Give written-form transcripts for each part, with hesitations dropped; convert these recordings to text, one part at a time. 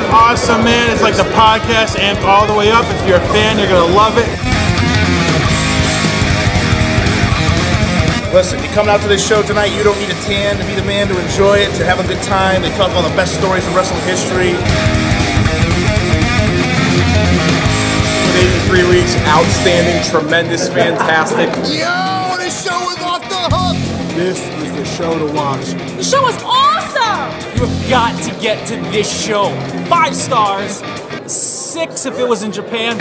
fucking awesome, man. It's like the podcast amped all the way up. If you're a fan, you're gonna love it. Listen, you're coming out to this show tonight, you don't need a tan to be the man to enjoy it, to have a good time. They talk about the best stories in wrestling history. 83 weeks, outstanding, tremendous, fantastic. Yo, this show is off the hook! This is the show to watch. The show is awesome! You've got to get to this show. 5 stars, 6 if it was in Japan.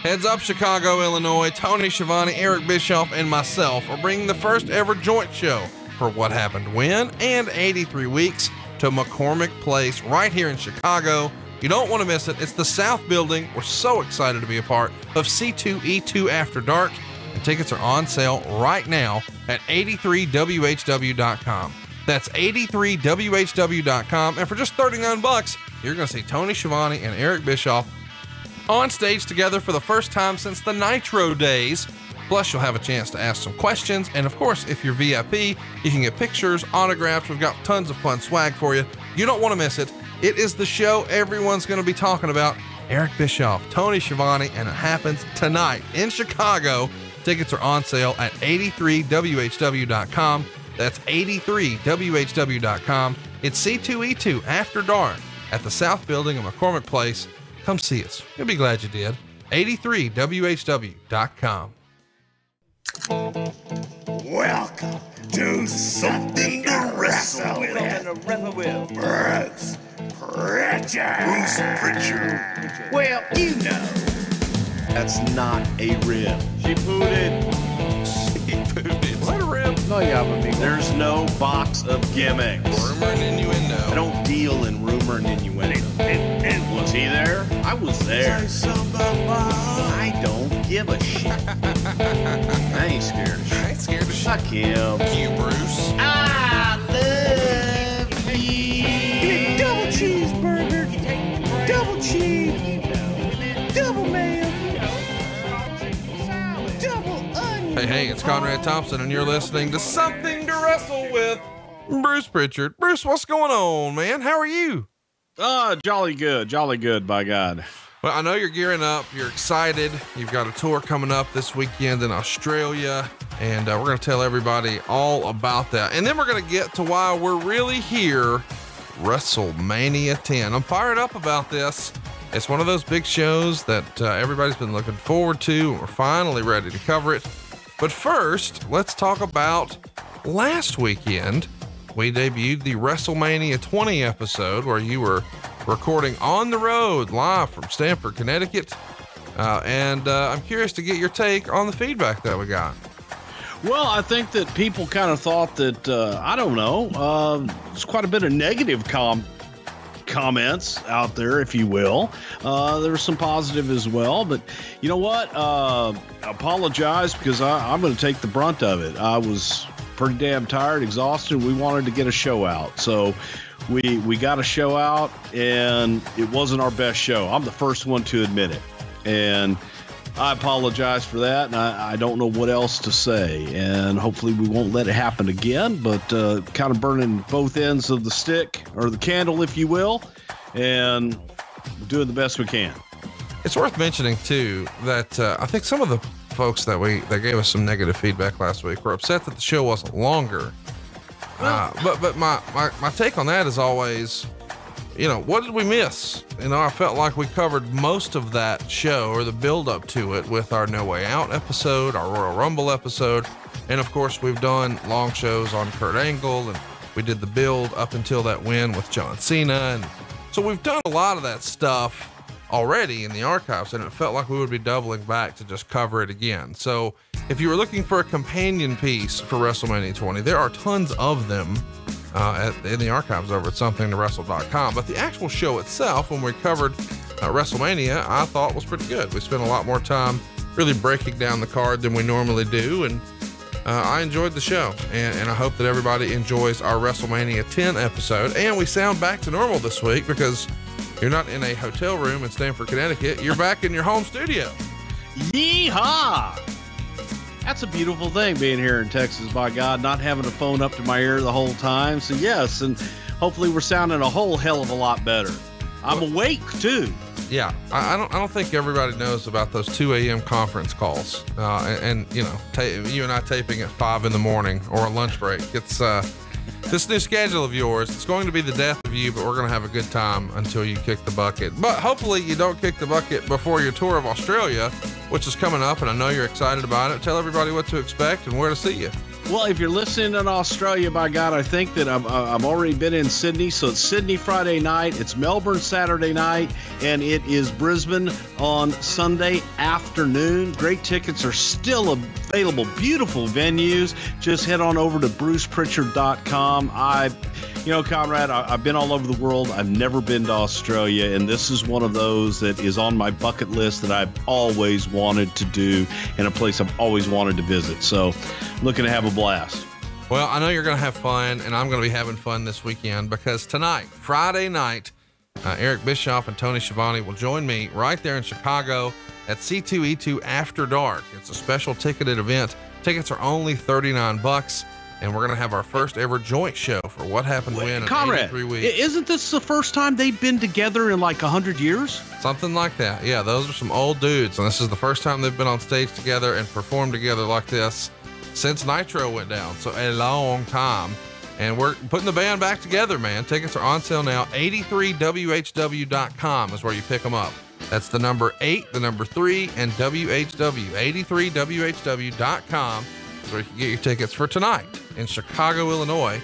Heads up, Chicago, Illinois. Tony Schiavone, Eric Bischoff, and myself are bringing the first ever joint show for What Happened When and 83 Weeks to McCormick Place right here in Chicago. You don't want to miss it. It's the South Building. We're so excited to be a part of C2E2 After Dark, and tickets are on sale right now at 83WHW.com. That's 83WHW.com, and for just $39, you're going to see Tony Schiavone and Eric Bischoff on stage together for the first time since the Nitro days. Plus, you'll have a chance to ask some questions. And of course, if you're VIP, you can get pictures, autographs. We've got tons of fun swag for you. You don't want to miss it. It is the show everyone's going to be talking about. Eric Bischoff, Tony Schiavone, and it happens tonight in Chicago. Tickets are on sale at 83WHW.com. That's 83WHW.com. It's C2E2 After Dark at the South Building of McCormick Place. Come see us. You'll be glad you did. 83WHW.com. Welcome to Something to Wrestle With. Bruce Prichard. Well, you know, that's not a rib. She pooted. Is that a rib? No, yeah, there's no box of gimmicks. Rumor and innuendo. I don't deal in rumor and innuendo. And was he there? I was there. I don't give a shit. I ain't scared of shit. I ain't scared of shit. Fuck him. You, Bruce. I love you. Give me double cheeseburger. Double cheese. Double mayo. Double onion. Hey, it's Conrad Thompson, and you're listening to Something to Wrestle With. Bruce Prichard. Bruce, what's going on, man? How are you? Jolly good, by God. Well, I know you're gearing up. You're excited. You've got a tour coming up this weekend in Australia, and we're going to tell everybody all about that. And then we're going to get to why we're really here, Wrestlemania 10. I'm fired up about this. It's one of those big shows that everybody's been looking forward to, and we're finally ready to cover it. But first, let's talk about last weekend. We debuted the Wrestlemania 20 episode where you were recording on the road live from Stamford, Connecticut. And I'm curious to get your take on the feedback that we got. Well, I think that people kind of thought that, I don't know, there's quite a bit of negative comments out there, if you will. There was some positive as well, but you know what? Apologize, because I'm going to take the brunt of it. I was pretty damn tired, exhausted. We wanted to get a show out, so we got a show out, and it wasn't our best show. I'm the first one to admit it, and I apologize for that, and I don't know what else to say, and hopefully we won't let it happen again, but kind of burning both ends of the stick, or the candle, if you will, and doing the best we can. It's worth mentioning too that I think some of the folks that gave us some negative feedback last week were upset that the show wasn't longer. But my take on that is always, you know, what did we miss? You know, I felt like we covered most of that show, or the build up to it, with our No Way Out episode, our Royal Rumble episode. And of course, we've done long shows on Kurt Angle, and we did the build up until that win with John Cena. And so we've done a lot of that stuff already in the archives, and it felt like we would be doubling back to just cover it again. So if you were looking for a companion piece for WrestleMania 20, there are tons of them in the archives over at somethingtowrestle.com. But the actual show itself, when we covered WrestleMania, I thought was pretty good. We spent a lot more time really breaking down the card than we normally do, and I enjoyed the show, and I hope that everybody enjoys our WrestleMania 10 episode. And we sound back to normal this week because you're not in a hotel room in Stamford, Connecticut. You're back in your home studio. Yeehaw! That's a beautiful thing, being here in Texas, by God, not having a phone up to my ear the whole time. So yes, and hopefully we're sounding a whole hell of a lot better. I'm awake too. Yeah, I don't think everybody knows about those 2 a.m. conference calls, and you know, you and I taping at 5 in the morning or a lunch break. It's this new schedule of yours. It's going to be the death of you, but we're going to have a good time until you kick the bucket. But hopefully you don't kick the bucket before your tour of Australia, which is coming up, and I know you're excited about it. Tell everybody what to expect and where to see you. Well, if you're listening in Australia, by God, I think that I've already been in Sydney. So it's Sydney Friday night, it's Melbourne Saturday night, and it is Brisbane on Sunday afternoon. Great tickets are still available. Beautiful venues. Just head on over to brucepritchard.com. Comrade, I've been all over the world. I've never been to Australia, and this is one of those that is on my bucket list that I've always wanted to do and a place I've always wanted to visit. So looking to have a blast. Well, I know you're going to have fun, and I'm going to be having fun this weekend because tonight, Friday night, Eric Bischoff and Tony Schiavone will join me right there in Chicago at C2E2 After Dark. It's a special ticketed event. Tickets are only $39. And we're going to have our first ever joint show for What Happened When in 83 weeks. Isn't this the first time they've been together in like 100 years? Something like that. Yeah, those are some old dudes. And this is the first time they've been on stage together and performed together like this since Nitro went down. So a long time. And we're putting the band back together, man. Tickets are on sale now. 83WHW.com is where you pick them up. That's the number 8, the number 3, and WHW. 83WHW.com. where you can get your tickets for tonight in Chicago, Illinois,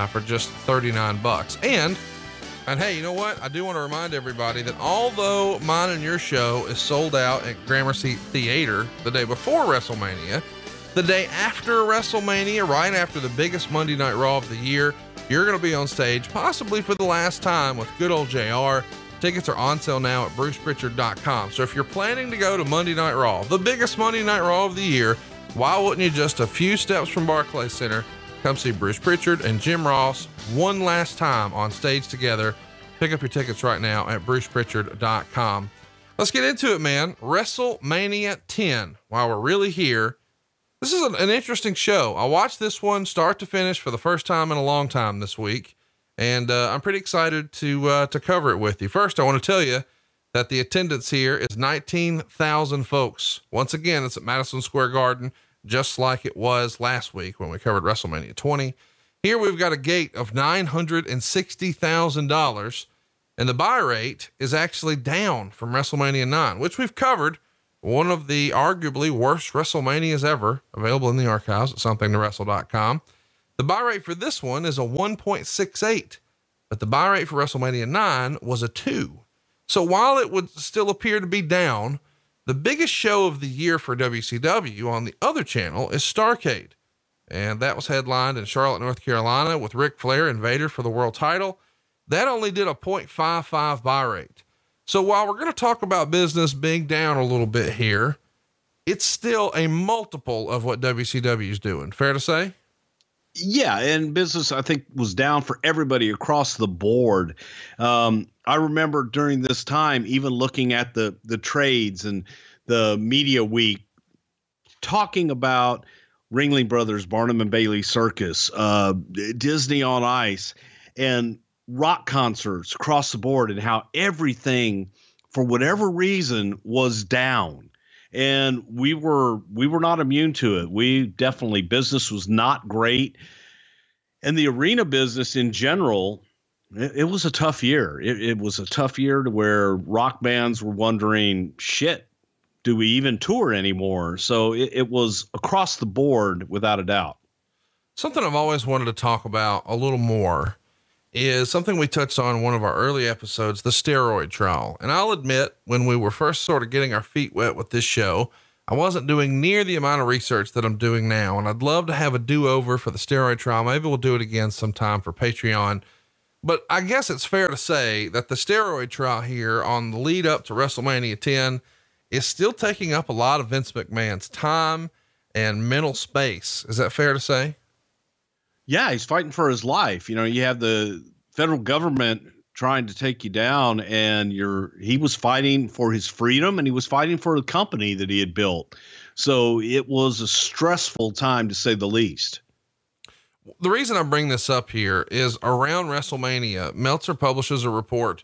for just $39. And hey, you know what? I do want to remind everybody that although mine and your show is sold out at Gramercy Theater the day before WrestleMania, the day after WrestleMania, right after the biggest Monday Night Raw of the year, you're going to be on stage, possibly for the last time, with good old JR. Tickets are on sale now at brucepritchard.com. So if you're planning to go to Monday Night Raw, the biggest Monday Night Raw of the year, why wouldn't you, just a few steps from Barclays Center, come see Bruce Prichard and Jim Ross one last time on stage together? Pick up your tickets right now at brucepritchard.com. Let's get into it, man. WrestleMania 10. While we're really here, this is an interesting show. I watched this one start to finish for the first time in a long time this week, and I'm pretty excited to cover it with you. First, I want to tell you that the attendance here is 19,000 folks. Once again, it's at Madison Square Garden, just like it was last week when we covered WrestleMania 20. Here we've got a gate of $960,000, and the buy rate is actually down from WrestleMania 9, which we've covered. One of the arguably worst WrestleManias ever, available in the archives at somethingtowrestle.com. The buy rate for this one is a 1.68, but the buy rate for WrestleMania 9 was a 2. So while it would still appear to be down, the biggest show of the year for WCW on the other channel is Starrcade. And that was headlined in Charlotte, North Carolina with Ric Flair and Vader for the world title. That only did a 0.55 buy rate. So while we're going to talk about business being down a little bit here, it's still a multiple of what WCW is doing. Fair to say? Yeah, and business, I think, was down for everybody across the board. I remember during this time, even looking at the trades and the media week, talking about Ringling Brothers, Barnum and Bailey Circus, Disney on Ice, and rock concerts across the board, and how everything, for whatever reason, was down. And we were not immune to it. Business was not great. And the arena business in general, it was a tough year. It was a tough year to where rock bands were wondering, shit, do we even tour anymore? So it was across the board without a doubt. Something I've always wanted to talk about a little more is something we touched on in one of our early episodes, the Steroid Trial. And I'll admit, when we were first sort of getting our feet wet with this show, I wasn't doing near the amount of research that I'm doing now. And I'd love to have a do-over for the Steroid Trial. Maybe we'll do it again sometime for Patreon. But I guess it's fair to say that the Steroid Trial here on the lead up to WrestleMania 10 is still taking up a lot of Vince McMahon's time and mental space. Is that fair to say? Yeah, he's fighting for his life. You know, you have the federal government trying to take you down, and he was fighting for his freedom, and he was fighting for the company that he had built So it was a stressful time, to say the least. The reason I bring this up here is around WrestleMania, Meltzer publishes a report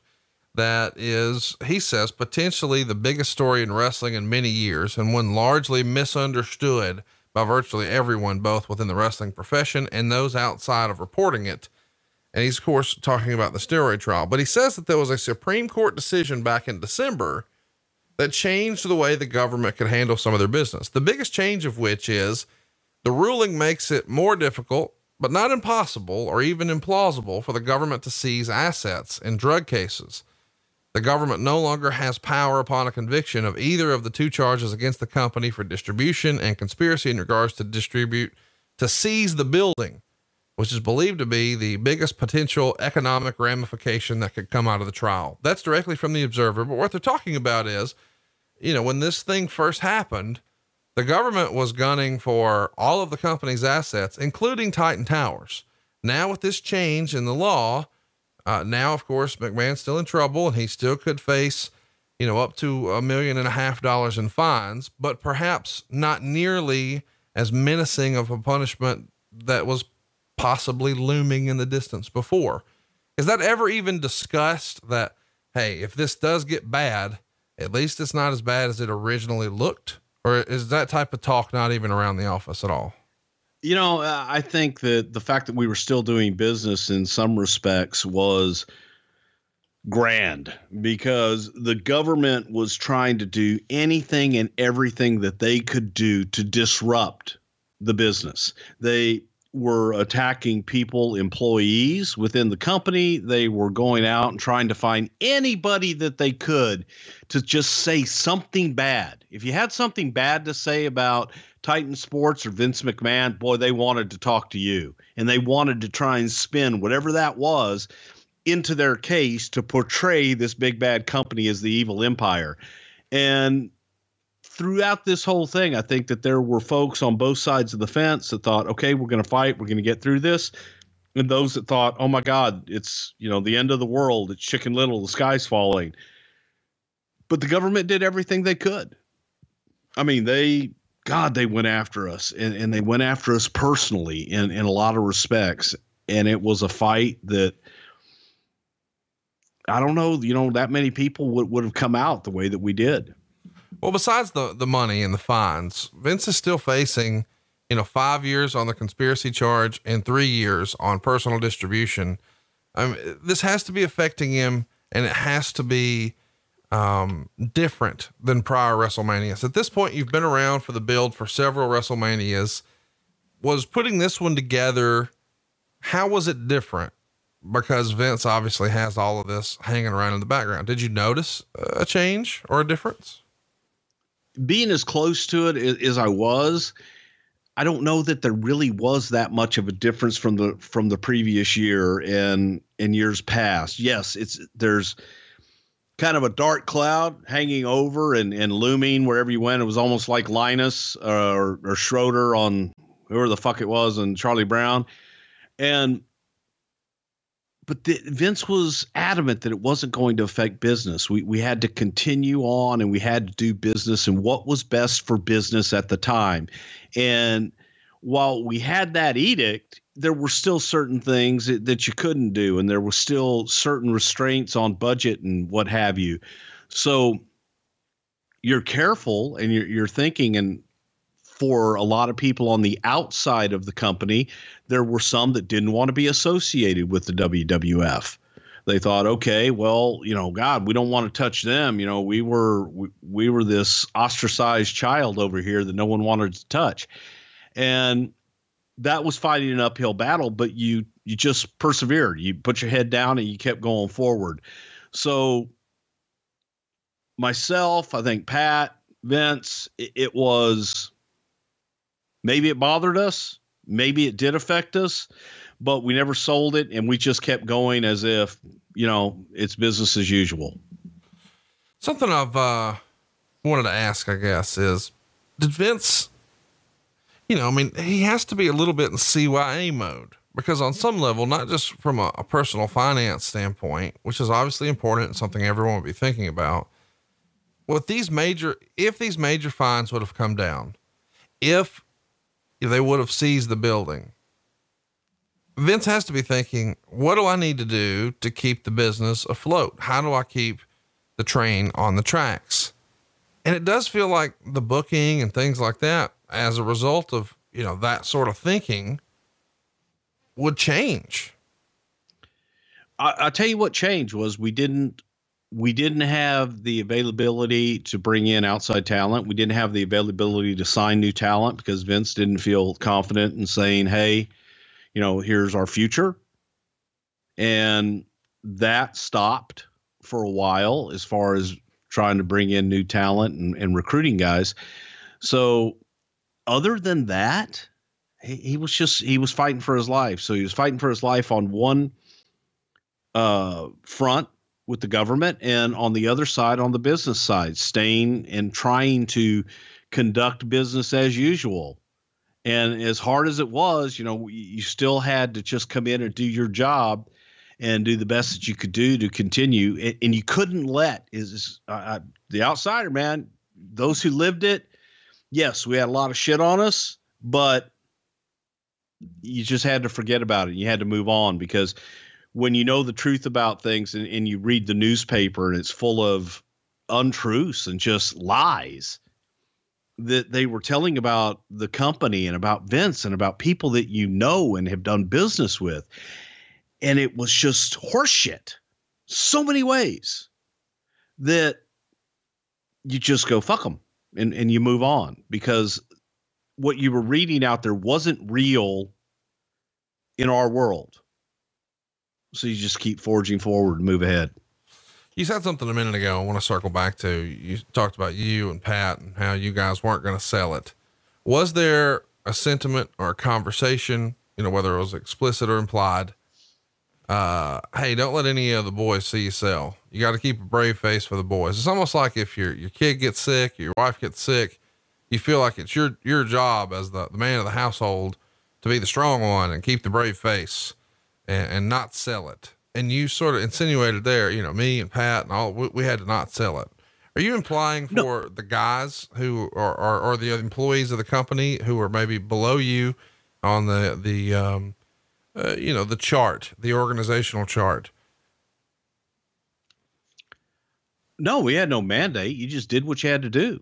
that is, he says, potentially the biggest story in wrestling in many years, and one largely misunderstood by virtually everyone, both within the wrestling profession and those outside of reporting it. And he's of course talking about the steroid trial, but he says that there was a Supreme Court decision back in December that changed the way the government could handle some of their business. The biggest change of which is the ruling makes it more difficult, but not impossible or even implausible, for the government to seize assets in drug cases. The government no longer has power upon a conviction of either of the two charges against the company for distribution and conspiracy in regards to seize the building, which is believed to be the biggest potential economic ramification that could come out of the trial. That's directly from the Observer. But what they're talking about is, when this thing first happened, the government was gunning for all of the company's assets, including Titan Towers. Now with this change in the law, now of course, McMahon's still in trouble and he still could face, up to $1.5 million in fines, but perhaps not nearly as menacing of a punishment that was possibly looming in the distance before. Is that ever even discussed, that, hey, if this does get bad, at least it's not as bad as it originally looked? Or is that type of talk not even around the office at all? I think that the fact that we were still doing business in some respects was grand, because the government was trying to do anything and everything that they could do to disrupt the business. They were attacking people, employees within the company. They were going out and trying to find anybody that they could to just say something bad. If you had something bad to say about Titan Sports or Vince McMahon, boy, they wanted to talk to you, and they wanted to try and spin whatever that was into their case to portray this big bad company as the evil empire. And throughout this whole thing, I think that there were folks on both sides of the fence that thought, okay, we're going to fight, we're going to get through this. And those that thought, oh my God, it's, the end of the world. It's Chicken Little, the sky's falling. But the government did everything they could. I mean, they went after us, and they went after us personally in a lot of respects. And it was a fight that, I don't know, that many people would have come out the way that we did. Well, besides the money and the fines, Vince is still facing, 5 years on the conspiracy charge and 3 years on personal distribution. This has to be affecting him, and it has to be different than prior WrestleManias. At this point, you've been around for the build for several WrestleManias. Was putting this one together, how was it different? Because Vince obviously has all of this hanging around in the background. Did you notice a change or a difference? Being as close to it as I was, I don't know that there really was that much of a difference from the previous year and years past. Yes, there's kind of a dark cloud hanging over and looming wherever you went. It was almost like Linus or Schroeder on whoever the fuck it was and Charlie Brown. But Vince was adamant that it wasn't going to affect business. We had to continue on, and we had to do business and what was best for business at the time. And while we had that edict, there were still certain things that you couldn't do, and there were still certain restraints on budget and what have you. So you're careful, and you're thinking, and for a lot of people on the outside of the company, there were some that didn't want to be associated with the WWF. They thought, okay, well, God, we don't want to touch them. We were this ostracized child over here that no one wanted to touch. And that was fighting an uphill battle, but you just persevered. You put your head down and you kept going forward. So myself, I think Pat, Vince, it was, maybe it bothered us. Maybe it did affect us, but we never sold it. And we just kept going as if, it's business as usual. Something I've wanted to ask, I guess, is, did Vince, he has to be a little bit in CYA mode, because on some level, not just from a personal finance standpoint, which is obviously important and something everyone would be thinking about, if these major fines would have come down, if they would have seized the building, Vince has to be thinking, what do I need to do to keep the business afloat? How do I keep the train on the tracks? And it does feel like the booking and things like that, as a result of, that sort of thinking, would change. I'll tell you what changed was we didn't have the availability to bring in outside talent. We didn't have the availability to sign new talent because Vince didn't feel confident in saying, hey, here's our future. And that stopped for a while as far as trying to bring in new talent and recruiting guys. So other than that, he was fighting for his life. So he was fighting for his life on one front with the government, and on the other side, on the business side, staying and trying to conduct business as usual. And as hard as it was, you still had to just come in and do your job and do the best that you could do to continue. And you couldn't let the outsider, man, those who lived it. Yes, we had a lot of shit on us, but you just had to forget about it. You had to move on, because when you know the truth about things and you read the newspaper and it's full of untruths and just lies that they were telling about the company and about Vince and about people that and have done business with. And it was just horseshit so many ways that you just go, fuck them, and you move on, because what you were reading out there wasn't real in our world. So you just keep forging forward and move ahead. You said something a minute ago I want to circle back to. You talked about you and Pat and how you guys weren't going to sell it. Was there a sentiment or a conversation, whether it was explicit or implied? Hey, don't let any of the boys see you sell. You got to keep a brave face for the boys. It's almost like if your kid gets sick, your wife gets sick, you feel like it's your job as the man of the household to be the strong one and keep the brave face and not sell it. And you sort of insinuated there, me and Pat and all, we had to not sell it. Are you implying for the guys who are the employees of the company who are maybe below you on the chart, the organizational chart? No, we had no mandate. You just did what you had to do.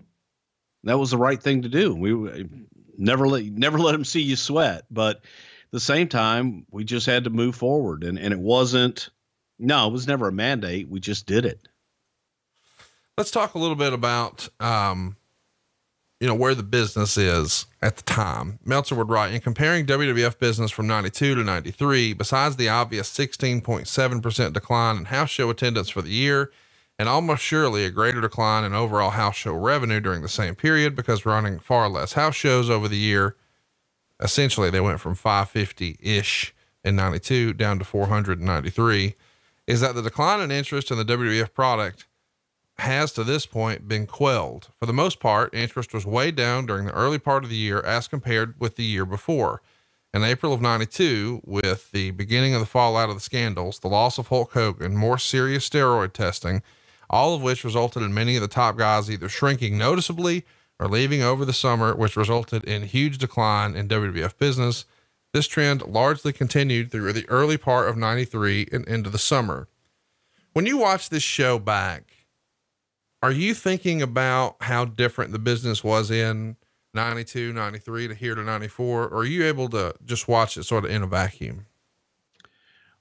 That was the right thing to do. We never let them see you sweat, but at the same time, we just had to move forward, and it was never a mandate. We just did it. Let's talk a little bit about, where the business is at the time. Meltzer would write, in comparing WWF business from 92 to 93, besides the obvious 16.7% decline in house show attendance for the year, and almost surely a greater decline in overall house show revenue during the same period, because running far less house shows over the year. Essentially, they went from 550-ish in 92 down to 493, is that the decline in interest in the WWF product has to this point been quelled. For the most part, interest was way down during the early part of the year as compared with the year before. In April of 92, with the beginning of the fallout of the scandals, the loss of Hulk Hogan, more serious steroid testing, all of which resulted in many of the top guys either shrinking noticeably or leaving over the summer, which resulted in huge decline in WWF business. This trend largely continued through the early part of 93 and into the summer. When you watch this show back, are you thinking about how different the business was in 92, 93 to here to 94? Or are you able to just watch it sort of in a vacuum?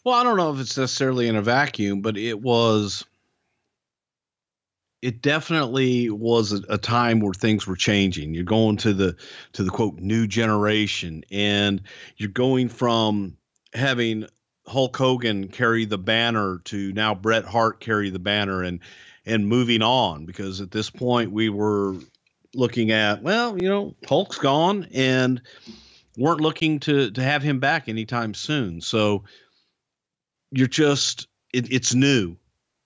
Well, I don't know if it's necessarily in a vacuum, but it definitely was a time where things were changing. You're going to the quote new generation, and you're going from having Hulk Hogan carry the banner to now Bret Hart carry the banner, and moving on, because at this point we were looking at, Hulk's gone, and weren't looking to have him back anytime soon. So you're just, it's new.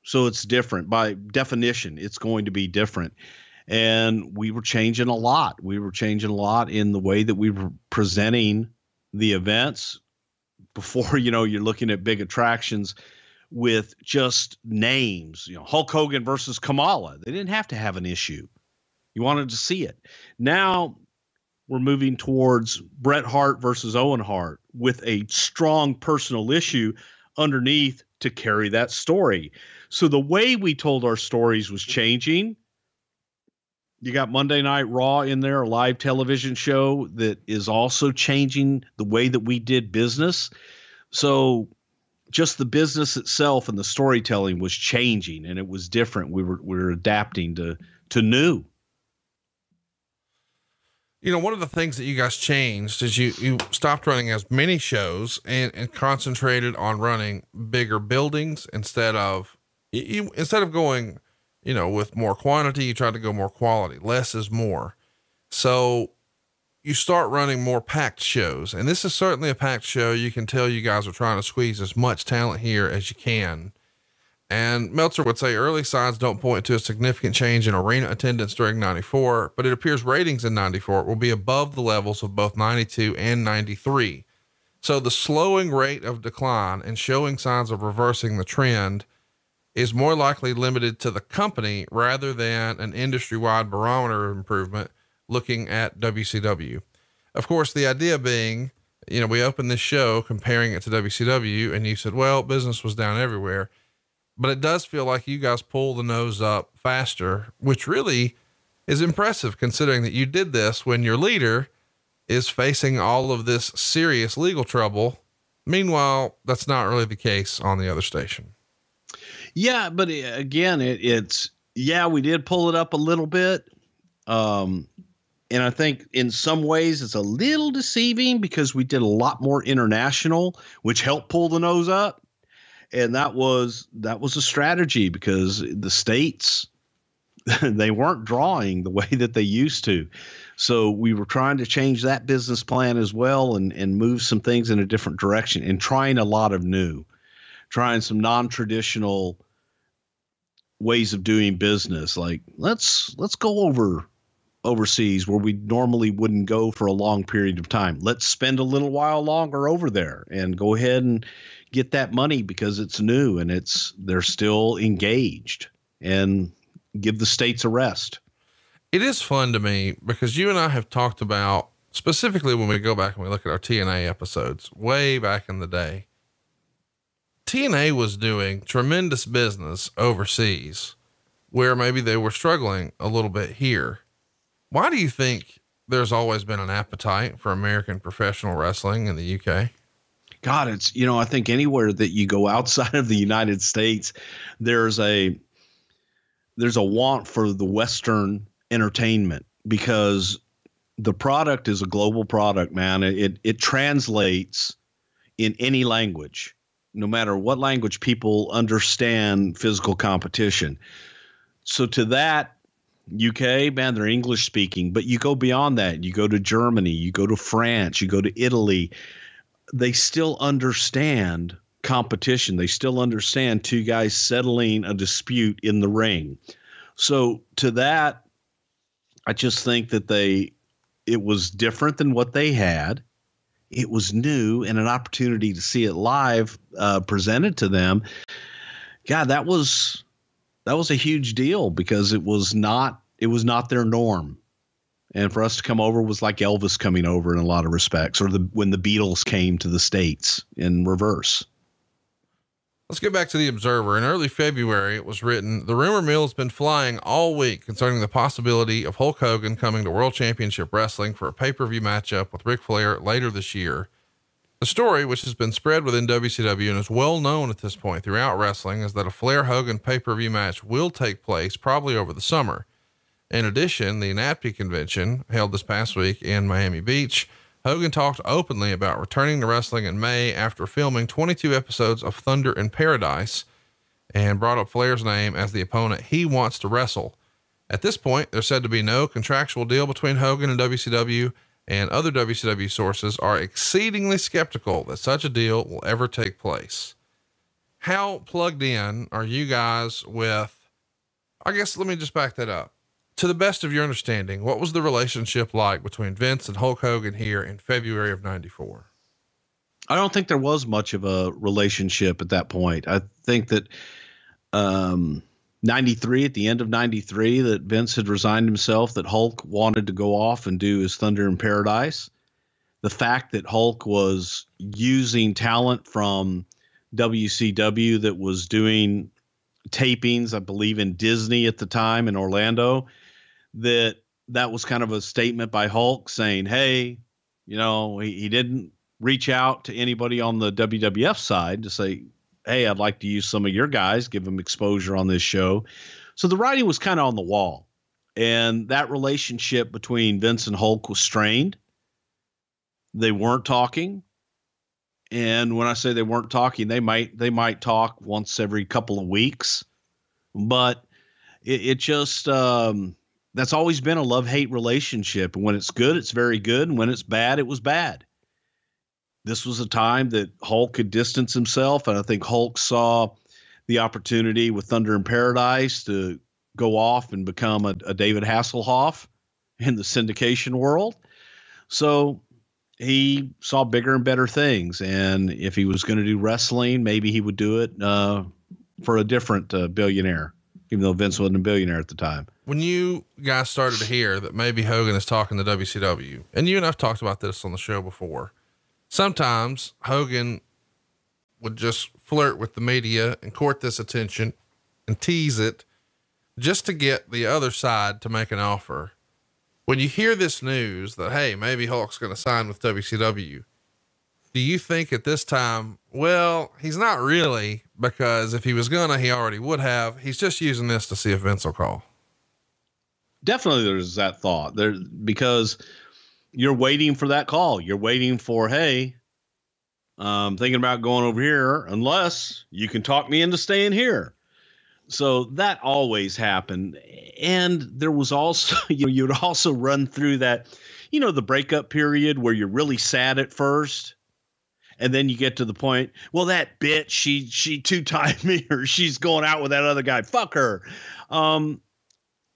So it's different. By definition, it's going to be different. And we were changing a lot. We were changing a lot in the way that we were presenting the events. Before, you're looking at big attractions. with just names, Hulk Hogan versus Kamala. They didn't have to have an issue. You wanted to see it. Now we're moving towards Bret Hart versus Owen Hart with a strong personal issue underneath to carry that story. So the way we told our stories was changing. You got Monday Night Raw in there, a live television show that is also changing the way that we did business. So just the business itself and the storytelling was changing, and it was different. We were adapting to new. One of the things that you guys changed is you stopped running as many shows and concentrated on running bigger buildings instead of going, with more quantity, you tried to go more quality. Less is more. So you start running more packed shows, and this is certainly a packed show. You can tell you guys are trying to squeeze as much talent here as you can. And Meltzer would say early signs don't point to a significant change in arena attendance during 94, but it appears ratings in 94 will be above the levels of both 92 and 93. So the slowing rate of decline and showing signs of reversing the trend is more likely limited to the company rather than an industry-wide barometer of improvement looking at WCW. Of course, the idea being, we opened this show comparing it to WCW, and you said, well, business was down everywhere. But it does feel like you guys pull the nose up faster, which really is impressive considering that you did this when your leader is facing all of this serious legal trouble. Meanwhile, that's not really the case on the other station. Yeah. But again, we did pull it up a little bit. And I think in some ways it's a little deceiving because we did a lot more international, which helped pull the nose up. And that was a strategy because the States, they weren't drawing the way that they used to. So we were trying to change that business plan as well and move some things in a different direction and trying a lot of new, trying some non-traditional ways of doing business. Like let's go overseas where we normally wouldn't go for a long period of time. Let's spend a little while longer over there and go ahead and get that money because it's new and they're still engaged, and give the States a rest. It is fun to me because you and I have talked about, specifically when we go back and we look at our TNA episodes way back in the day, TNA was doing tremendous business overseas where maybe they were struggling a little bit here. Why do you think there's always been an appetite for American professional wrestling in the UK? God, it's, I think anywhere that you go outside of the United States, there's a want for the Western entertainment because the product is a global product, man. It translates in any language, no matter what language people understand physical competition. So to that, UK, man, they're English speaking, but you go beyond that. You go to Germany, you go to France, you go to Italy. They still understand competition. They still understand two guys settling a dispute in the ring. So to that, I just think that it was different than what they had. It was new and an opportunity to see it live presented to them. God, that was a huge deal because it was not their norm. And for us to come over was like Elvis coming over in a lot of respects, or when the Beatles came to the States in reverse. Let's get back to the Observer. In early February, it was written, the rumor mill has been flying all week concerning the possibility of Hulk Hogan coming to World Championship Wrestling for a pay-per-view matchup with Ric Flair later this year. The story, which has been spread within WCW and is well known at this point throughout wrestling, is that a Flair Hogan pay-per-view match will take place probably over the summer. In addition, the NATPE convention held this past week in Miami Beach, Hogan talked openly about returning to wrestling in May after filming 22 episodes of Thunder in Paradise and brought up Flair's name as the opponent he wants to wrestle. At this point, there's said to be no contractual deal between Hogan and WCW, and other WCW sources are exceedingly skeptical that such a deal will ever take place. How plugged in are you guys with, I guess, let me just back that up. To the best of your understanding, what was the relationship like between Vince and Hulk Hogan here in February of 94? I don't think there was much of a relationship at that point. I think that 93, at the end of 93, that Vince had resigned himself, that Hulk wanted to go off and do his Thunder in Paradise. The fact that Hulk was using talent from WCW that was doing tapings, I believe, in Disney at the time in Orlando, that was kind of a statement by Hulk saying, hey, you know, he didn't reach out to anybody on the WWF side to say, hey, I'd like to use some of your guys, give them exposure on this show. So the writing was kind of on the wall. And that relationship between Vince and Hulk was strained. They weren't talking. And when I say they weren't talking, they might talk once every couple of weeks. But it just, that's always been a love-hate relationship. And when it's good, it's very good. And when it's bad, it was bad. This was a time that Hulk could distance himself, and I think Hulk saw the opportunity with Thunder in Paradise to go off and become a David Hasselhoff in the syndication world. So he saw bigger and better things, and if he was going to do wrestling, maybe he would do it for a different billionaire, even though Vince wasn't a billionaire at the time. When you guys started to hear that maybe Hogan is talking to WCW, and you and I've talked about this on the show before, sometimes Hogan would just flirt with the media and court this attention and tease it just to get the other side to make an offer. When you hear this news that, hey, maybe Hulk's going to sign with WCW, do you think at this time, well, he's not really, because if he was gonna, he already would have. He's just using this to see if Vince will call? Definitely there's that thought there, because you're waiting for that call. You're waiting for, hey, I'm thinking about going over here unless you can talk me into staying here. So that always happened. And there was also, you would also run through that, the breakup period where you're really sad at first. And then you get to the point, well, that bitch, she two-timed me, or she's going out with that other guy. Fuck her.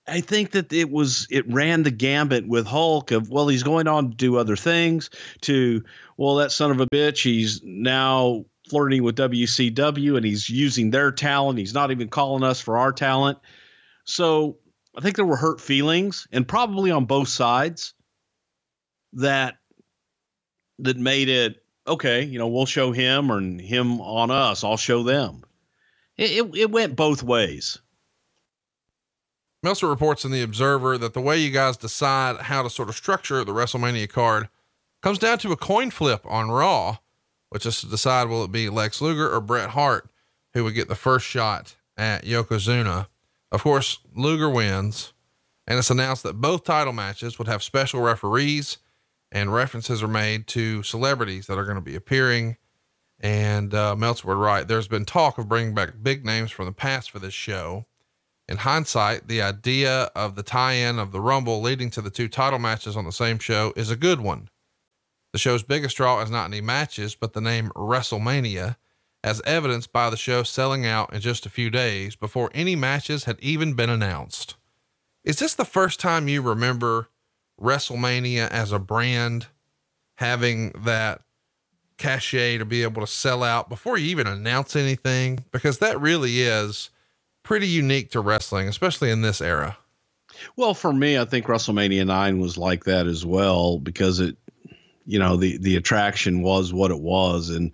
I think that it ran the gambit with Hulk of, well, he's going on to do other things, to, well, that son of a bitch, he's now flirting with WCW and he's using their talent. He's not even calling us for our talent. So I think there were hurt feelings, and probably on both sides, that made it, okay, we'll show him, or him on us. I'll show them. It went both ways. Meltzer reports in the Observer that the way you guys decide how to sort of structure the WrestleMania card comes down to a coin flip on Raw, which is to decide, will it be Lex Luger or Bret Hart who would get the first shot at Yokozuna. Of course, Luger wins, and it's announced that both title matches would have special referees, and references are made to celebrities that are going to be appearing. And Meltzer would write, there's been talk of bringing back big names from the past for this show. In hindsight, the idea of the tie-in of the Rumble leading to the two title matches on the same show is a good one. The show's biggest draw is not any matches, but the name Wrestlemania, as evidenced by the show selling out in just a few days before any matches had even been announced. Is this the first time you remember Wrestlemania as a brand having that cachet to be able to sell out before you even announce anything? Because that really is pretty unique to wrestling, especially in this era. Well, for me, I think WrestleMania 9 was like that as well, because it, the attraction was what it was, and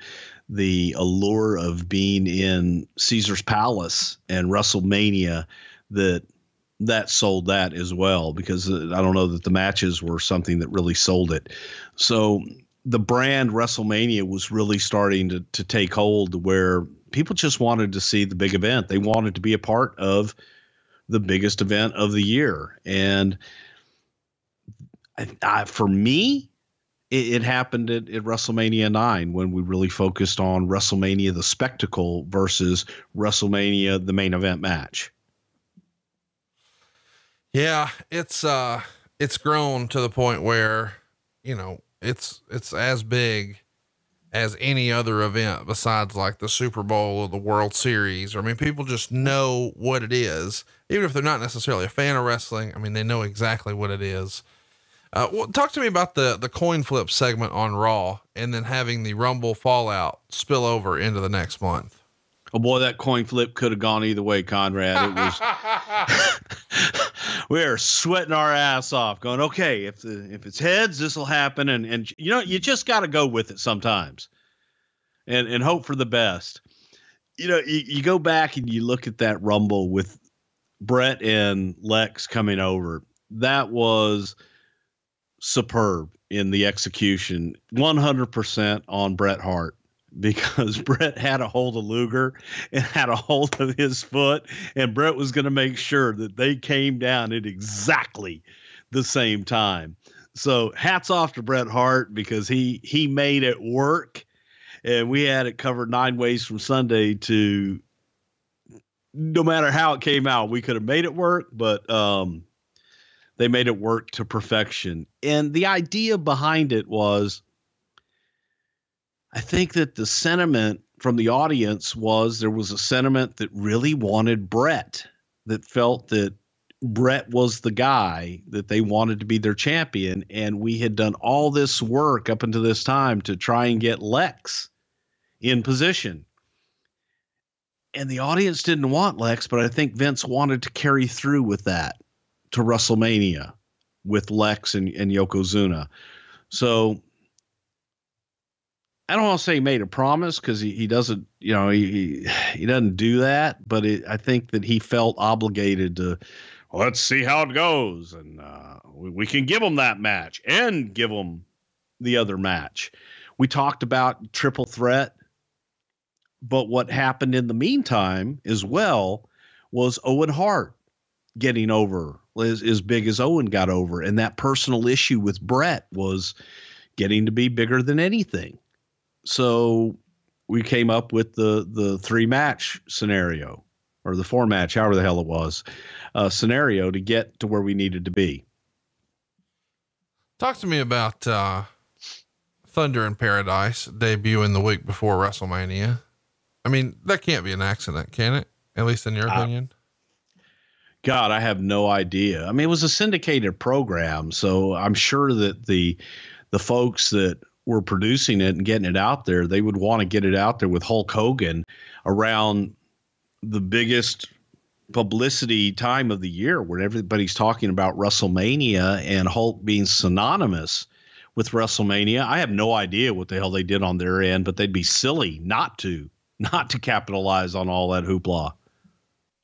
the allure of being in Caesar's Palace and WrestleMania, that sold that as well, because I don't know that the matches were something that really sold it. So the brand WrestleMania was really starting to take hold, where people just wanted to see the big event. They wanted to be a part of the biggest event of the year. And for me, it happened at WrestleMania 9, when we really focused on WrestleMania, the spectacle, versus WrestleMania, the main event match. Yeah, it's grown to the point where, it's as big as any other event besides like the Super Bowl or the World Series. I mean, people just know what it is, even if they're not necessarily a fan of wrestling. I mean, they know exactly what it is. Well, talk to me about the coin flip segment on Raw and then having the Rumble fallout spill over into the next month. Oh boy, that coin flip could have gone either way, Conrad. It was, we are sweating our ass off going, okay, if it's heads, this will happen. And you know, you just got to go with it sometimes and hope for the best. You know, you go back and you look at that Rumble with Bret and Lex coming over. That was superb in the execution, 100% on Bret Hart, because Bret had a hold of Luger and had a hold of his foot, and Bret was going to make sure that they came down at exactly the same time. So hats off to Bret Hart, because he made it work, and we had it covered 9 ways from Sunday to no matter how it came out, we could have made it work, but they made it work to perfection. And the idea behind it was, I think that the sentiment from the audience was there was a sentiment that really wanted Bret, that felt that Bret was the guy that they wanted to be their champion. And we had done all this work up until this time to try and get Lex in position. And the audience didn't want Lex, but I think Vince wanted to carry through with that to WrestleMania with Lex and Yokozuna. So I don't want to say he made a promise, because he doesn't, you know, he doesn't do that. But I think that he felt obligated to, well, let's see how it goes. And we can give him that match and give him the other match. We talked about triple threat. But what happened in the meantime as well was Owen Hart getting over as big as Owen got over. And that personal issue with Bret was getting to be bigger than anything. So we came up with the 3-match scenario, or the 4-match, however the hell it was, scenario to get to where we needed to be. Talk to me about Thunder in Paradise debuting the week before WrestleMania. I mean, that can't be an accident, can it? At least in your opinion? God, I have no idea. I mean, it was a syndicated program, so I'm sure that the folks that were producing it and getting it out there, they would want to get it out there with Hulk Hogan around the biggest publicity time of the year, where everybody's talking about WrestleMania and Hulk being synonymous with WrestleMania. I have no idea what the hell they did on their end, but they'd be silly not to capitalize on all that hoopla.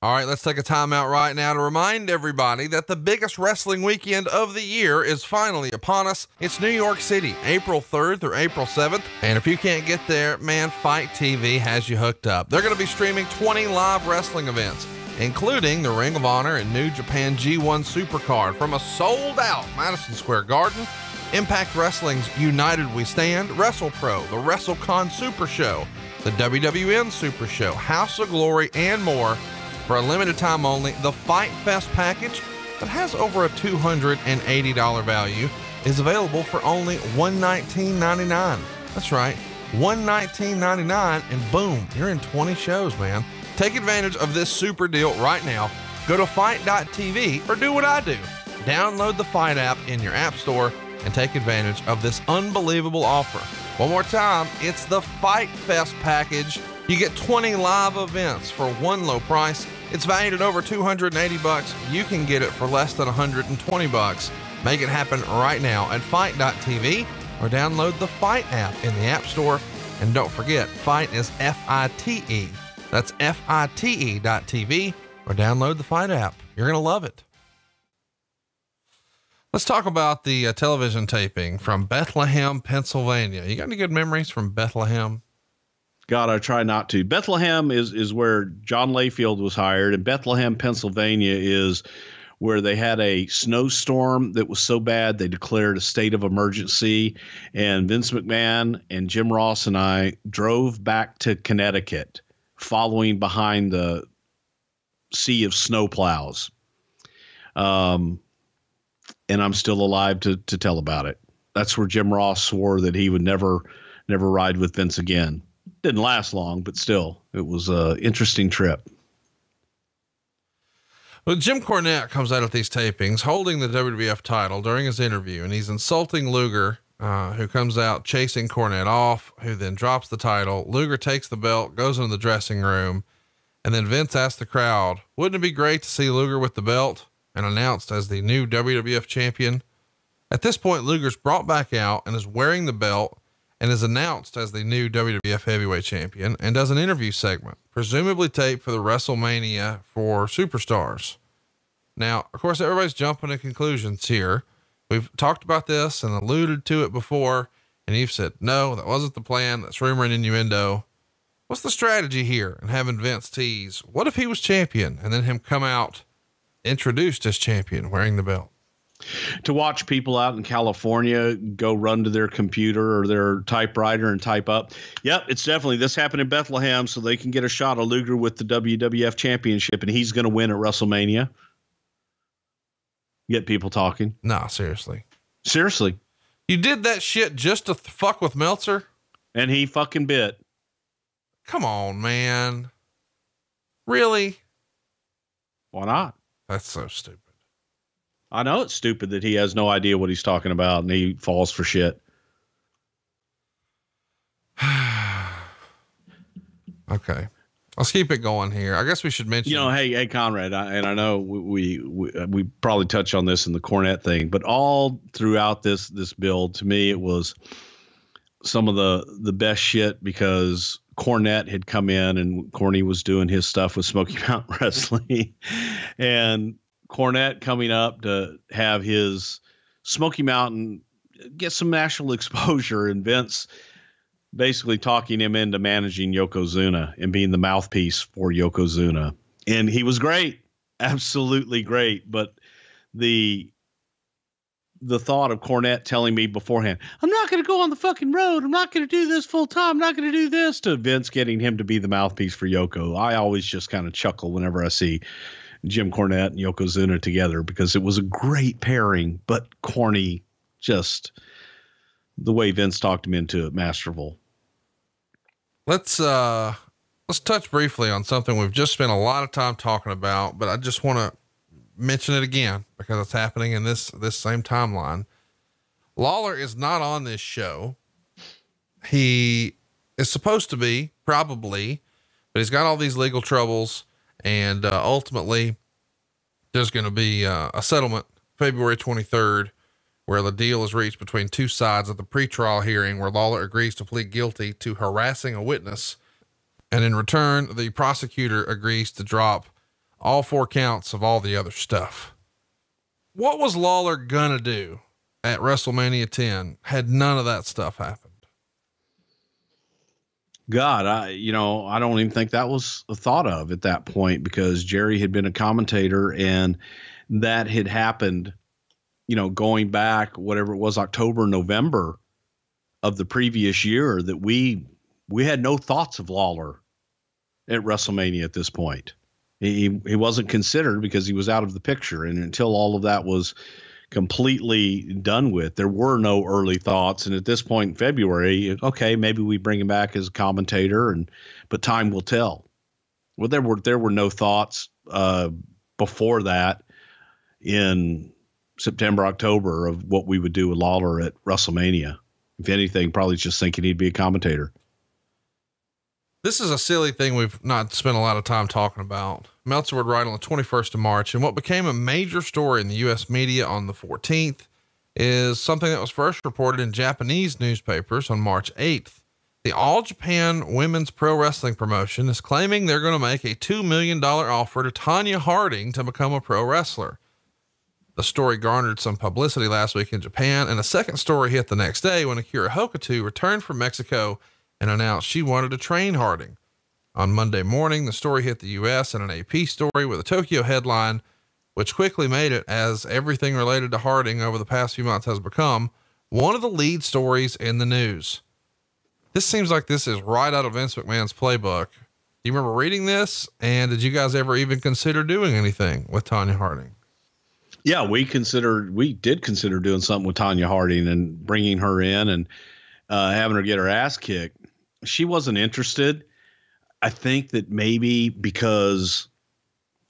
All right, let's take a time out right now to remind everybody that the biggest wrestling weekend of the year is finally upon us. It's New York City, April 3rd through April 7th. And if you can't get there, man, Fight TV has you hooked up. They're going to be streaming 20 live wrestling events, including the Ring of Honor and New Japan G1 Supercard from a sold-out Madison Square Garden, Impact Wrestling's United We Stand, WrestlePro, the WrestleCon Super Show, the WWN Super Show, House of Glory, and more. For a limited time only, the Fight Fest package that has over a $280 value is available for only $119.99. That's right, $119.99, and boom, you're in 20 shows, man. Take advantage of this super deal right now. Go to fight.tv or do what I do. Download the Fight app in your app store and take advantage of this unbelievable offer. One more time, it's the Fight Fest package. You get 20 live events for one low price. It's valued at over $280. You can get it for less than $120. Make it happen right now at fight.tv or download the Fight app in the App Store. And don't forget, Fight is F-I-T-E. That's F-I-T-E.tv or download the Fight app. You're going to love it. Let's talk about the television taping from Bethlehem, Pennsylvania. You got any good memories from Bethlehem? God, I try not to. Bethlehem is where John Layfield was hired, and Bethlehem, Pennsylvania is where they had a snowstorm that was so bad they declared a state of emergency. And Vince McMahon and Jim Ross and I drove back to Connecticut, following behind the sea of snowplows. And I'm still alive to tell about it. That's where Jim Ross swore that he would never ride with Vince again. Didn't last long, but still, it was an interesting trip. Well, Jim Cornette comes out at these tapings holding the WWF title during his interview, and he's insulting Luger, who comes out chasing Cornette off, who then drops the title. Luger takes the belt, goes into the dressing room, and then Vince asks the crowd, wouldn't it be great to see Luger with the belt, and announced as the new WWF champion? At this point, Luger's brought back out and is wearing the belt and is announced as the new WWF heavyweight champion and does an interview segment, presumably taped for the WrestleMania for Superstars. Now, of course, everybody's jumping to conclusions here. We've talked about this and alluded to it before, and you've said, no, that wasn't the plan. That's rumor and innuendo. What's the strategy here in having Vince tease? What if he was champion and then him come out introduced as champion wearing the belt? To watch people out in California go run to their computer or their typewriter and type up, yep, it's definitely, this happened in Bethlehem, so they can get a shot of Luger with the WWF championship and he's going to win at WrestleMania. Get people talking. Nah, seriously. Seriously. You did that shit just to fuck with Meltzer? And he fucking bit. Come on, man. Really? Why not? That's so stupid. I know it's stupid that he has no idea what he's talking about and he falls for shit. Okay. Let's keep it going here. I guess we should mention, hey, Conrad, I know we probably touch on this in the Cornette thing, but all throughout this build, to me, it was some of the best shit because Cornette had come in and Corny was doing his stuff with Smoky Mountain Wrestling and Cornette coming up to have his Smoky Mountain get some national exposure and Vince basically talking him into managing Yokozuna and being the mouthpiece for Yokozuna. And he was great. Absolutely great. But the thought of Cornette telling me beforehand, I'm not going to go on the fucking road. I'm not going to do this full time. I'm not going to do this, to Vince getting him to be the mouthpiece for Yoko. I always just kind of chuckle whenever I see Jim Cornette and Yokozuna together because it was a great pairing, but corny, just the way Vince talked him into it, masterful. Let's touch briefly on something we've just spent a lot of time talking about, but I just want to mention it again because it's happening in this same timeline. Lawler is not on this show. He is supposed to be, probably, but he's got all these legal troubles. And ultimately, there's going to be a settlement February 23rd, where the deal is reached between two sides at the pretrial hearing, where Lawler agrees to plead guilty to harassing a witness. And in return, the prosecutor agrees to drop all 4 counts of all the other stuff. What was Lawler going to do at WrestleMania 10 had none of that stuff happened? God, I don't even think that was a thought of at that point because Jerry had been a commentator and that had happened, going back, whatever it was, October, November of the previous year, that we had no thoughts of Lawler at WrestleMania at this point. He wasn't considered because he was out of the picture. And until all of that was completely done with, there were no early thoughts. And at this point in February, okay, maybe we bring him back as a commentator, but time will tell. Well, there were no thoughts before that in September, October of what we would do with Lawler at WrestleMania. If anything, probably just thinking he'd be a commentator. This is a silly thing we've not spent a lot of time talking about. Meltzer would write on the 21st of March, and what became a major story in the U.S. media on the 14th is something that was first reported in Japanese newspapers on March 8th. The All Japan Women's Pro Wrestling Promotion is claiming they're going to make a $2 million offer to Tanya Harding to become a pro wrestler. The story garnered some publicity last week in Japan, and a second story hit the next day when Akira Hokuto returned from Mexico and announced she wanted to train Harding. On Monday morning, the story hit the U.S. in an AP story with a Tokyo headline, which quickly made it, as everything related to Harding over the past few months has become, one of the lead stories in the news. This seems like this is right out of Vince McMahon's playbook. Do you remember reading this? And did you guys ever even consider doing anything with Tanya Harding? Yeah, we did consider doing something with Tanya Harding and bringing her in and having her get her ass kicked. She wasn't interested. I think that maybe because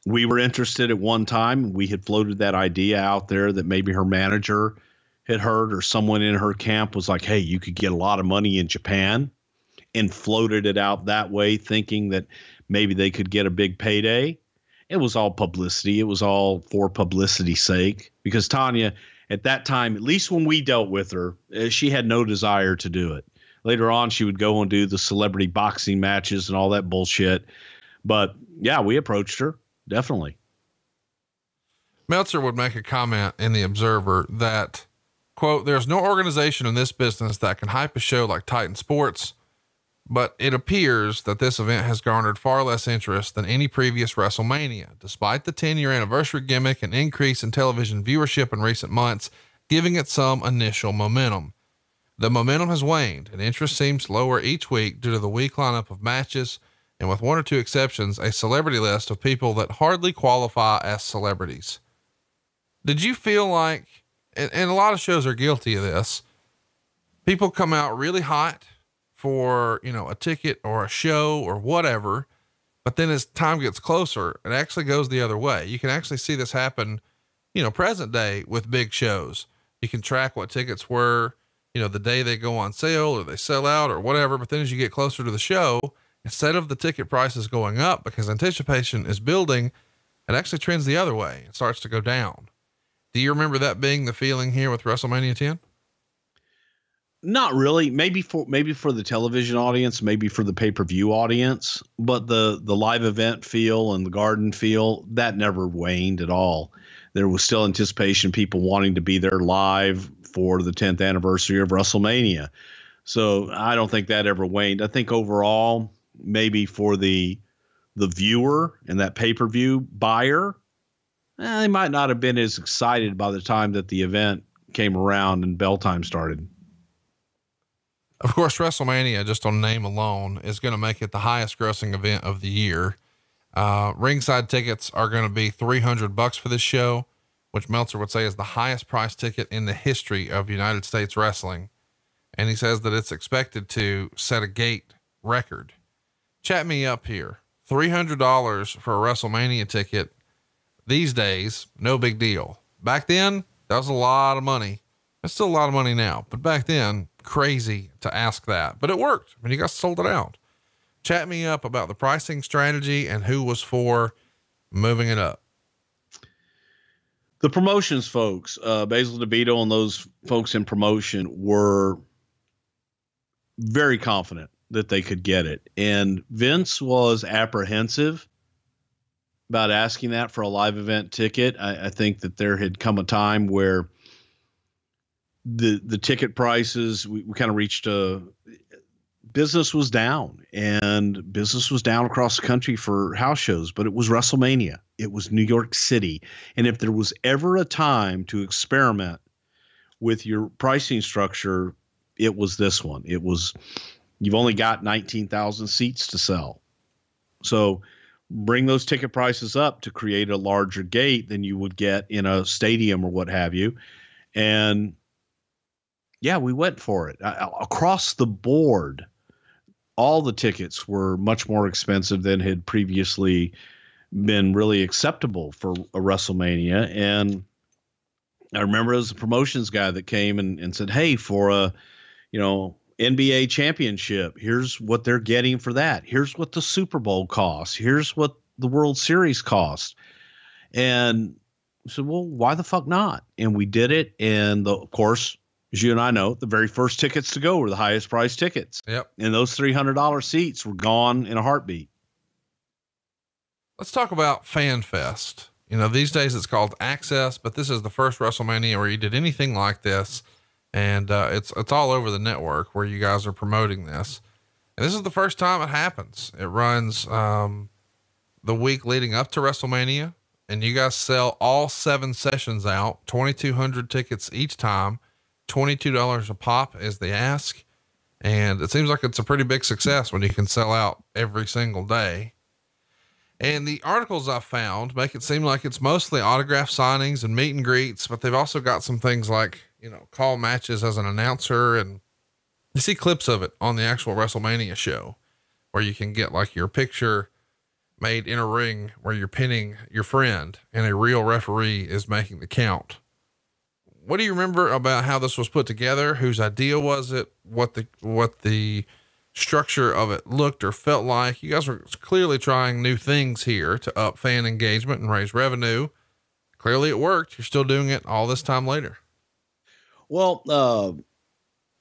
We were interested at one time. We had floated that idea out there that maybe her manager had heard, or someone in her camp was like, hey, you could get a lot of money in Japan, and floated it out that way, thinking that maybe they could get a big payday. It was all publicity. It was all for publicity's sake, because Tanya, at that time, at least when we dealt with her, she had no desire to do it. Later on, she would go and do the celebrity boxing matches and all that bullshit. But yeah, we approached her. Definitely. Meltzer would make a comment in the Observer that, quote, there's no organization in this business that can hype a show like Titan Sports, but it appears that this event has garnered far less interest than any previous WrestleMania, despite the 10-year anniversary gimmick and increase in television viewership in recent months, giving it some initial momentum. The momentum has waned and interest seems lower each week due to the weak lineup of matches, and with one or two exceptions, a celebrity list of people that hardly qualify as celebrities. Did you feel like, and a lot of shows are guilty of this, people come out really hot for, a ticket or a show or whatever, but then as time gets closer, it actually goes the other way. You can actually see this happen, present day with big shows. You can track what tickets were, the day they go on sale or they sell out or whatever. But then as you get closer to the show, instead of the ticket prices going up because anticipation is building, it actually trends the other way. It starts to go down. Do you remember that being the feeling here with WrestleMania 10? Not really. Maybe for the television audience, maybe for the pay-per-view audience, but the live event feel and the Garden feel, that never waned at all. There was still anticipation, people wanting to be there live for the 10th anniversary of WrestleMania. So I don't think that ever waned. I think overall, maybe for the viewer and that pay-per-view buyer, they might not have been as excited by the time that the event came around and bell time started. Of course, WrestleMania, just on name alone, is going to make it the highest grossing event of the year. Ringside tickets are going to be $300 for this show, which Meltzer would say is the highest price ticket in the history of United States wrestling. And he says that it's expected to set a gate record. Chat me up here. $300 for a WrestleMania ticket these days, no big deal. Back then, that was a lot of money. It's still a lot of money now, but back then, crazy to ask that, but it worked. I mean, you guys sold it out. Chat me up about the pricing strategy and who was for moving it up. The promotions folks, Basil DeVito and those folks in promotion were very confident that they could get it. And Vince was apprehensive about asking that for a live event ticket. I think that there had come a time where the ticket prices, we kind of reached business was down, and business was down across the country for house shows, but it was WrestleMania. It was New York City. And if there was ever a time to experiment with your pricing structure, it was this one. It was, you've only got 19,000 seats to sell. So bring those ticket prices up to create a larger gate than you would get in a stadium or what have you. And yeah, we went for it. Across the board, all the tickets were much more expensive than had previously been really acceptable for a WrestleMania. And I remember there was a promotions guy that came and said, hey, for a, NBA championship, here's what they're getting for that. Here's what the Super Bowl costs. Here's what the World Series cost. And I said, well, why the fuck not? And we did it. And of course, as you and I know, the very first tickets to go were the highest priced tickets. Yep. And those $300 seats were gone in a heartbeat. Let's talk about Fan Fest. These days it's called Access, but this is the first WrestleMania where you did anything like this. And, it's all over the network where you guys are promoting this. And this is the first time it happens. It runs, the week leading up to WrestleMania, and you guys sell all 7 sessions out, 2,200 tickets each time. $22 a pop is the ask. And it seems like it's a pretty big success when you can sell out every single day. And the articles I found make it seem like it's mostly autograph signings and meet and greets, but they've also got some things like, call matches as an announcer. And you see clips of it on the actual WrestleMania show where you can get like your picture made in a ring where you're pinning your friend and a real referee is making the count. What do you remember about how this was put together? Whose idea was it? What the structure of it looked or felt like? You guys were clearly trying new things here to up fan engagement and raise revenue. Clearly it worked. You're still doing it all this time later. Well,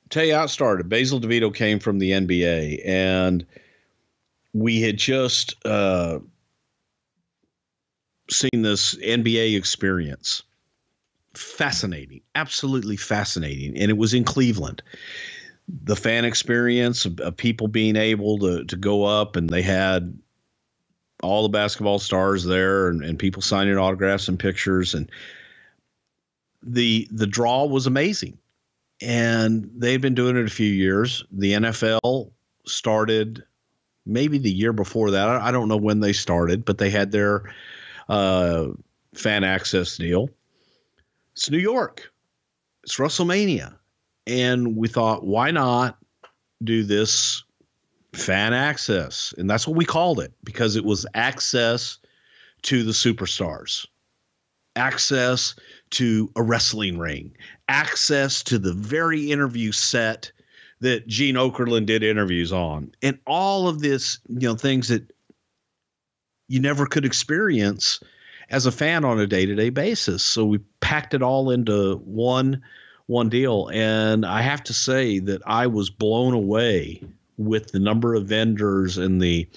tell you how it started. Basil DeVito came from the NBA, and we had just seen this NBA experience. Fascinating, absolutely fascinating. And it was in Cleveland. The fan experience of people being able to go up, and they had all the basketball stars there and people signing autographs and pictures. And the draw was amazing. And they'd been doing it a few years. The NFL started maybe the year before that. I don't know when they started, but they had their fan access deal. It's New York. It's WrestleMania. And we thought, why not do this fan access? And that's what we called it, because it was access to the superstars, access to a wrestling ring, access to the very interview set that Gene Okerlund did interviews on, and all of this, things that you never could experience as a fan on a day-to-day basis. So we packed it all into one deal. And I have to say that I was blown away with the number of vendors and the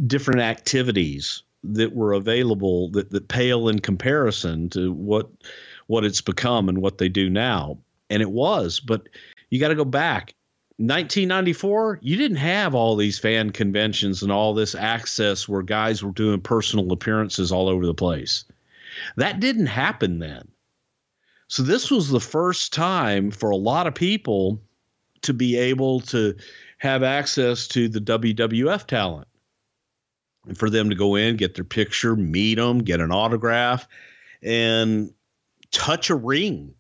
different activities that were available that pale in comparison to what it's become and what they do now. And it was, but you got to go back. 1994, you didn't have all these fan conventions and all this access where guys were doing personal appearances all over the place. That didn't happen then. So this was the first time for a lot of people to be able to have access to the WWF talent, and for them to go in, get their picture, meet them, get an autograph, and touch a ring.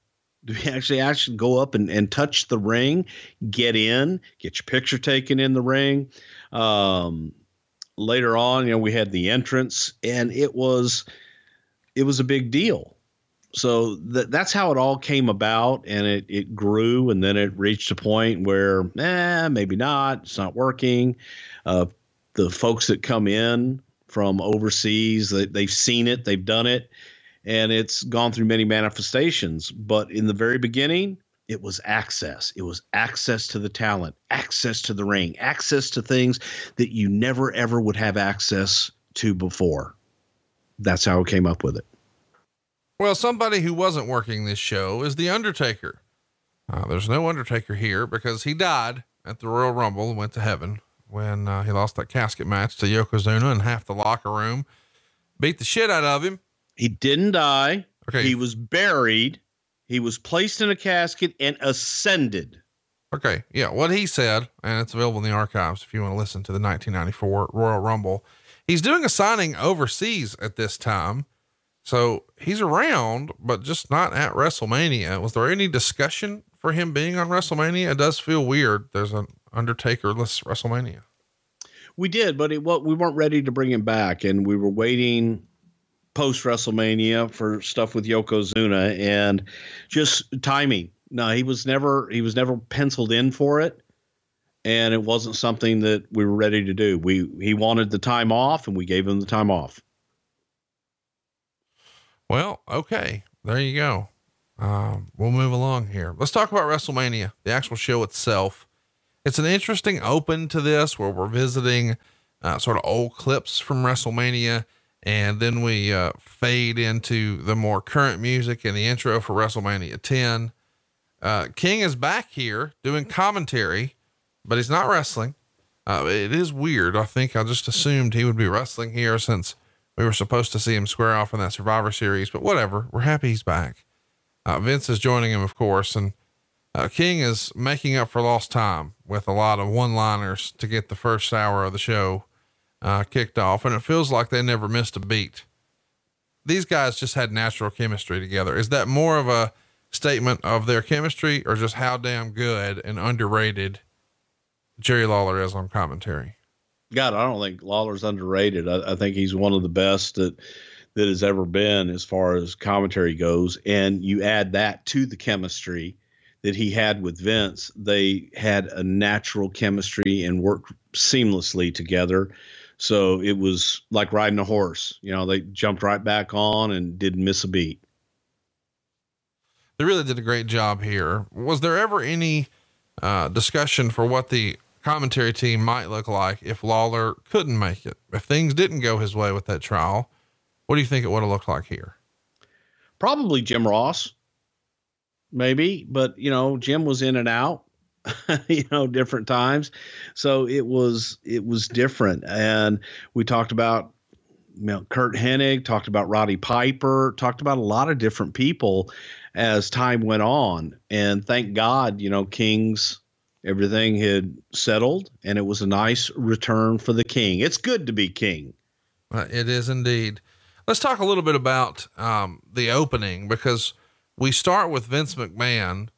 Actually go up and touch the ring, get in, get your picture taken in the ring. Later on, we had the entrance, and it was a big deal. So that's how it all came about, and it grew, and then it reached a point where, maybe not, it's not working. The folks that come in from overseas, they've seen it, they've done it, and it's gone through many manifestations. But in the very beginning, it was access. It was access to the talent, access to the ring, access to things that you never, ever would have access to before. That's how I came up with it. Well, somebody who wasn't working this show is The Undertaker. There's no Undertaker here because he died at the Royal Rumble and went to heaven when he lost that casket match to Yokozuna, and half the locker room beat the shit out of him. He didn't die. Okay. He was buried. He was placed in a casket and ascended. Okay. Yeah. What he said, and it's available in the archives if you want to listen to the 1994 Royal Rumble. He's doing a signing overseas at this time. So he's around, but just not at WrestleMania. Was there any discussion for him being on WrestleMania? It does feel weird. There's an Undertaker-less WrestleMania. We did, but we weren't ready to bring him back. And we were waiting post WrestleMania for stuff with Yokozuna and just timing. No, he was never penciled in for it. And it wasn't something that we were ready to do. He wanted the time off, and we gave him the time off. Well, okay, there you go. We'll move along here. Let's talk about WrestleMania, the actual show itself. It's an interesting open to this where we're visiting, sort of old clips from WrestleMania. And then we, fade into the more current music and the intro for WrestleMania 10. King is back here doing commentary, but he's not wrestling. It is weird. I think I just assumed he would be wrestling here since we were supposed to see him square off in that Survivor Series, but whatever. We're happy he's back. Vince is joining him, of course, and King is making up for lost time with a lot of one-liners to get the first hour of the show kicked off, and it feels like they never missed a beat. These guys just had natural chemistry together. Is that more of a statement of their chemistry, or just how damn good and underrated Jerry Lawler is on commentary? God, I don't think Lawler's underrated. I think he's one of the best that has ever been as far as commentary goes. And you add that to the chemistry that he had with Vince. They had a natural chemistry and worked seamlessly together. So it was like riding a horse. You know, they jumped right back on and didn't miss a beat. They really did a great job here. Was there ever any discussion for what the commentary team might look like if Lawler couldn't make it? If things didn't go his way with that trial, what do you think it would have looked like here? Probably Jim Ross, maybe, but you know, Jim was in and out, you know, different times. So it was different. And we talked about, you know, Kurt Hennig, talked about Roddy Piper, talked about a lot of different people as time went on. And thank God, you know, King's, everything had settled and it was a nice return for the King. It's good to be King. It is indeed. Let's talk a little bit about the opening, because we start with Vince McMahon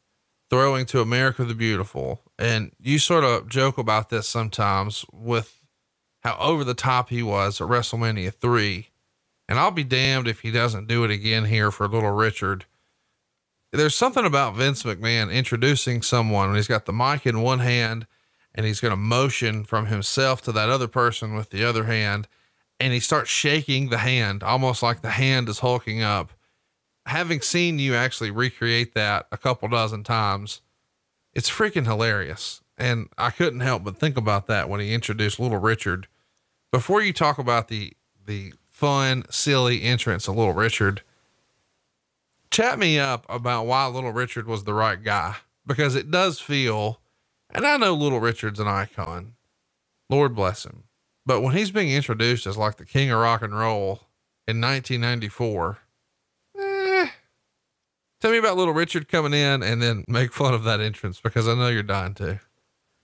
throwing to America the Beautiful. And you sort of joke about this sometimes with how over the top he was at WrestleMania 3. And I'll be damned if he doesn't do it again here for Little Richard. There's something about Vince McMahon introducing someone when he's got the mic in one hand and he's going to motion from himself to that other person with the other hand. And he starts shaking the hand, almost like the hand is hulking up. Having seen you actually recreate that a couple dozen times, it's freaking hilarious. And I couldn't help but think about that when he introduced Little Richard. Before you talk about the fun, silly entrance of Little Richard, chat me up about why Little Richard was the right guy, because it does feel, and I know Little Richard's an icon, Lord bless him, but when he's being introduced as like the king of rock and roll in 1994, tell me about Little Richard coming in and then make fun of that entrance, because I know you're dying to.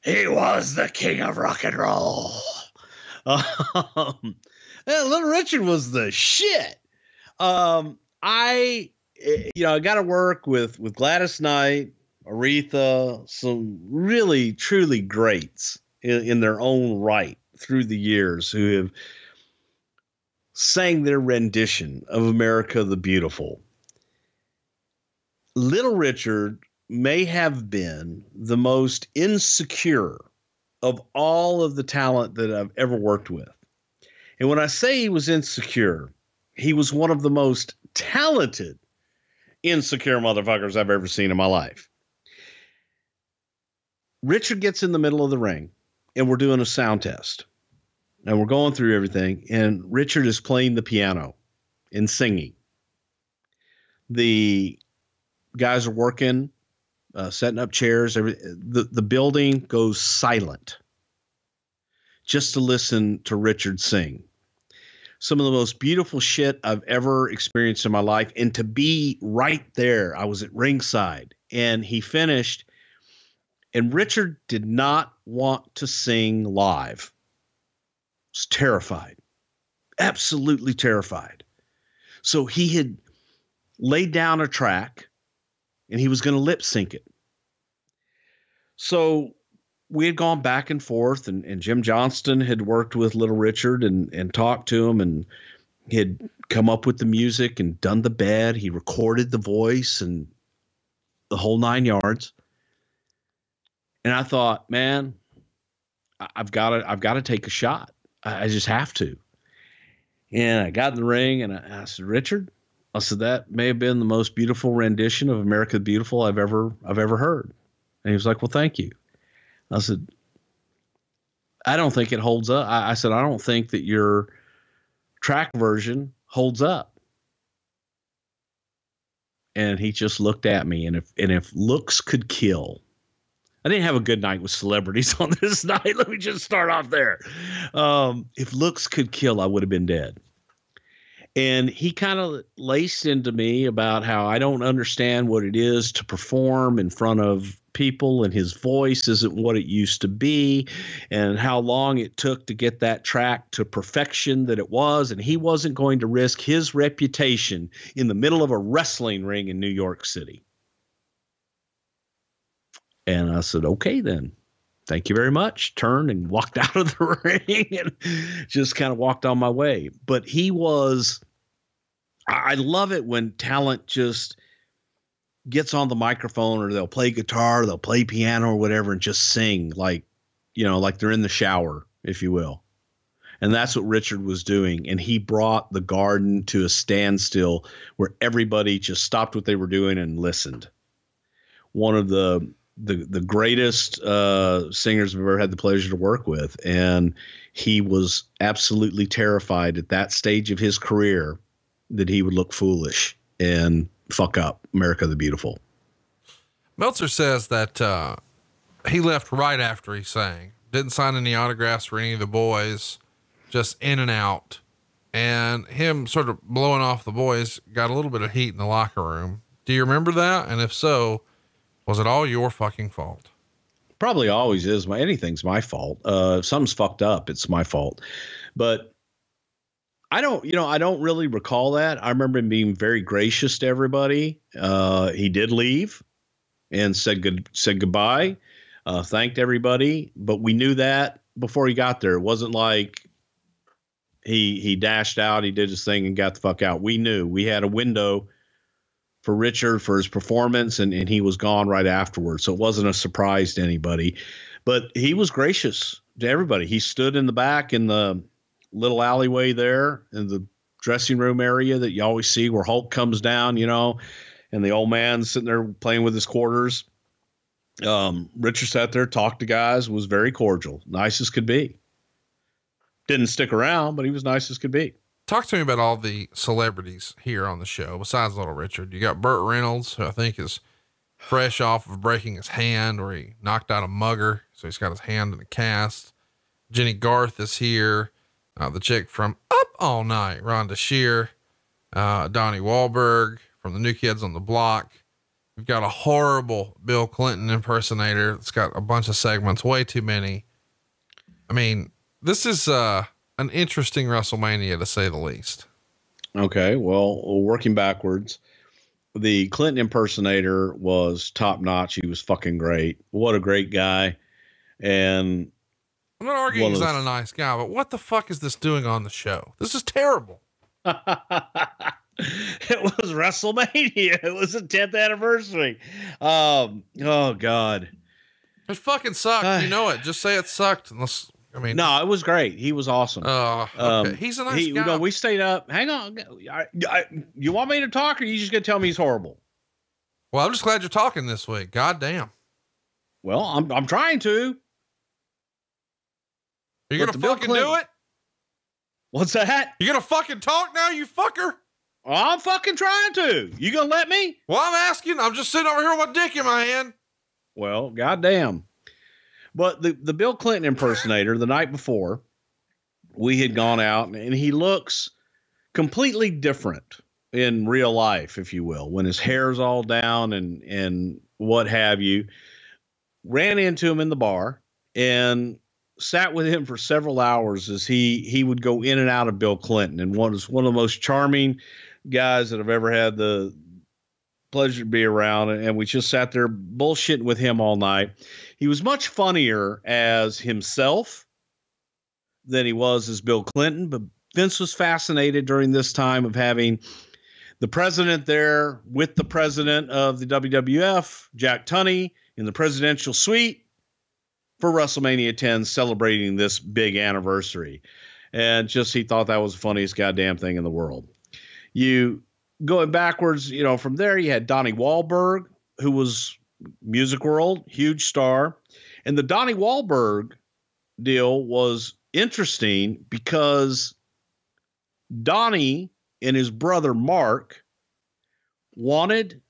He was the king of rock and roll. Little Richard was the shit. I got to work with Gladys Knight, Aretha, some really, truly greats in their own right through the years who have sang their rendition of America the Beautiful. Little Richard may have been the most insecure of all of the talent that I've ever worked with. And when I say he was insecure, he was one of the most talented insecure motherfuckers I've ever seen in my life. Richard gets in the middle of the ring and we're doing a sound test and we're going through everything. And Richard is playing the piano and singing. The guys are working, setting up chairs. The building goes silent just to listen to Richard sing. Some of the most beautiful shit I've ever experienced in my life. And to be right there, I was at ringside and he finished, and Richard did not want to sing live. He was terrified, absolutely terrified. So he had laid down a track and he was going to lip sync it. So we had gone back and forth, and Jim Johnston had worked with Little Richard and talked to him, and he had come up with the music and done the bed. He recorded the voice and the whole 9 yards. And I thought, man, I've got to take a shot. I just have to. And I got in the ring and I said, Richard, I said, that may have been the most beautiful rendition of America the Beautiful I've ever heard. And he was like, well, thank you. I said, I don't think it holds up. I said, I don't think that your track version holds up. And he just looked at me, and if looks could kill, I didn't have a good night with celebrities on this night. Let me just start off there. If looks could kill, I would have been dead. And he kind of laced into me about how I don't understand what it is to perform in front of people, and his voice isn't what it used to be, and how long it took to get that track to perfection that it was. And he wasn't going to risk his reputation in the middle of a wrestling ring in New York City. And I said, okay, then. thank you very much, turned and walked out of the ring and just kind of walked on my way. But I love it when talent just gets on the microphone, or they'll play guitar, they'll play piano or whatever, and just sing like they're in the shower, if you will. And that's what Prichard was doing. And he brought the Garden to a standstill where everybody just stopped what they were doing and listened. One of the greatest singers I've ever had the pleasure to work with. And he was absolutely terrified at that stage of his career that he would look foolish and fuck up America the Beautiful. Meltzer says that he left right after he sang. Didn't sign any autographs for any of the boys, just in and out. And him sort of blowing off the boys got a little bit of heat in the locker room. Do you remember that? And if so, was it all your fucking fault? Probably always is. Anything's my fault. If something's fucked up, it's my fault. But I don't really recall that. I remember him being very gracious to everybody. He did leave and said goodbye, thanked everybody, but we knew that before he got there. It wasn't like he dashed out, he did his thing and got the fuck out. We knew we had a window for Prichard for his performance, and he was gone right afterwards. So it wasn't a surprise to anybody, but he was gracious to everybody. He stood in the back in the little alleyway there in the dressing room area that you always see where Hulk comes down, and the old man's sitting there playing with his quarters. Prichard sat there, talked to guys, was very cordial, nice as could be. Didn't stick around, but he was nice as could be. Talk to me about all the celebrities here on the show besides Little Prichard. You got Burt Reynolds, who I think is fresh off of breaking his hand, where he knocked out a mugger, so he's got his hand in a cast. Jenny Garth is here. The chick from Up All Night, Rhonda Shear, Donnie Wahlberg from the New Kids on the Block. We've got a horrible Bill Clinton impersonator that's got a bunch of segments, way too many. I mean, this is an interesting WrestleMania, to say the least. Okay, well, working backwards, the Clinton impersonator was top notch. He was fucking great. What a great guy. And I'm not arguing he's not a nice guy, but what the fuck is this doing on the show? This is terrible. It was WrestleMania. It was the 10th anniversary. Oh God. It fucking sucked. You know it. Just say it sucked. Unless, no, it was great. He was awesome. Okay. He's a nice guy. We stayed up. Hang on. You want me to talk, or you just gonna tell me he's horrible? Well, I'm just glad you're talking this week. God damn. Well, I'm trying to. Are you going to fucking do it? What's that? You going to fucking talk now, you fucker? Well, I'm fucking trying to. You going to let me? Well, I'm asking. I'm just sitting over here with my dick in my hand. Well, goddamn. But the Bill Clinton impersonator, the night before, we had gone out, and he looks completely different in real life, if you will, when his hair's all down and what have you. Ran into him in the bar and sat with him for several hours as he would go in and out of Bill Clinton, and was one of the most charming guys that I've ever had the pleasure to be around. And we just sat there bullshitting with him all night. He was much funnier as himself than he was as Bill Clinton, but Vince was fascinated during this time of having the president there with the president of the WWF, Jack Tunney, in the presidential suite for WrestleMania 10, celebrating this big anniversary. And just, he thought that was the funniest goddamn thing in the world. You going backwards, from there, you had Donnie Wahlberg, who was Music World, huge star. And the Donnie Wahlberg deal was interesting because Donnie and his brother Mark wanted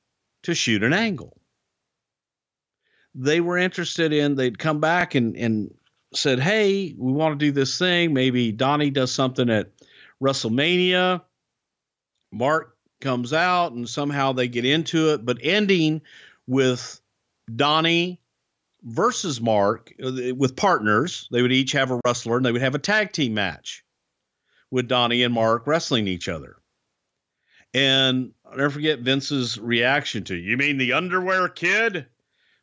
to shoot an angle. They were interested they'd come back and said, hey, we want to do this thing. Maybe Donnie does something at WrestleMania. Mark comes out and somehow they get into it, but ending with Donnie versus Mark with partners. They would each have a wrestler and they would have a tag team match with Donnie and Mark wrestling each other. And I'll never forget Vince's reaction to, you mean the underwear kid?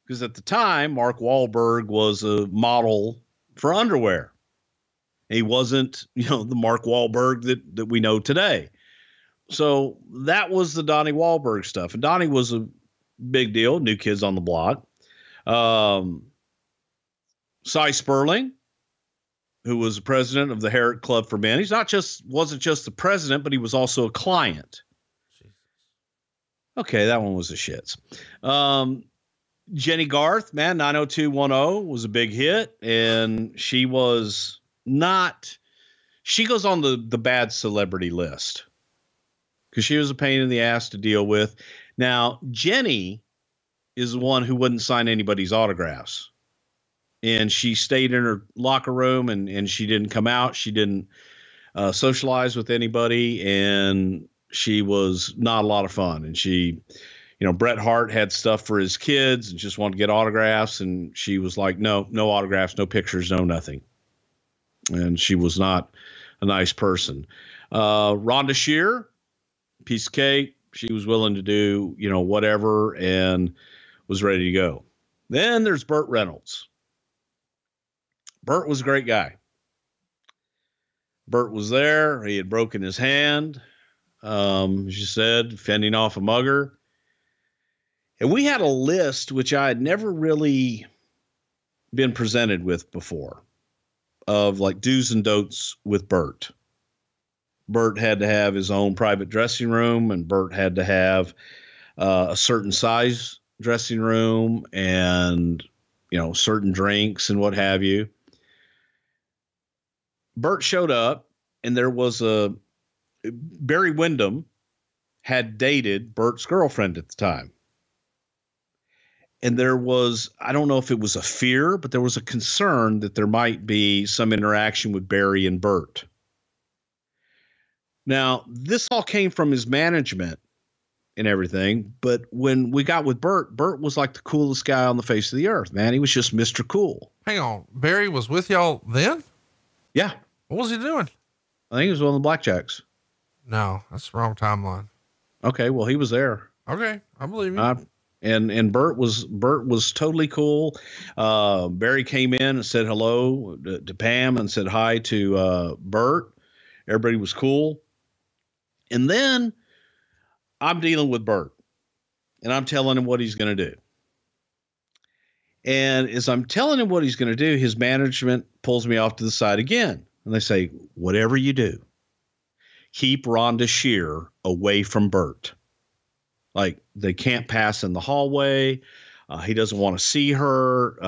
Because at the time, Mark Wahlberg was a model for underwear. He wasn't, the Mark Wahlberg that we know today. So that was the Donnie Wahlberg stuff. And Donnie was a big deal, New Kids on the Block. Cy Sperling, who was the president of the Herrick Club for Men. Wasn't just the president, but he was also a client. Okay, that one was the shits. Jenny Garth, man, 90210 was a big hit, and she was not. She goes on the bad celebrity list because she was a pain in the ass to deal with. Now, Jenny is the one who wouldn't sign anybody's autographs. And she stayed in her locker room and she didn't come out. She didn't socialize with anybody. And she was not a lot of fun. And she, Bret Hart had stuff for his kids and just wanted to get autographs. And she was like, no autographs, no pictures, no nothing. And she was not a nice person. Rhonda Shear, piece of cake. She was willing to do, whatever and was ready to go. Then there's Burt Reynolds. Burt was a great guy. Burt was there. He had broken his hand, as you said, fending off a mugger. And we had a list, which I had never really been presented with before, of like do's and don'ts with Burt. Burt had to have his own private dressing room, and Burt had to have a certain size dressing room and, certain drinks and what have you. Burt showed up, and there was Barry Windham had dated Burt's girlfriend at the time. And there was, I don't know if it was a fear, but there was a concern that there might be some interaction with Barry and Burt. Now, this all came from his management and everything, but when we got with Burt, Burt was like the coolest guy on the face of the earth, man. He was just Mr. Cool. Hang on. Barry was with y'all then? Yeah. What was he doing? I think he was one of the Blackjacks. No, that's the wrong timeline. Okay, well, he was there. Okay, I believe you. And Burt was totally cool. Barry came in and said hello to Pam and said hi to Burt. Everybody was cool. And then I'm dealing with Burt, and I'm telling him what he's going to do. And as I'm telling him what he's going to do, his management pulls me off to the side again. And they say, whatever you do, keep Rhonda Shear away from Burt. Like, they can't pass in the hallway. He doesn't want to see her.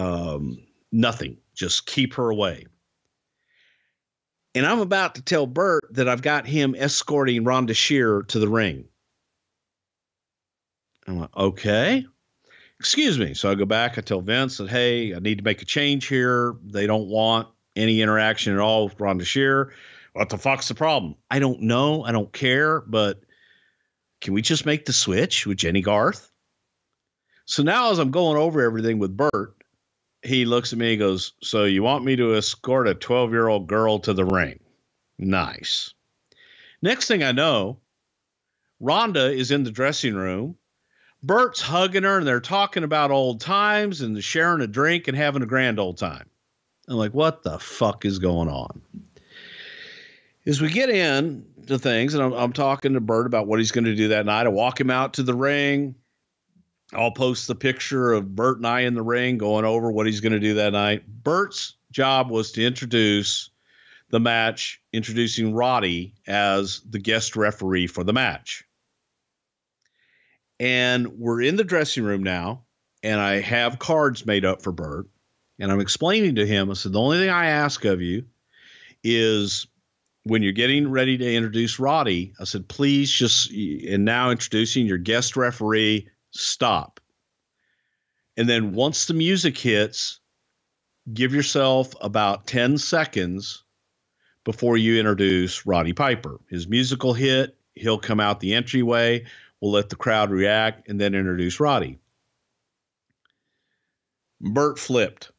Nothing. Just keep her away. And I'm about to tell Burt that I've got him escorting Rhonda Shear to the ring. I'm like, okay. Excuse me. So I go back. I tell Vince that, hey, I need to make a change here. They don't want any interaction at all with Rhonda Shear. What the fuck's the problem? I don't know. I don't care. But can we just make the switch with Jenny Garth? So now as I'm going over everything with Burt, he looks at me and goes, so you want me to escort a 12-year-old girl to the ring? Nice. Next thing I know, Rhonda is in the dressing room. Burt's hugging her, and they're talking about old times and sharing a drink and having a grand old time. I'm like, what the fuck is going on? As we get into things, and I'm talking to Burt about what he's going to do that night, I walk him out to the ring. I'll post the picture of Burt and I in the ring going over what he's going to do that night. Burt's job was to introduce the match, introducing Roddy as the guest referee for the match. And we're in the dressing room now, and I have cards made up for Burt. And I'm explaining to him, I said, the only thing I ask of you is when you're getting ready to introduce Roddy, I said, please just, and now introducing your guest referee, stop. And then once the music hits, give yourself about 10 seconds before you introduce Roddy Piper. His musical hit, he'll come out the entryway, we'll let the crowd react, and then introduce Roddy. Burt flipped.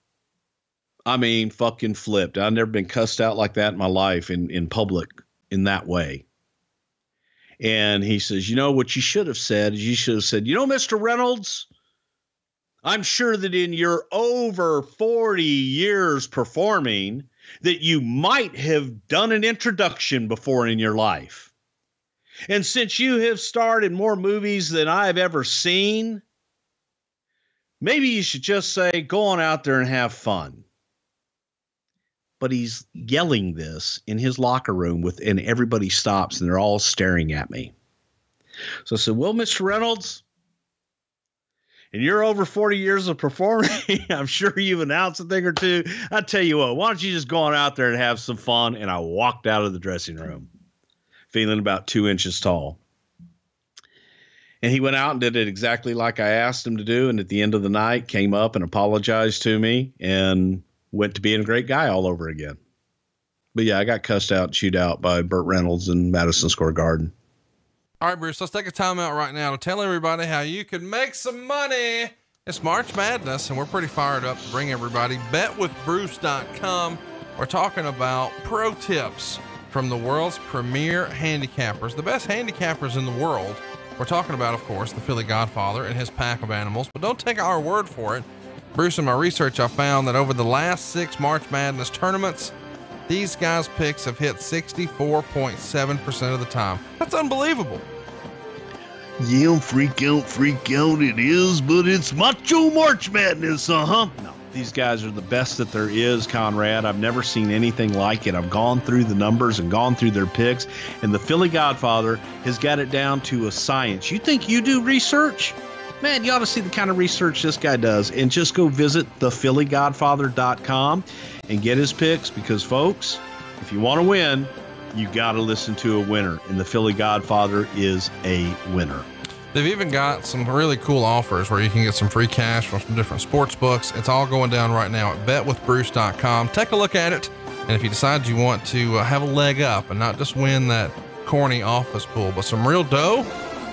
I mean, fucking flipped. I've never been cussed out like that in my life in public in that way. And he says, you know, what you should have said is you should have said, you know, Mr. Reynolds, I'm sure that in your over 40 years performing, that you might have done an introduction before in your life. And since you have starred in more movies than I've ever seen, maybe you should just say, go on out there and have fun. But he's yelling this in his locker room and everybody stops and they're all staring at me. So I said, well, Mr. Reynolds, and you're over 40 years of performing, I'm sure you've announced a thing or two. I tell you what, why don't you just go on out there and have some fun? And I walked out of the dressing room feeling about 2 inches tall. And he went out and did it exactly like I asked him to do. And at the end of the night, came up and apologized to me and went to being a great guy all over again. But yeah, I got cussed out and chewed out by Burt Reynolds in Madison Square Garden. All right, Bruce, let's take a time out right now to tell everybody how you can make some money. It's March Madness, and we're pretty fired up to bring everybody betwithbruce.com. We're talking about pro tips from the world's premier handicappers, the best handicappers in the world. We're talking about, of course, the Philly Godfather and his pack of animals, but don't take our word for it. Bruce, in my research, I found that over the last 6 March Madness tournaments, these guys' picks have hit 64.7% of the time. That's unbelievable. Yeah, freak out, it is, but it's Macho March Madness, No, these guys are the best that there is, Conrad. I've never seen anything like it. I've gone through the numbers and gone through their picks, and the Philly Godfather has got it down to a science. You think you do research? Man, you ought to see the kind of research this guy does, and just go visit thephillygodfather.com and get his picks, because folks, if you want to win, you got to listen to a winner, and the Philly Godfather is a winner. They've even got some really cool offers where you can get some free cash from some different sports books. It's all going down right now at betwithbruce.com. Take a look at it. And if you decide you want to have a leg up and not just win that corny office pool, but some real dough,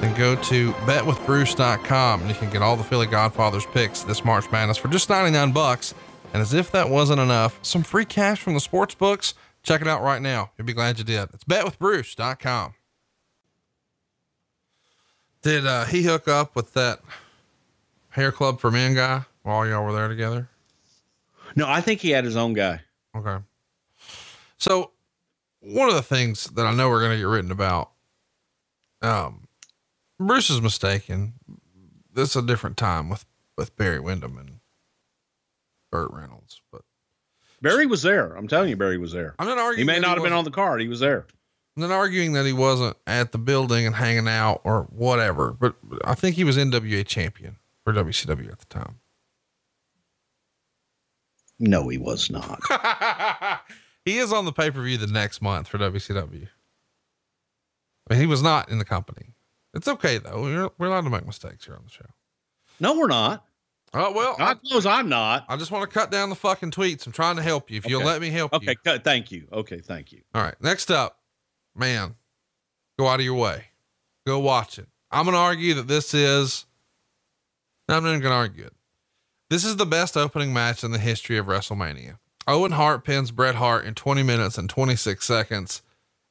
then go to betwithbruce.com and you can get all the Philly Godfathers picks this March Madness for just $99. And as if that wasn't enough, some free cash from the sports books. Check it out right now. You'll be glad you did. It's betwithbruce.com. Did he hook up with that hair club for men guy while y'all were there together? No, I think he had his own guy. Okay. So one of the things that I know we're going to get written about, Bruce is mistaken. This is a different time with Barry Windham and Burt Reynolds, but Barry was there. I'm telling you, Barry was there. I'm not arguing. He may not have been on the card. He was there. I'm not arguing that he wasn't at the building and hanging out or whatever, but I think he was NWA champion for WCW at the time. No, he was not. He is on the pay-per-view the next month for WCW. I mean, he was not in the company. It's okay though. We're allowed to make mistakes here on the show. No, we're not. Oh, well, God knows I'm not. I just want to cut down the fucking tweets. I'm trying to help you. If you'll let me help you. Okay. Thank you. Okay. Thank you. All right. Next up, man, go out of your way. Go watch it. I'm going to argue that this is, I'm not even going to argue it. This is the best opening match in the history of WrestleMania. Owen Hart pins Bret Hart in 20 minutes and 26 seconds.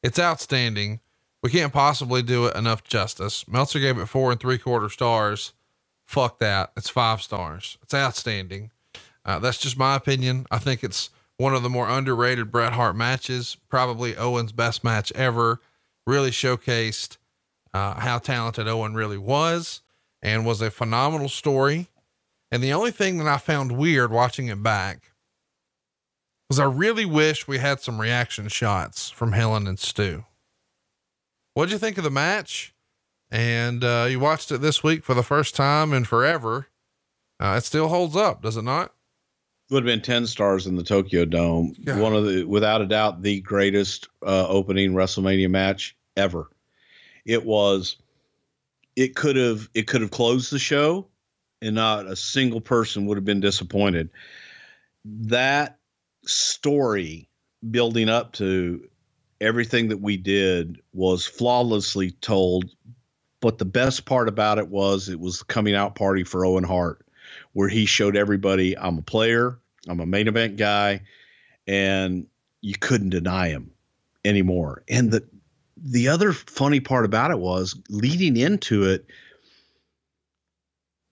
It's outstanding. We can't possibly do it enough justice. Meltzer gave it 4 3/4 stars. Fuck that. It's 5 stars. It's outstanding. That's just my opinion. I think it's one of the more underrated Bret Hart matches, probably Owen's best match ever. Really showcased how talented Owen really was and was a phenomenal story. And the only thing that I found weird watching it back was I really wish we had some reaction shots from Helen and Stu. What'd you think of the match? And you watched it this week for the first time in forever. It still holds up, does it not? It would have been 10 stars in the Tokyo Dome. God. One of the, without a doubt, the greatest opening WrestleMania match ever. It could have closed the show and not a single person would have been disappointed. That story building up to everything that we did was flawlessly told. But the best part about it was the coming out party for Owen Hart, where he showed everybody, I'm a player, I'm a main event guy, and you couldn't deny him anymore. And the other funny part about it was leading into it,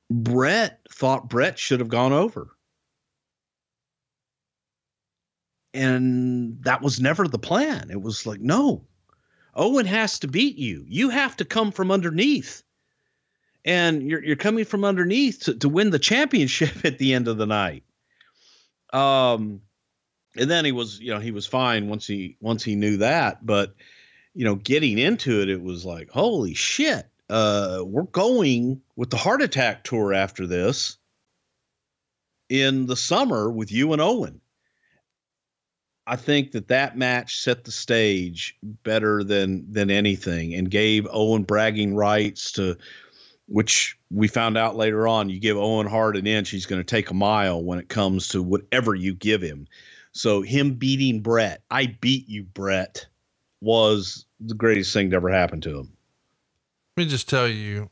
Bret thought Bret should have gone over. And that was never the plan. It was like, no, Owen has to beat you. You have to come from underneath. And you're coming from underneath to win the championship at the end of the night. And then he was fine once he knew that. But, getting into it, it was like, holy shit, we're going with the Heart Attack tour after this in the summer with you and Owen. I think that match set the stage better than anything and gave Owen bragging rights to, which we found out later on, you give Owen Hart an inch, he's going to take a mile when it comes to whatever you give him. So him beating Bret, I beat you, Bret, was the greatest thing to ever happen to him. Let me just tell you,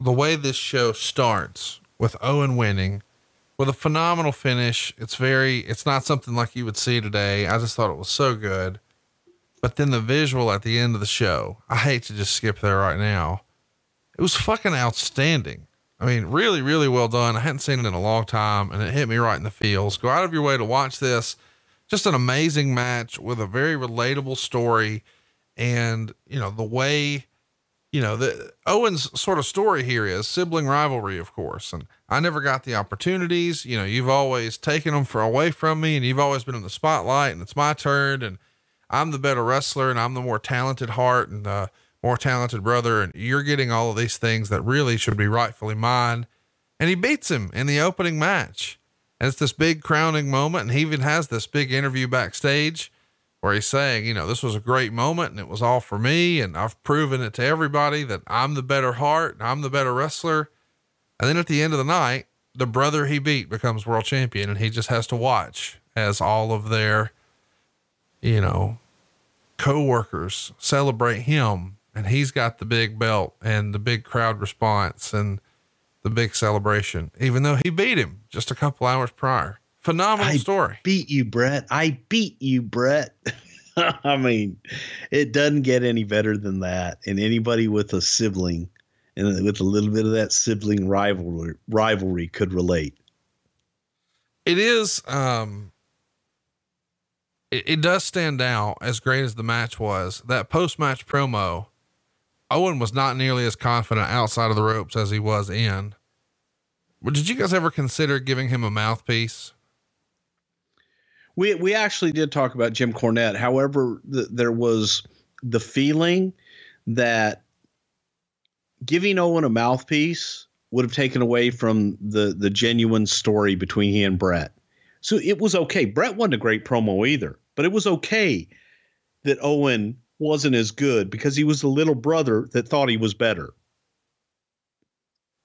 the way this show starts with Owen winning with a phenomenal finish. It's not something like you would see today. I just thought it was so good. But then the visual at the end of the show, I hate to just skip there right now. It was fucking outstanding. I mean, really, really well done. I hadn't seen it in a long time and it hit me right in the feels. Go out of your way to watch this. Just an amazing match with a very relatable story. And, the way, the Owen's sort of story here is sibling rivalry, of course. And I never got the opportunities. You've always taken them away from me and you've always been in the spotlight and it's my turn and I'm the better wrestler and I'm the more talented Hart and the more talented brother. And you're getting all of these things that really should be rightfully mine. And he beats him in the opening match. And it's this big crowning moment. And he even has this big interview backstage where he's saying, this was a great moment and it was all for me. And I've proven it to everybody that I'm the better Hart and I'm the better wrestler. And then at the end of the night, the brother he beat becomes world champion and he just has to watch as all of their, co-workers celebrate him. And he's got the big belt and the big crowd response and the big celebration, even though he beat him just a couple hours prior. Phenomenal story. Beat you, Bret. I beat you, Bret. I mean, it doesn't get any better than that. And anybody with a sibling and with a little bit of that sibling rivalry could relate. It is, it does stand out as great as the match was. That post-match promo, Owen was not nearly as confident outside of the ropes as he was in. But did you guys ever consider giving him a mouthpiece? We actually did talk about Jim Cornette. However, there was the feeling that giving Owen a mouthpiece would have taken away from the genuine story between he and Bret. So it was okay. Bret wasn't a great promo either, but it was okay that Owen wasn't as good because he was the little brother that thought he was better.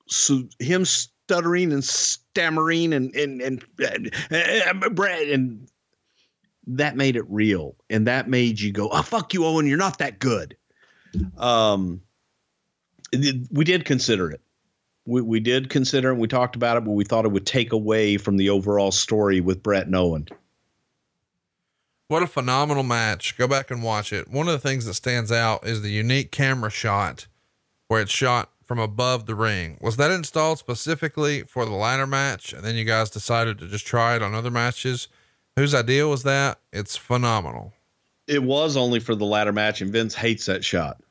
So him stuttering and stammering and Bret, and that made it real. And that made you go, oh, fuck you, Owen. You're not that good. We did consider it. We did consider it and we talked about it, but we thought it would take away from the overall story with Bret and Owen. What a phenomenal match. Go back and watch it. One of the things that stands out is the unique camera shot where it's shot from above the ring. Was that installed specifically for the ladder match? And then you guys decided to just try it on other matches. Whose idea was that? It's phenomenal. It was only for the ladder match and Vince hates that shot.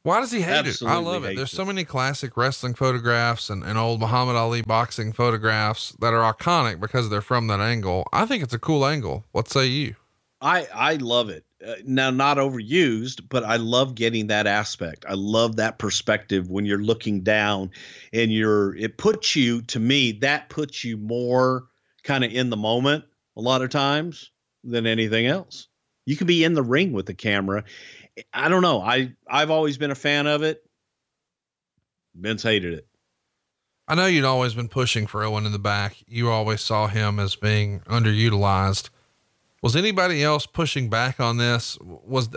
Why does he hate Absolutely it? I love it. There's it. so many classic wrestling photographs and old Muhammad Ali boxing photographs that are iconic because they're from that angle. I think it's a cool angle. What say you? I love it. Now, not overused, but I love getting that aspect. I love that perspective when you're looking down and it puts you, to me, that puts you more kind of in the moment a lot of times than anything else. You can be in the ring with the camera. I don't know. I've always been a fan of it. Vince hated it. I know you'd always been pushing for Owen in the back. You always saw him as being underutilized. Was anybody else pushing back on this?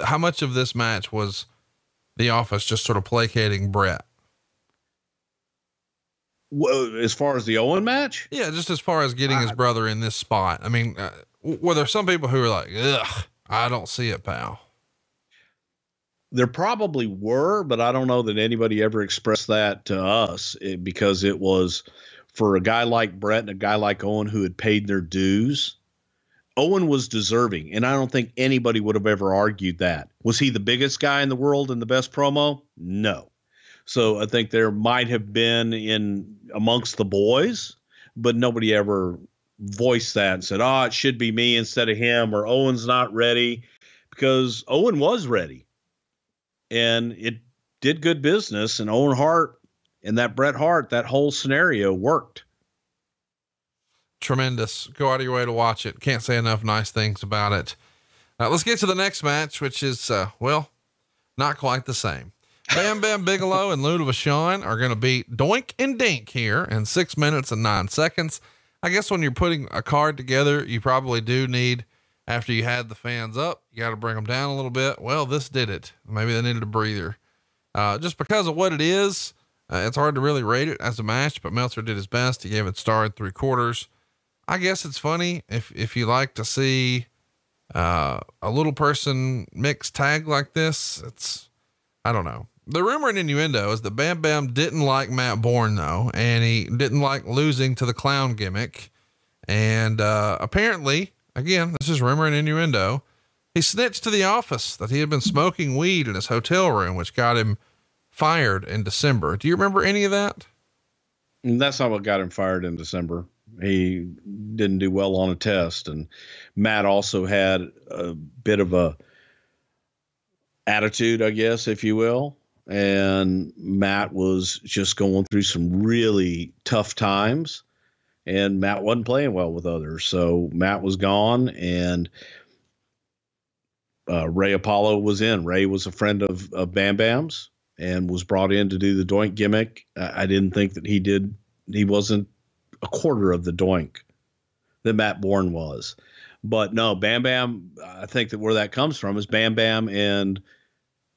How much of this match was the Office just sort of placating Bret? As far as the Owen match? Yeah, just as far as getting his brother in this spot. I mean, were there some people who were like, ugh, I don't see it, pal? There probably were, but I don't know that anybody ever expressed that to us because it was for a guy like Bret and a guy like Owen who had paid their dues. Owen was deserving, and I don't think anybody would have ever argued that. Was he the biggest guy in the world and the best promo? No. So I think there might have been in amongst the boys, but nobody ever voiced that and said, oh, it should be me instead of him, or Owen's not ready, because Owen was ready. And it did good business, and Owen Hart and that Bret Hart, that whole scenario worked. Tremendous. Go out of your way to watch it. Can't say enough nice things about it. Let's get to the next match, which is, not quite the same. Bam Bam Bigelow and Leilani Kai are going to beat Doink and Dink here in 6 minutes and 9 seconds. I guess when you're putting a card together, you probably do need, after you had the fans up, you got to bring them down a little bit. Well, this did it. Maybe they needed a breather. Just because of what it is, it's hard to really rate it as a match, but Meltzer did his best. He gave it star 3/4. I guess it's funny if you like to see, a little person mixed tag like this. I don't know. The rumor and innuendo is that Bam Bam didn't like Matt Bourne though, and he didn't like losing to the clown gimmick. And, apparently, again, this is rumor and innuendo, he snitched to the office that he had been smoking weed in his hotel room, which got him fired in December. Do you remember any of that? That's not what got him fired in December. He didn't do well on a test. And Matt also had a bit of a attitude, I guess, if you will. And Matt was just going through some really tough times, and Matt wasn't playing well with others. So Matt was gone, and Ray Apollo was in. Ray was a friend of Bam Bam's and was brought in to do the Doink gimmick. I didn't think that he wasn't a quarter of the Doink that Matt Bourne was. But no, Bam Bam, I think that where that comes from is Bam Bam and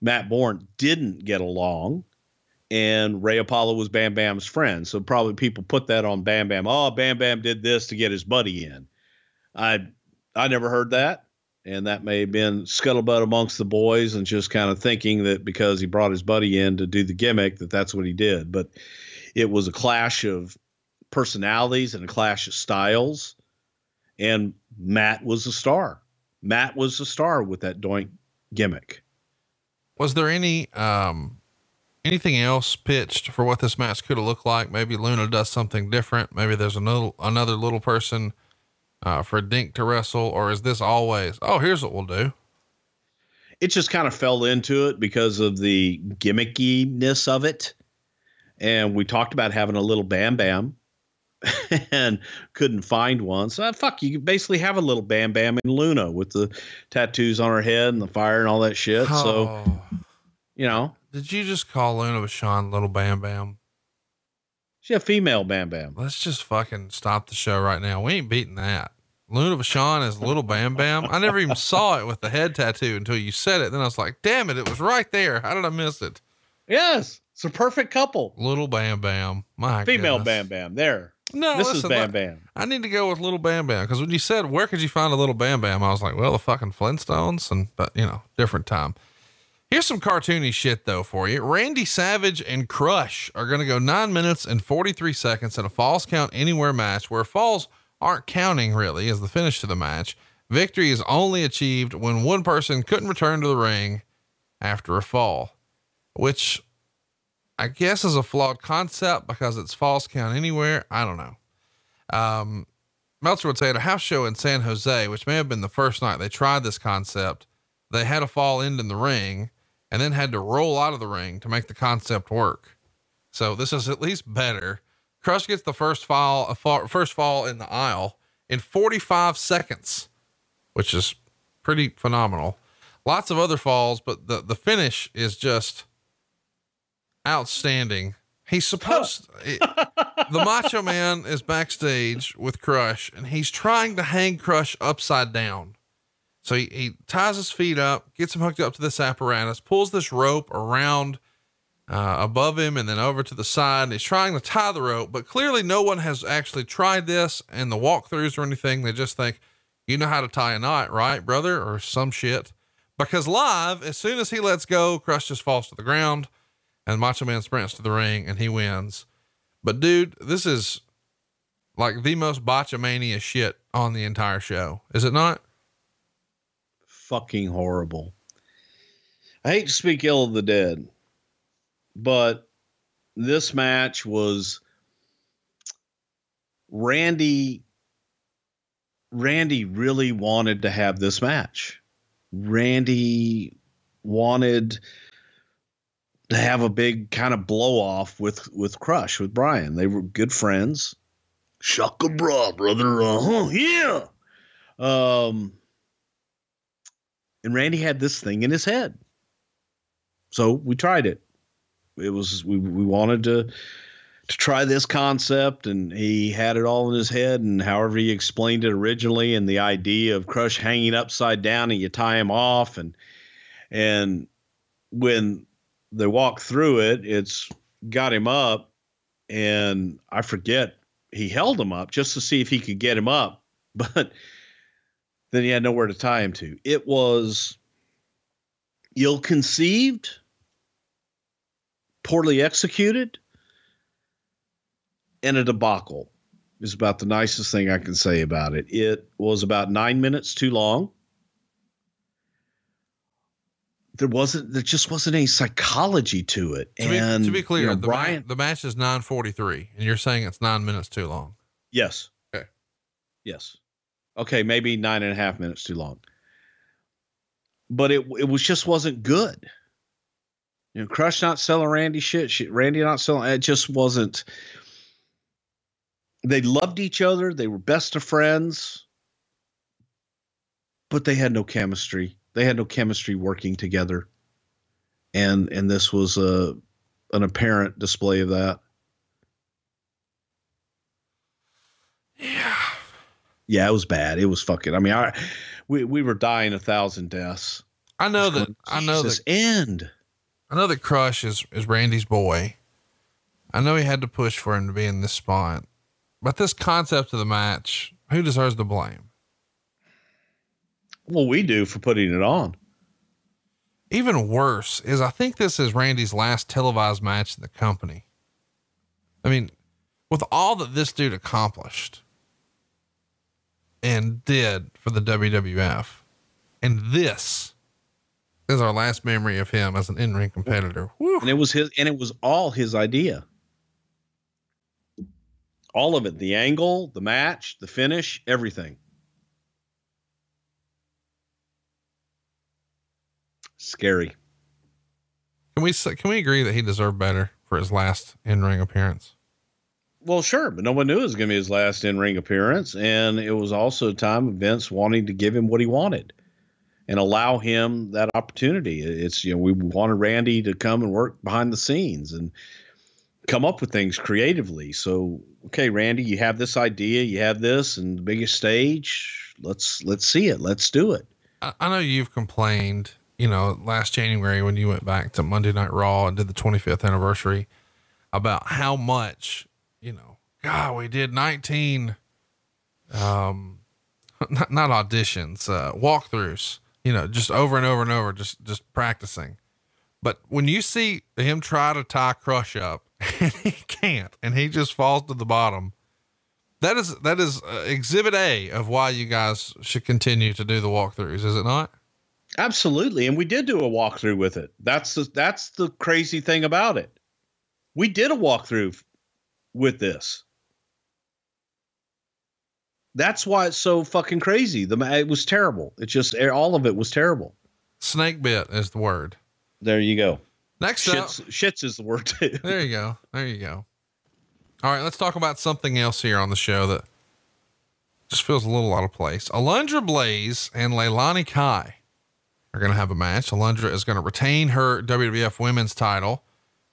Matt Bourne didn't get along, and Ray Apollo was Bam Bam's friend. So probably people put that on Bam Bam. Oh, Bam Bam did this to get his buddy in. I never heard that. And that may have been scuttlebutt amongst the boys and just kind of thinking that because he brought his buddy in to do the gimmick, that's what he did. But it was a clash of personalities and a clash of styles. And Matt was a star. Matt was a star with that Doink gimmick. Was there anything else pitched for what this match could have looked like? Maybe Luna does something different. Maybe there's another little person, for Dink to wrestle, or is this always, oh, here's what we'll do? It just kind of fell into it because of the gimmickiness of it. And we talked about having a little Bam Bam and couldn't find one. So you could basically have a little Bam Bam in Luna with the tattoos on her head and the fire and all that shit. Oh. So, you know, did you just call Leilani Kai little Bam Bam? She's a female Bam Bam. Let's just fucking stop the show right now. We ain't beating that. Leilani Kai is little Bam Bam. I never even saw it with the head tattoo until you said it. Then I was like, damn it. It was right there. How did I miss it? Yes. It's a perfect couple. Little Bam Bam. My female goodness. Bam Bam. There. No, this listen, is Bam Bam. I need to go with little Bam Bam. Cause when you said, where could you find a little Bam Bam? I was like, well, the fucking Flintstones, but different time. Here's some cartoony shit though for you. Randy Savage and Crush are going to go 9 minutes and 43 seconds in a falls count anywhere match where falls aren't counting really as the finish to the match. Victory is only achieved when one person couldn't return to the ring after a fall, which I guess is a flawed concept because it's falls count anywhere. I don't know. Meltzer would say at a house show in San Jose, which may have been the first night they tried this concept, they had a fall end in the ring and then had to roll out of the ring to make the concept work. So this is at least better. Crush gets the first fall in the aisle in 45 seconds, which is pretty phenomenal. Lots of other falls, but the finish is just outstanding. He's supposed the Macho Man is backstage with Crush and he's trying to hang Crush upside down. So he ties his feet up, gets him hooked up to this apparatus, pulls this rope around, above him and then over to the side. And he's trying to tie the rope, but clearly no one has actually tried this in the walkthroughs or anything. They just think, you know how to tie a knot, right, brother? Or some shit. Because live, as soon as he lets go, Crush just falls to the ground and Macho Man sprints to the ring and he wins. But dude, this is like the most botchamania shit on the entire show. Is it not? Fucking horrible. I hate to speak ill of the dead, but this match was Randy really wanted to have this match. Randy wanted to have a big kind of blow off with Crush, with Brian. They were good friends. Shaka bra, brother. Yeah. And Randy had this thing in his head. So we tried it. It was, we wanted to try this concept, and he had it all in his head, and however he explained it originally, and the idea of Crush hanging upside down and you tie him off, and when they walk through it, it's got him up, and I forget, he held him up just to see if he could get him up, but then he had nowhere to tie him to. It was ill-conceived, poorly executed, and a debacle is about the nicest thing I can say about it. It was about 9 minutes too long. There just wasn't any psychology to it. To be clear, you know, the match is 9:43 and you're saying it's 9 minutes too long. Yes. Okay. Yes. Okay. Maybe 9.5 minutes too long, but it wasn't good. You know, Crush not selling Randy shit. Randy not selling. It just wasn't. They loved each other. They were best of friends, but they had no chemistry. They had no chemistry working together. And this was an apparent display of that. Yeah. Yeah, it was bad. It was fucking, I mean, we were dying 1,000 deaths. I know that Crush is Randy's boy. I know he had to push for him to be in this spot, but this concept of the match, who deserves the blame? Well, we do for putting it on. Even worse is I think this is Randy's last televised match in the company. I mean, with all that this dude accomplished and did for the WWF, and this is our last memory of him as an in-ring competitor. Whew. And it was all his idea. All of it, the angle, the match, the finish, everything. Scary. Can we agree that he deserved better for his last in-ring appearance? Well, sure, but no one knew it was going to be his last in-ring appearance, and it was also a time of Vince wanting to give him what he wanted and allow him that opportunity. It's, you know, we wanted Randy to come and work behind the scenes and come up with things creatively. So, okay, Randy, you have this idea, you have this, and the biggest stage. Let's see it. Let's do it. I know you've complained, you know, last January when you went back to Monday Night Raw and did the 25th anniversary about how much, you know, God, we did 19, not auditions, walkthroughs, you know, just over and over and over, just practicing. But when you see him try to tie Crush up and he can't, and he just falls to the bottom, that is exhibit A of why you guys should continue to do the walkthroughs. Is it not? Absolutely. And we did do a walkthrough with it. That's the crazy thing about it. We did a walkthrough with this. That's why it's so fucking crazy. It was terrible. It just, all of it was terrible. Snake bit is the word. There you go. Next shits is the word too. There you go. There you go. All right. Let's talk about something else here on the show that just feels a little out of place. Alundra Blaze and Leilani Kai are going to have a match. Alundra is going to retain her WWF women's title,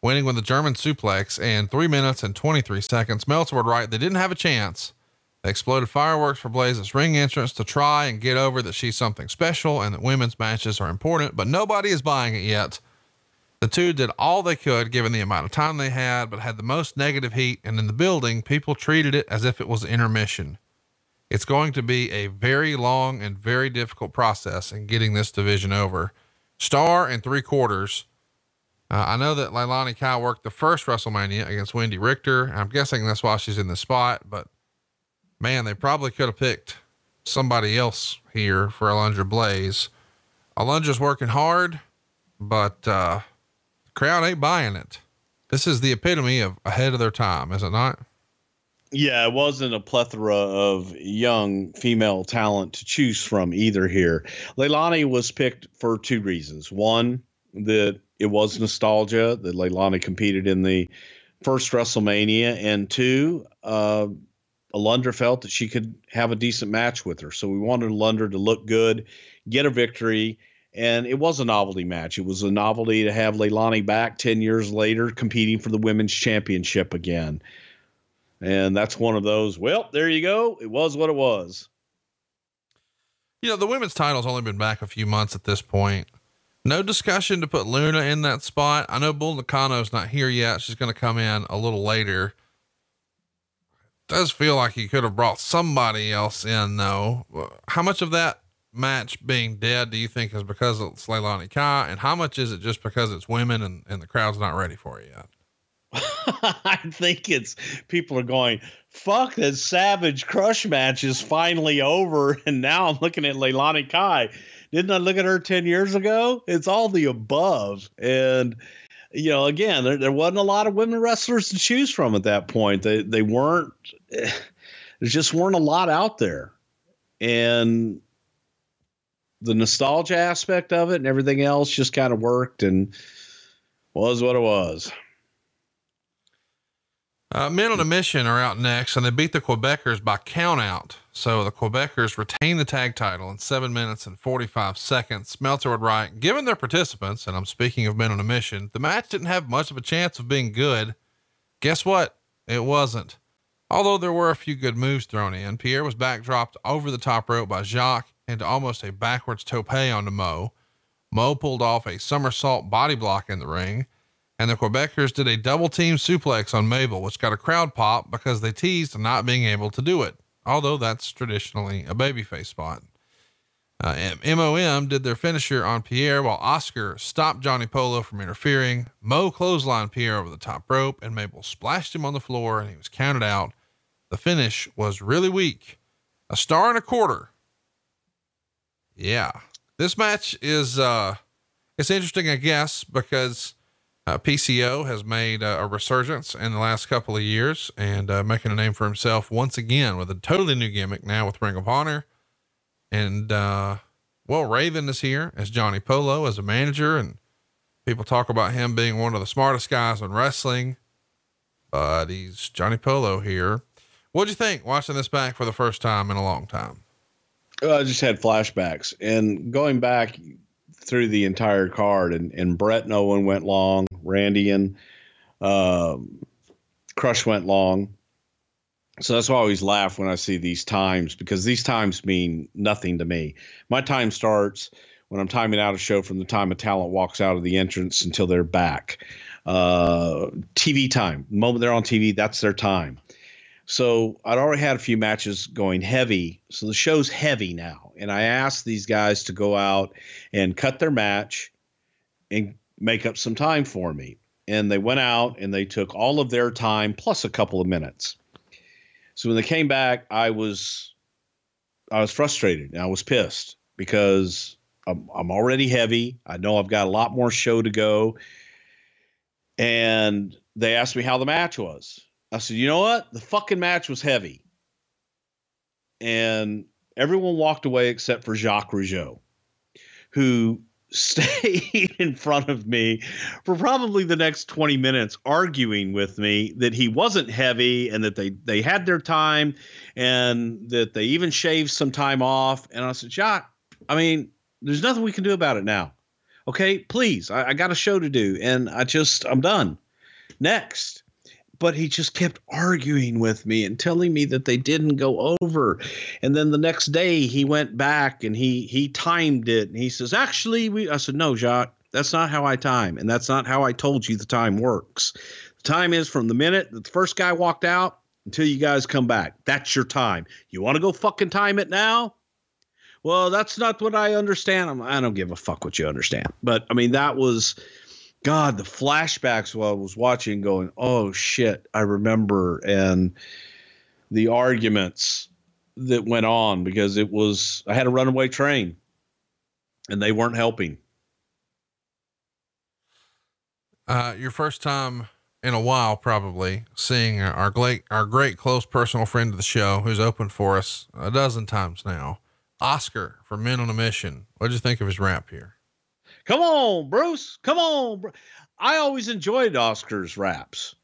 winning with a German suplex in 3 minutes and 23 seconds. Meltzer would write, they didn't have a chance. They exploded fireworks for Blaze's ring entrance to try and get over that she's something special and that women's matches are important, but nobody is buying it yet. The two did all they could given the amount of time they had, but had the most negative heat, and in the building, people treated it as if it was intermission. It's going to be a very long and very difficult process in getting this division over. Star and 3/4. I know that Leilani Kai worked the first WrestleMania against Wendy Richter. I'm guessing that's why she's in the spot, but man, they probably could have picked somebody else here for Alundra Blaze. Alundra's working hard, but, the crowd ain't buying it. This is the epitome of ahead of their time, is it not? Yeah, it wasn't a plethora of young female talent to choose from either here. Leilani was picked for 2 reasons. One, that it was nostalgia, that Leilani competed in the first WrestleMania, and 2, Alundra felt that she could have a decent match with her. So we wanted Alundra to look good, get a victory, and it was a novelty match. It was a novelty to have Leilani back 10 years later competing for the women's championship again. And that's one of those, well, there you go. It was what it was. You know, the women's title's only been back a few months at this point. No discussion to put Luna in that spot. I know Bull Nakano's not here yet. She's going to come in a little later. Does feel like he could have brought somebody else in though. How much of that match being dead do you think is because it's Leilani Kai, and how much is it just because it's women and the crowd's not ready for it yet? I think it's people are going, fuck, that Savage Crush match is finally over. And now I'm looking at Leilani Kai. Didn't I look at her 10 years ago? It's all the above. And, you know, again, there wasn't a lot of women wrestlers to choose from at that point. They weren't, there just weren't a lot out there. And the nostalgia aspect of it and everything else just kind of worked and was what it was. Men on a Mission are out next, and they beat the Quebecers by countout. So the Quebecers retain the tag title in 7 minutes and 45 seconds. Meltzer would write, given their participants, and I'm speaking of Men on a Mission, the match didn't have much of a chance of being good. Guess what? It wasn't. Although there were a few good moves thrown in. Pierre was backdropped over the top rope by Jacques into almost a backwards tope onto Mo. Mo pulled off a somersault body block in the ring. And the Quebecers did a double team suplex on Mabel, which got a crowd pop because they teased not being able to do it. Although that's traditionally a babyface spot. MOM did their finisher on Pierre while Oscar stopped Johnny Polo from interfering. Mo clotheslined Pierre over the top rope and Mabel splashed him on the floor and he was counted out. The finish was really weak. 1.25 stars. Yeah. This match is, it's interesting, I guess, because PCO has made a resurgence in the last couple of years and making a name for himself once again with a totally new gimmick now with Ring of Honor. And well, Raven is here as Johnny Polo as a manager, and people talk about him being one of the smartest guys in wrestling, but he's Johnny Polo here. What'd you think watching this back for the first time in a long time? I just had flashbacks and going back through the entire card, and Bret and Owen went long. Randy and Crush went long. So that's why I always laugh when I see these times, because these times mean nothing to me. My time starts when I'm timing out a show from the time a talent walks out of the entrance until they're back. TV time, the moment they're on TV, that's their time. So I'd already had a few matches going heavy. So the show's heavy now. And I asked these guys to go out and cut their match and make up some time for me. And they went out and they took all of their time plus a couple of minutes. So when they came back, I was frustrated and I was pissed because I'm already heavy. I know I've got a lot more show to go. And they asked me how the match was. I said, you know what? The fucking match was heavy. And everyone walked away except for Jacques Rougeau, who stayed in front of me for probably the next 20 minutes arguing with me that he wasn't heavy and that they had their time and that they even shaved some time off. And I said, Jacques, I mean, there's nothing we can do about it now. Okay, please. I got a show to do and I'm done. Next. But he just kept arguing with me and telling me that they didn't go over. And then the next day he went back and he timed it. And he says, actually, I said, no, Jacques, that's not how I time. And that's not how I told you the time works. The time is from the minute that the first guy walked out until you guys come back. That's your time. You want to go fucking time it now? Well, that's not what I understand. I don't give a fuck what you understand. But I mean, that was, God, the flashbacks while I was watching going, oh shit, I remember. And the arguments that went on because I had a runaway train and they weren't helping. Your first time in a while, probably seeing our great close personal friend of the show who's opened for us a dozen times now, Oscar from Men on a Mission. What'd you think of his rap here? Come on, Bruce. Come on. I always enjoyed Oscar's raps.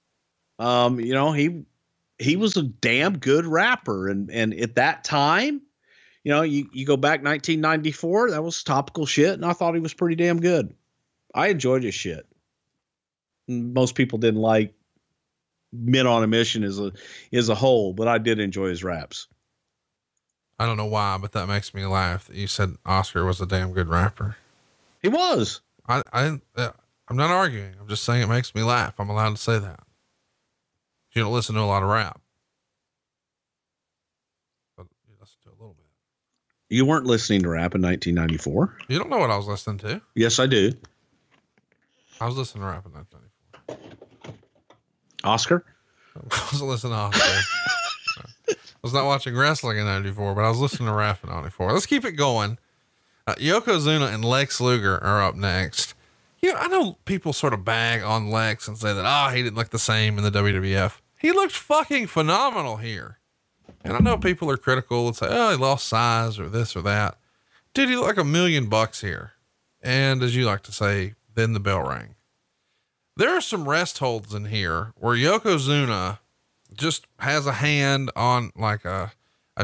You know, he was a damn good rapper. And at that time, you know, you go back 1994, that was topical shit. And I thought he was pretty damn good. I enjoyed his shit. Most people didn't like Men on a Mission as a whole, but I did enjoy his raps. I don't know why, but that makes me laugh that you said Oscar was a damn good rapper. He was. I'm not arguing. I'm just saying it makes me laugh. I'm allowed to say that. You don't listen to a lot of rap, but you listen to a little bit. You weren't listening to rap in 1994. You don't know what I was listening to. Yes, I do. I was listening to rap in 1994. Oscar? I was listening to Oscar. I was not watching wrestling in 94, but I was listening to rap in 94. Let's keep it going. Yokozuna and Lex Luger are up next. You know, I know people sort of bag on Lex and say that, he didn't look the same in the WWF. He looked fucking phenomenal here. And I know people are critical and say, he lost size or this or that. Dude, he looked like $1 million here. And as you like to say, then the bell rang. There are some rest holds in here where Yokozuna just has a hand on like a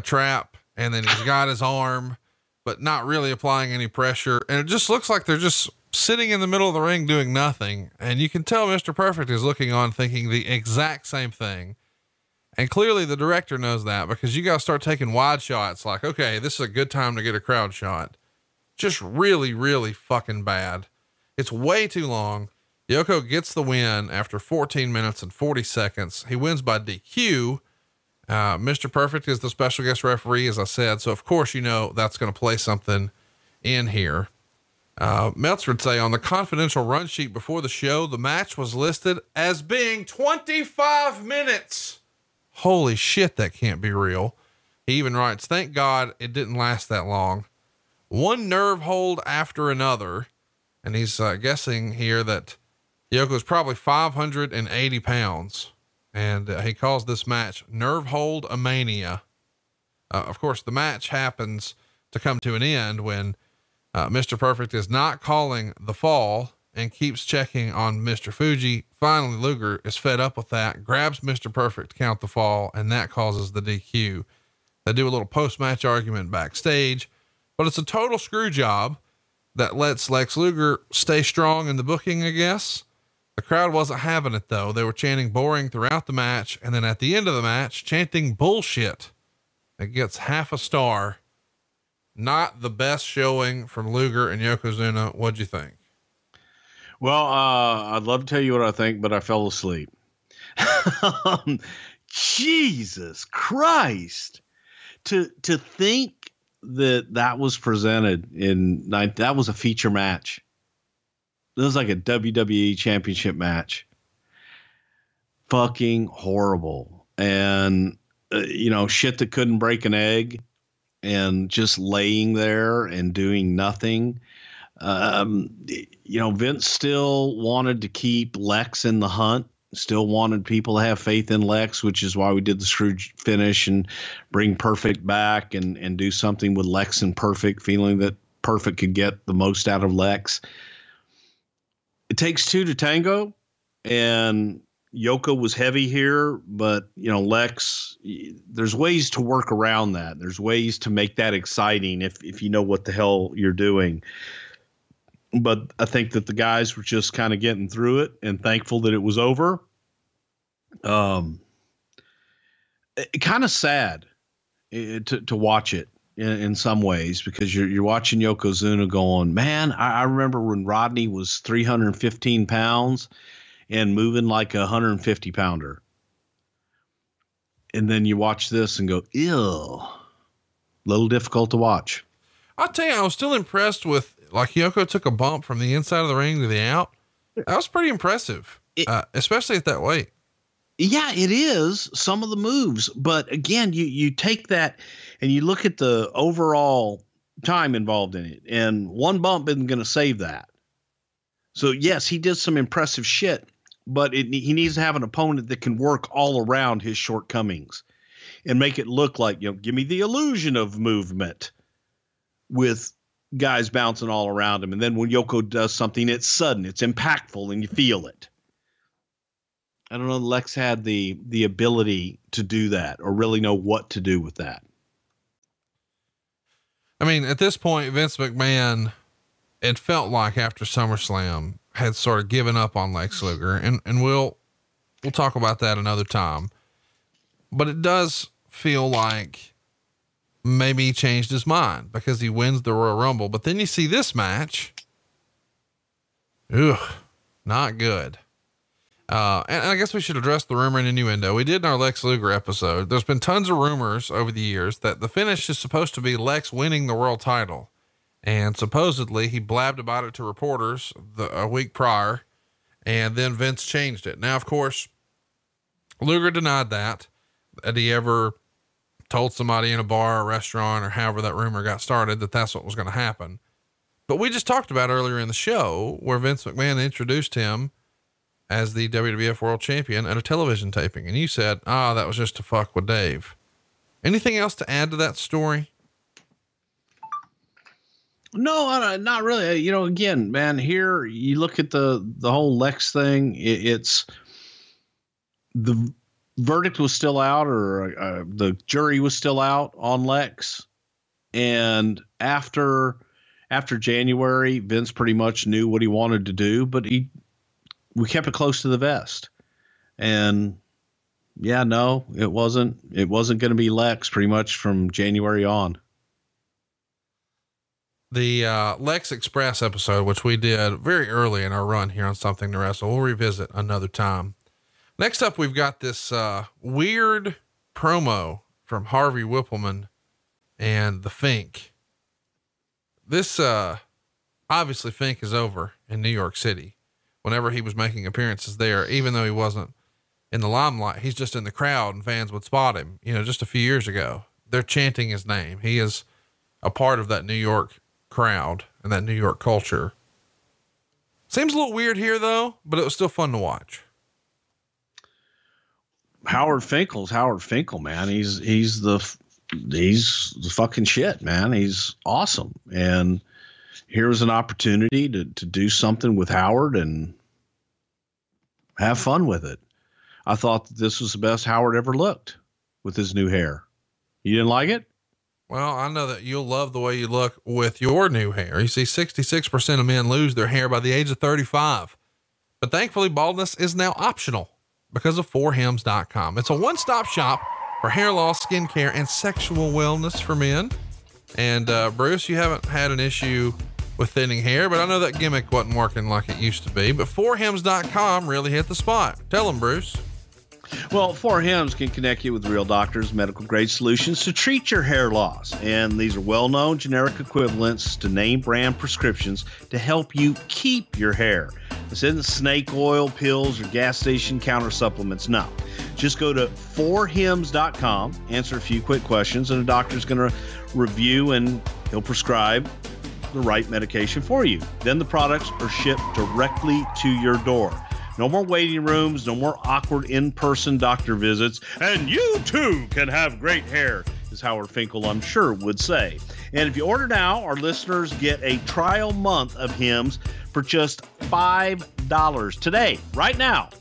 trap, and then he's got his arm, but not really applying any pressure. And it just looks like they're just sitting in the middle of the ring doing nothing. And you can tell Mr. Perfect is looking on thinking the exact same thing. And clearly the director knows that, because you got to start taking wide shots. Like, okay, this is a good time to get a crowd shot. Just really, really fucking bad. It's way too long. Yoko gets the win after 14 minutes and 40 seconds. He wins by DQ. Mr. Perfect is the special guest referee, as I said. So of course, you know, that's going to play something in here. Meltzer would say on the confidential run sheet before the show, the match was listed as being 25 minutes. Holy shit. That can't be real. He even writes, thank God it didn't last that long. One nerve hold after another. And he's guessing here that Yoko's probably 580 pounds. And he calls this match Nerve Hold a Mania. Of course, the match happens to come to an end when Mr. Perfect is not calling the fall and keeps checking on Mr. Fuji. Finally, Luger is fed up with that, grabs Mr. Perfect to count the fall, and that causes the DQ. They do a little post-match argument backstage, but it's a total screw job that lets Lex Luger stay strong in the booking, I guess. The crowd wasn't having it though. They were chanting boring throughout the match. And then at the end of the match, chanting bullshit. It gets half a star. Not the best showing from Luger and Yokozuna. What'd you think? Well, I'd love to tell you what I think, but I fell asleep. Jesus Christ. To think that was presented that was a feature match. It was like a WWE championship match. Fucking horrible. And, shit that couldn't break an egg and just laying there and doing nothing. Vince still wanted to keep Lex in the hunt, still wanted people to have faith in Lex, which is why we did the Scrooge finish and bring Perfect back and do something with Lex and Perfect, feeling that Perfect could get the most out of Lex. It takes two to tango, and Yoko was heavy here, but Lex, there's ways to work around that. There's ways to make that exciting if you know what the hell you're doing. But I think that the guys were just kind of getting through it and thankful that it was over. Kind of sad to watch it in some ways, because you're watching Yokozuna going, man, I remember when Rodney was 315 pounds and moving like a 150 pounder. And then you watch this and go, ew, little difficult to watch. I'll tell you, I was still impressed with, like, Yoko took a bump from the inside of the ring to the out. That was pretty impressive, especially at that weight. Yeah, it is some of the moves, but again, you take that and you look at the overall time involved in it, and one bump isn't going to save that. So yes, he did some impressive shit, but he needs to have an opponent that can work all around his shortcomings and make it look like, give me the illusion of movement with guys bouncing all around him. And then when Yoko does something, it's sudden, it's impactful, and you feel it. I don't know. Lex had the ability to do that or really know what to do with that. I mean, at this point, Vince McMahon, it felt like after SummerSlam had sort of given up on Lex Luger, and we'll talk about that another time, but it does feel like maybe he changed his mind because he wins the Royal Rumble. But then you see this match. Not good. And I guess we should address the rumor and innuendo. We did in our Lex Luger episode. There's been tons of rumors over the years that the finish is supposed to be Lex winning the world title. And supposedly he blabbed about it to reporters a week prior, and then Vince changed it. Now, of course, Luger denied that he ever told somebody in a bar or restaurant or however that rumor got started that that's what was going to happen. But we just talked about earlier in the show where Vince McMahon introduced him as the WWF World Champion at a television taping. And you said, that was just to fuck with Dave. Anything else to add to that story? No, not really. Again, man, here you look at the whole Lex thing. It's the verdict was still out, or the jury was still out on Lex. And after January, Vince pretty much knew what he wanted to do, but we kept it close to the vest. And yeah, no, it wasn't going to be Lex pretty much from January on. The Lex Express episode, which we did very early in our run here on Something to Wrestle, we'll revisit another time. Next up, we've got this weird promo from Harvey Whippleman and the Fink. This obviously Fink is over in New York City. Whenever he was making appearances there, even though he wasn't in the limelight, he's just in the crowd and fans would spot him. Just a few years ago, they're chanting his name. He is a part of that New York crowd and that New York culture. Seems a little weird here though, but it was still fun to watch. Howard Finkel's Howard Finkel, man. He's the fucking shit, man. He's awesome. And here's an opportunity to do something with Howard and have fun with it. I thought that this was the best Howard ever looked with his new hair. You didn't like it? Well, I know that you'll love the way you look with your new hair. You see 66% of men lose their hair by the age of 35, but thankfully baldness is now optional because of 4hims.com. It's a one-stop shop for hair loss, skincare, and sexual wellness for men. And, Bruce, you haven't had an issue with thinning hair, but I know that gimmick wasn't working like it used to be, but 4hims.com really hit the spot. Tell them, Bruce. Well, 4Hims can connect you with real doctors, medical grade solutions to treat your hair loss. And these are well-known generic equivalents to name brand prescriptions to help you keep your hair. This isn't snake oil, pills, or gas station counter supplements. No, just go to 4hims.com, answer a few quick questions, and a doctor's going to review and he'll prescribe the right medication for you. Then the products are shipped directly to your door. No more waiting rooms, no more awkward in-person doctor visits, and you too can have great hair, as Howard Finkel, I'm sure, would say. And if you order now, our listeners get a trial month of Hims for just $5 today, right now,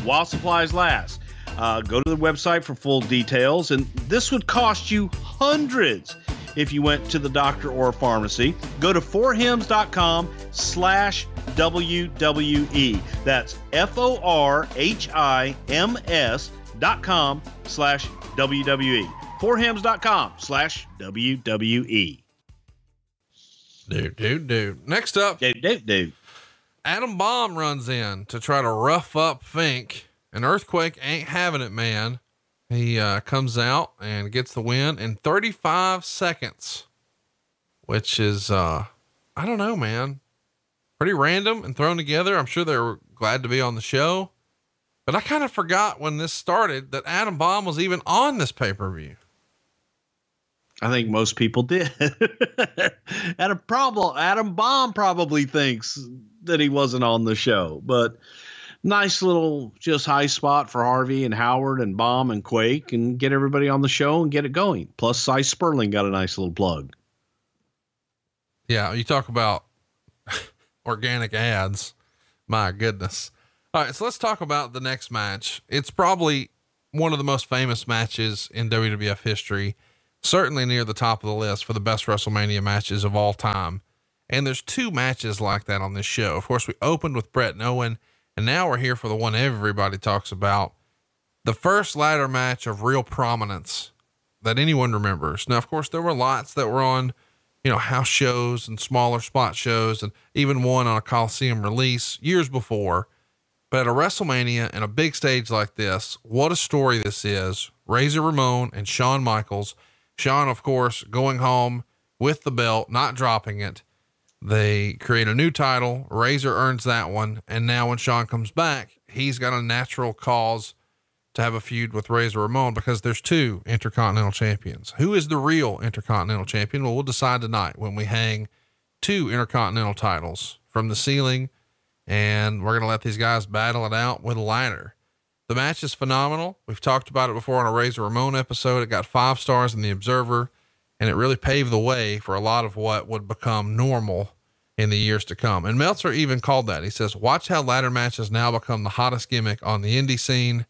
while supplies last. Go to the website for full details, and this would cost you hundreds if you went to the doctor or a pharmacy. Go to 4hims.com/WWE. That's FORHIMS.com/WWE. 4hims.com/WWE. Dude. Next up, Dude. Adam Bomb runs in to try to rough up Fink. An Earthquake ain't having it, man. He comes out and gets the win in 35 seconds, which is, I don't know, man, pretty random and thrown together. I'm sure they were glad to be on the show, but I kind of forgot when this started that Adam Bomb was even on this pay-per-view. I think most people did. Adam Bomb probably thinks that he wasn't on the show, but nice little just high spot for Harvey and Howard and Bomb and Quake and get everybody on the show and get it going. Plus Cy Sperling got a nice little plug. Yeah. You talk about organic ads. My goodness. All right. So let's talk about the next match. It's probably one of the most famous matches in WWF history, certainly near the top of the list for the best WrestleMania matches of all time. And there's two matches like that on this show. Of course, we opened with Bret and Owen, and now we're here for the one everybody talks about, the first ladder match of real prominence that anyone remembers. Now, of course, there were lots that were on, house shows and smaller spot shows, and even one on a Coliseum release years before. But at a WrestleMania and a big stage like this, what a story this is. Razor Ramon and Shawn Michaels. Shawn, of course, going home with the belt, not dropping it. They create a new title. Razor earns that one. And now when Shawn comes back, he's got a natural cause to have a feud with Razor Ramon because there's two Intercontinental Champions. Who is the real Intercontinental Champion? Well, we'll decide tonight when we hang two Intercontinental titles from the ceiling, and we're going to let these guys battle it out with a ladder. The match is phenomenal. We've talked about it before on a Razor Ramon episode. It got 5 stars in the Observer, and it really paved the way for a lot of what would become normal in the years to come. And Meltzer even called that. He says, watch how ladder matches now become the hottest gimmick on the indie scene,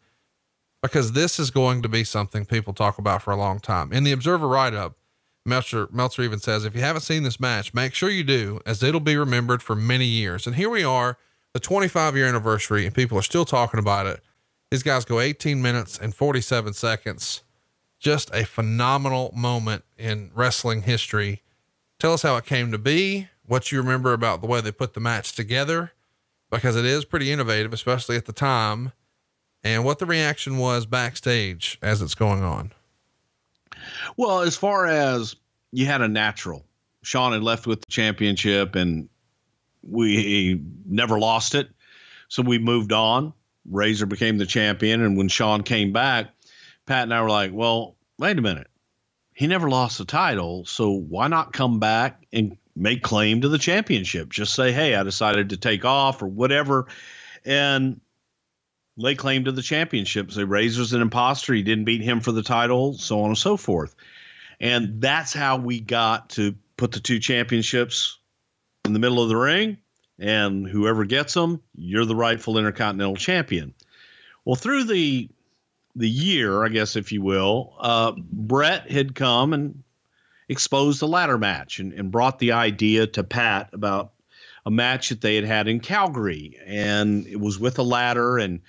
because this is going to be something people talk about for a long time. In the Observer write-up, Meltzer even says, if you haven't seen this match, make sure you do, as it'll be remembered for many years. And here we are, the 25-year anniversary, and people are still talking about it. These guys go 18 minutes and 47 seconds. Just a phenomenal moment in wrestling history. Tell us how it came to be, what you remember about the way they put the match together, because it is pretty innovative, especially at the time, and what the reaction was backstage as it's going on. Well, as far as you had a natural, Shawn had left with the championship and we never lost it. So we moved on. Razor became the champion. And when Shawn came back, Pat and I were like, well, wait a minute. He never lost the title. So why not come back and make claim to the championship? Just say, hey, I decided to take off or whatever. And lay claim to the championship. Say Razor's an imposter. He didn't beat him for the title, so on and so forth. And that's how we got to put the two championships in the middle of the ring, and whoever gets them, you're the rightful Intercontinental Champion. Well, through the year, I guess, if you will, Bret had come and exposed the ladder match and brought the idea to Pat about a match that they had in Calgary, and it was with a ladder, and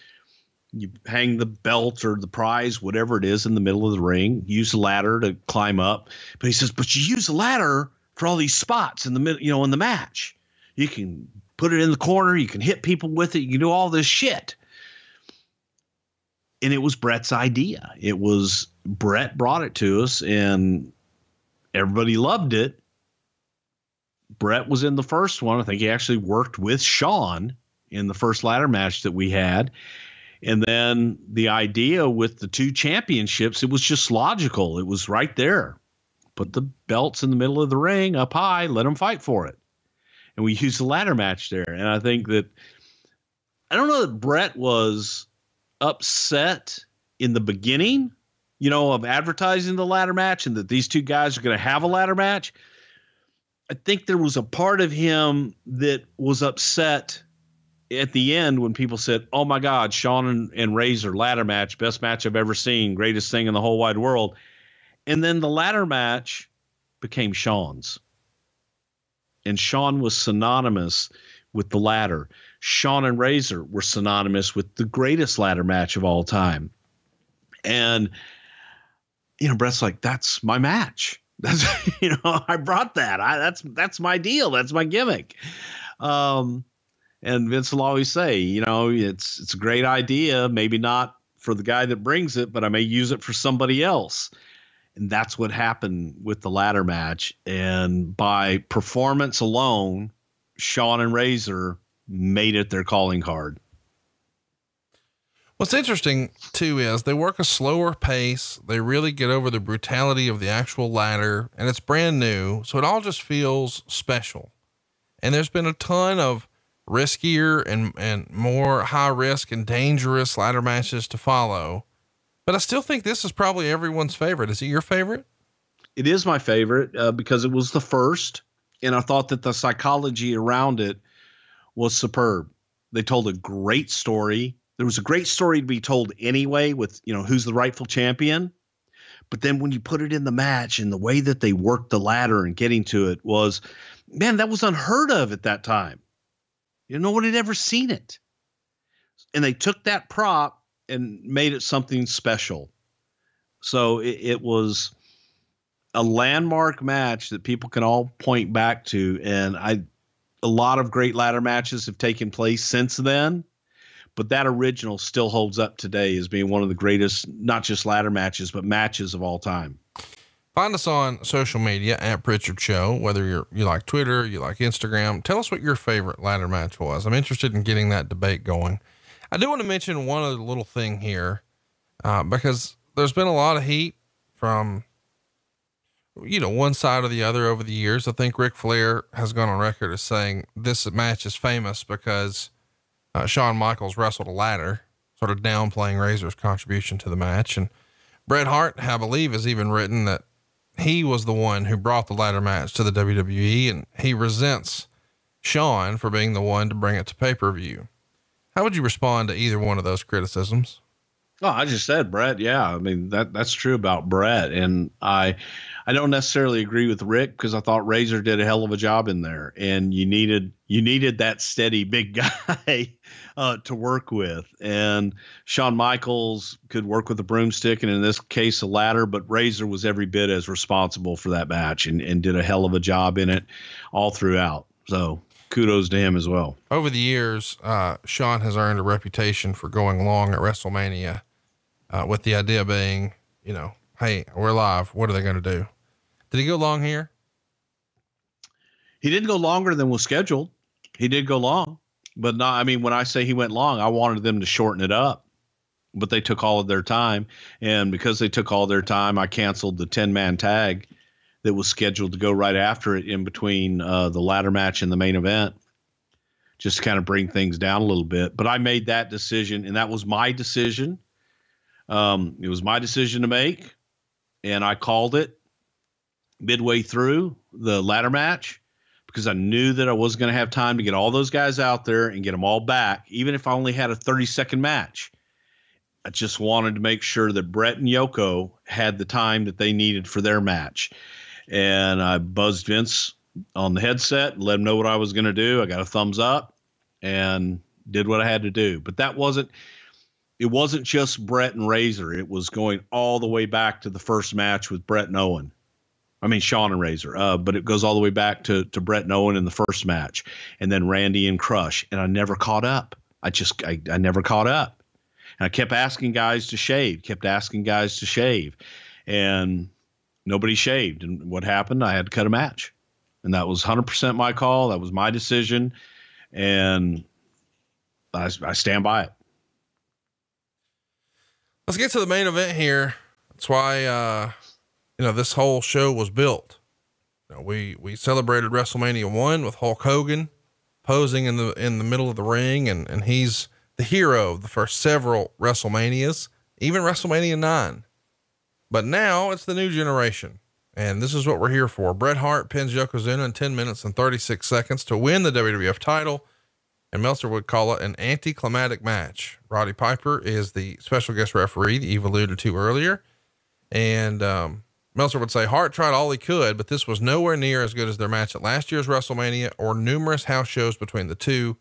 you hang the belt or the prize, whatever it is, in the middle of the ring, use the ladder to climb up. But he says, but you use the ladder for all these spots in the middle, in the match. You can put it in the corner. You can hit people with it. You can do all this shit. And it was Bret's idea. It was Bret brought it to us and everybody loved it. Bret was in the first one. I think he actually worked with Shawn in the first ladder match that we had. And then the idea with the two championships, it was just logical. It was right there. Put the belts in the middle of the ring up high, let them fight for it. And we used the ladder match there. And I think that, I don't know that Bret was upset in the beginning, of advertising the ladder match and that these two guys are going to have a ladder match. I think there was a part of him that was upset at the end when people said, oh my God, Shawn and Razor ladder match, best match I've ever seen, greatest thing in the whole wide world. And then the ladder match became Shawn's. And Shawn was synonymous with the ladder. Shawn and Razor were synonymous with the greatest ladder match of all time. And, Bret's like, that's my match. That's, I brought that. That's my deal. That's my gimmick. And Vince will always say, it's a great idea, maybe not for the guy that brings it, but I may use it for somebody else. And that's what happened with the ladder match. And by performance alone, Shawn and Razor made it their calling card. What's interesting too is they work a slower pace. They really get over the brutality of the actual ladder, and it's brand new. So it all just feels special. And there's been a ton of riskier and more high risk and dangerous ladder matches to follow. But I still think this is probably everyone's favorite. Is it your favorite? It is my favorite because it was the first. And I thought that the psychology around it was superb. They told a great story. There was a great story to be told anyway with, who's the rightful champion. But then when you put it in the match and the way that they worked the ladder and getting to it was, man, that was unheard of at that time. No one had ever seen it. And they took that prop and made it something special. So it was a landmark match that people can all point back to. And a lot of great ladder matches have taken place since then, but that original still holds up today as being one of the greatest, not just ladder matches, but matches of all time. Find us on social media at Prichard Show, whether you like Twitter, you like Instagram. Tell us what your favorite ladder match was. I'm interested in getting that debate going. I do want to mention one other little thing here, because there's been a lot of heat from, one side or the other over the years. I think Ric Flair has gone on record as saying this match is famous because Shawn Michaels wrestled a ladder, sort of downplaying Razor's contribution to the match. And Bret Hart, I believe, has even written that he was the one who brought the ladder match to the WWE, and he resents Shawn for being the one to bring it to pay-per-view. How would you respond to either one of those criticisms? Oh, I just said Bret. Yeah. I mean, that's true about Bret. And I don't necessarily agree with Rick because I thought Razor did a hell of a job in there, and you needed that steady big guy to work with. And Shawn Michaels could work with a broomstick, and in this case, a ladder, but Razor was every bit as responsible for that match and did a hell of a job in it all throughout. So kudos to him as well. Over the years, Shawn has earned a reputation for going long at WrestleMania, with the idea being, hey, we're live. What are they going to do? Did he go long here? He didn't go longer than was scheduled. He did go long, but not, I mean, when I say he went long, I wanted them to shorten it up, but they took all of their time. And because they took all their time, I canceled the 10-man tag that was scheduled to go right after it in between the ladder match and the main event, just to kind of bring things down a little bit. But I made that decision, and that was my decision. It was my decision to make, and I called it midway through the ladder match because I knew that I was going to have time to get all those guys out there and get them all back, even if I only had a 30-second match. I just wanted to make sure that Bret and Yoko had the time that they needed for their match. And I buzzed Vince on the headset and let him know what I was going to do. I got a thumbs up and did what I had to do. But it wasn't just Bret and Razor. It was going all the way back to the first match with Bret and Owen. I mean, Shawn and Razor, but it goes all the way back to Bret and Owen in the first match, and then Randy and Crush. And I never caught up. I never caught up. And I kept asking guys to shave, and nobody shaved. And what happened? I had to cut a match, and that was 100% my call. That was my decision. And I stand by it. Let's get to the main event here. That's why, this whole show was built. We celebrated WrestleMania 1 with Hulk Hogan posing in the middle of the ring. And he's the hero of the first several WrestleManias, even WrestleMania 9. But now it's the new generation. And this is what we're here for. Bret Hart pins Yokozuna in 10 minutes and 36 seconds to win the WWF title. And Meltzer would call it an anticlimactic match. Roddy Piper is the special guest referee that you've alluded to earlier. And, Meltzer would say Hart tried all he could, but this was nowhere near as good as their match at last year's WrestleMania or numerous house shows between the two.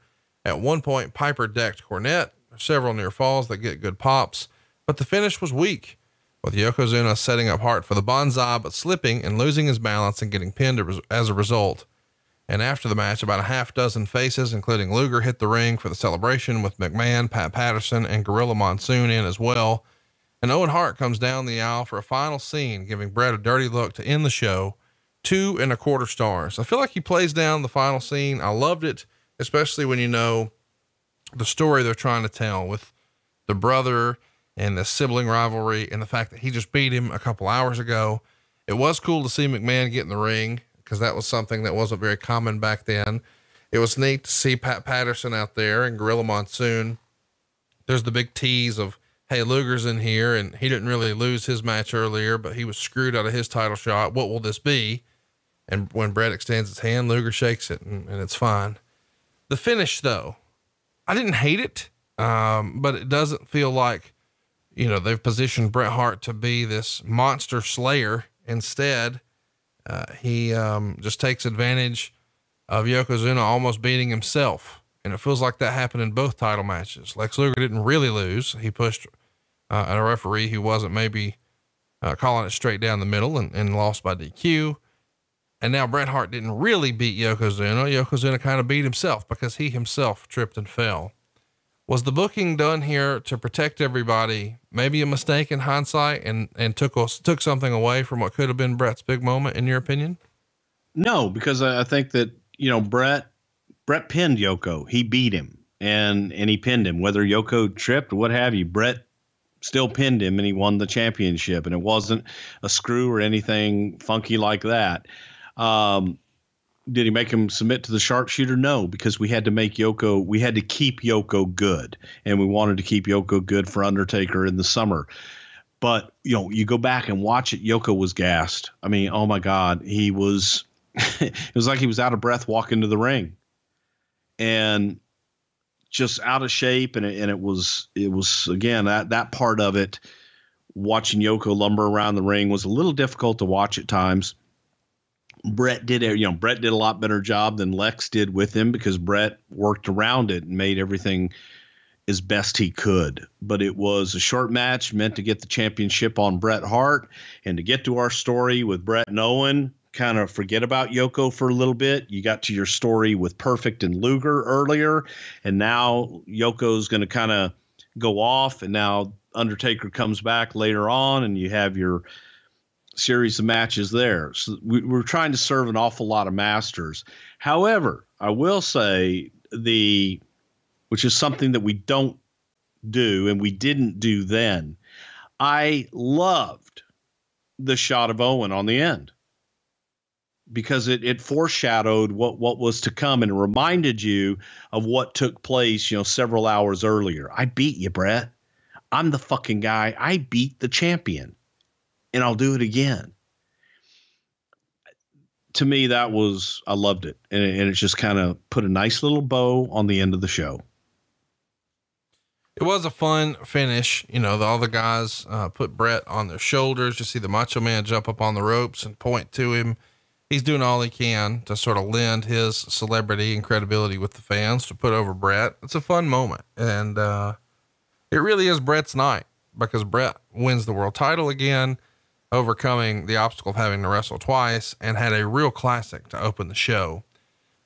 At one point, Piper decked Cornette, several near falls that get good pops, but the finish was weak, with Yokozuna setting up Hart for the banzai, but slipping and losing his balance and getting pinned as a result. And after the match, about a half dozen faces, including Luger, hit the ring for the celebration with McMahon, Pat Patterson, and Gorilla Monsoon in as well. And Owen Hart comes down the aisle for a final scene, giving Bret a dirty look to end the show. 2.25 stars. I feel like he plays down the final scene. I loved it, especially when you know the story they're trying to tell with the brother and the sibling rivalry and the fact that he just beat him a couple hours ago. It was cool to see McMahon get in the ring, because that was something that wasn't very common back then. It was neat to see Pat Patterson out there and Gorilla Monsoon. There's the big tease of, hey, Luger's in here and he didn't really lose his match earlier, but he was screwed out of his title shot. What will this be? And when Bret extends his hand, Luger shakes it and it's fine. The finish though, I didn't hate it. But it doesn't feel like, you know, they've positioned Bret Hart to be this monster slayer. Instead, he just takes advantage of Yokozuna almost beating himself. And it feels like that happened in both title matches. Lex Luger didn't really lose. He pushed a referee who wasn't maybe calling it straight down the middle and lost by DQ. And now Bret Hart didn't really beat Yokozuna. Yokozuna kind of beat himself because he himself tripped and fell. Was the booking done here to protect everybody? Maybe a mistake in hindsight and took something away from what could have been Bret's big moment, in your opinion? No, because I think that, you know, Bret pinned Yoko. He beat him and he pinned him, whether Yoko tripped or what have you. Bret still pinned him and he won the championship, and it wasn't a screw or anything funky like that. Did he make him submit to the sharpshooter? No, because we had to keep Yoko good, and we wanted to keep Yoko good for Undertaker in the summer. But, you know, you go back and watch it. Yoko was gassed. I mean, oh my God, he was, it was like he was out of breath walking to the ring and just out of shape. And it was again, that part of it, watching Yoko lumber around the ring was a little difficult to watch at times. Bret did a lot better job than Lex did with him, because Bret worked around it and made everything as best he could. But it was a short match meant to get the championship on Bret Hart, and to get to our story with Bret and Owen, kind of forget about Yoko for a little bit. You got to your story with Perfect and Luger earlier, and now Yoko's going to kind of go off, and now Undertaker comes back later on, and you have your series of matches there. So we're trying to serve an awful lot of masters. However, I will say which is something that we don't do and we didn't do then. I loved the shot of Owen on the end, because it foreshadowed what was to come, and it reminded you of what took place, you know, several hours earlier. I beat you, Bret. I'm the fucking guy. I beat the champion, and I'll do it again. To me, I loved it. And it just kind of put a nice little bow on the end of the show. It was a fun finish. You know, all the guys put Bret on their shoulders. You see the Macho Man jump up on the ropes and point to him. He's doing all he can to sort of lend his celebrity and credibility with the fans to put over Bret. It's a fun moment. And it really is Bret's night, because Bret wins the world title again, overcoming the obstacle of having to wrestle twice, and had a real classic to open the show.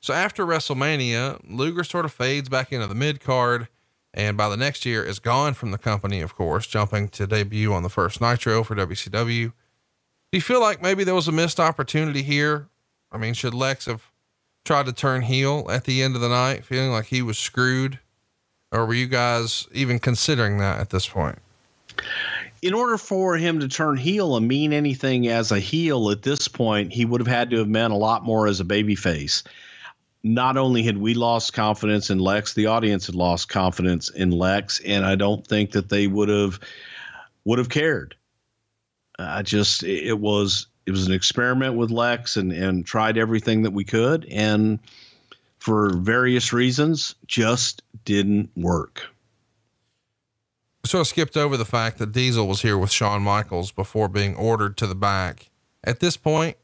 So after WrestleMania, Luger sort of fades back into the mid card, and by the next year is gone from the company, of course, jumping to debut on the first Nitro for WCW. Do you feel like maybe there was a missed opportunity here? I mean, should Lex have tried to turn heel at the end of the night, feeling like he was screwed? Or were you guys even considering that at this point? In order for him to turn heel and mean anything as a heel at this point, he would have had to have meant a lot more as a babyface. Not only had we lost confidence in Lex, the audience had lost confidence in Lex, and I don't think that they would have cared. It was an experiment with Lex, and tried everything that we could, and for various reasons just didn't work. So I skipped over the fact that Diesel was here with Shawn Michaels before being ordered to the back. At this point,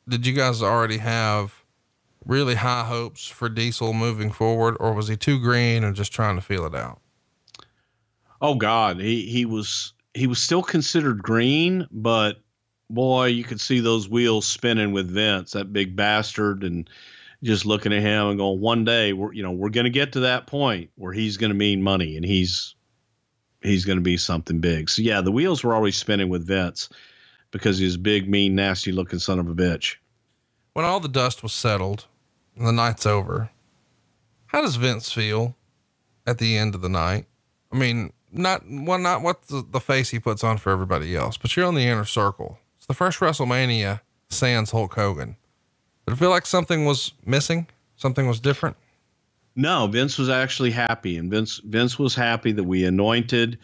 did you guys already have really high hopes for Diesel moving forward, or was he too green and just trying to feel it out? Oh God, he was still considered green, but boy, you could see those wheels spinning with Vince, that big bastard. And, just looking at him and going, one day we're going to get to that point where he's going to mean money and he's going to be something big. So yeah, the wheels were always spinning with Vince because he's big, mean, nasty looking son of a bitch. When all the dust was settled and the night's over, how does Vince feel at the end of the night? I mean, not what the face he puts on for everybody else, but you're on the inner circle. It's the first WrestleMania sans Hulk Hogan. Did it feel like something was missing? Something was different? No, Vince was actually happy, and Vince was happy that we anointed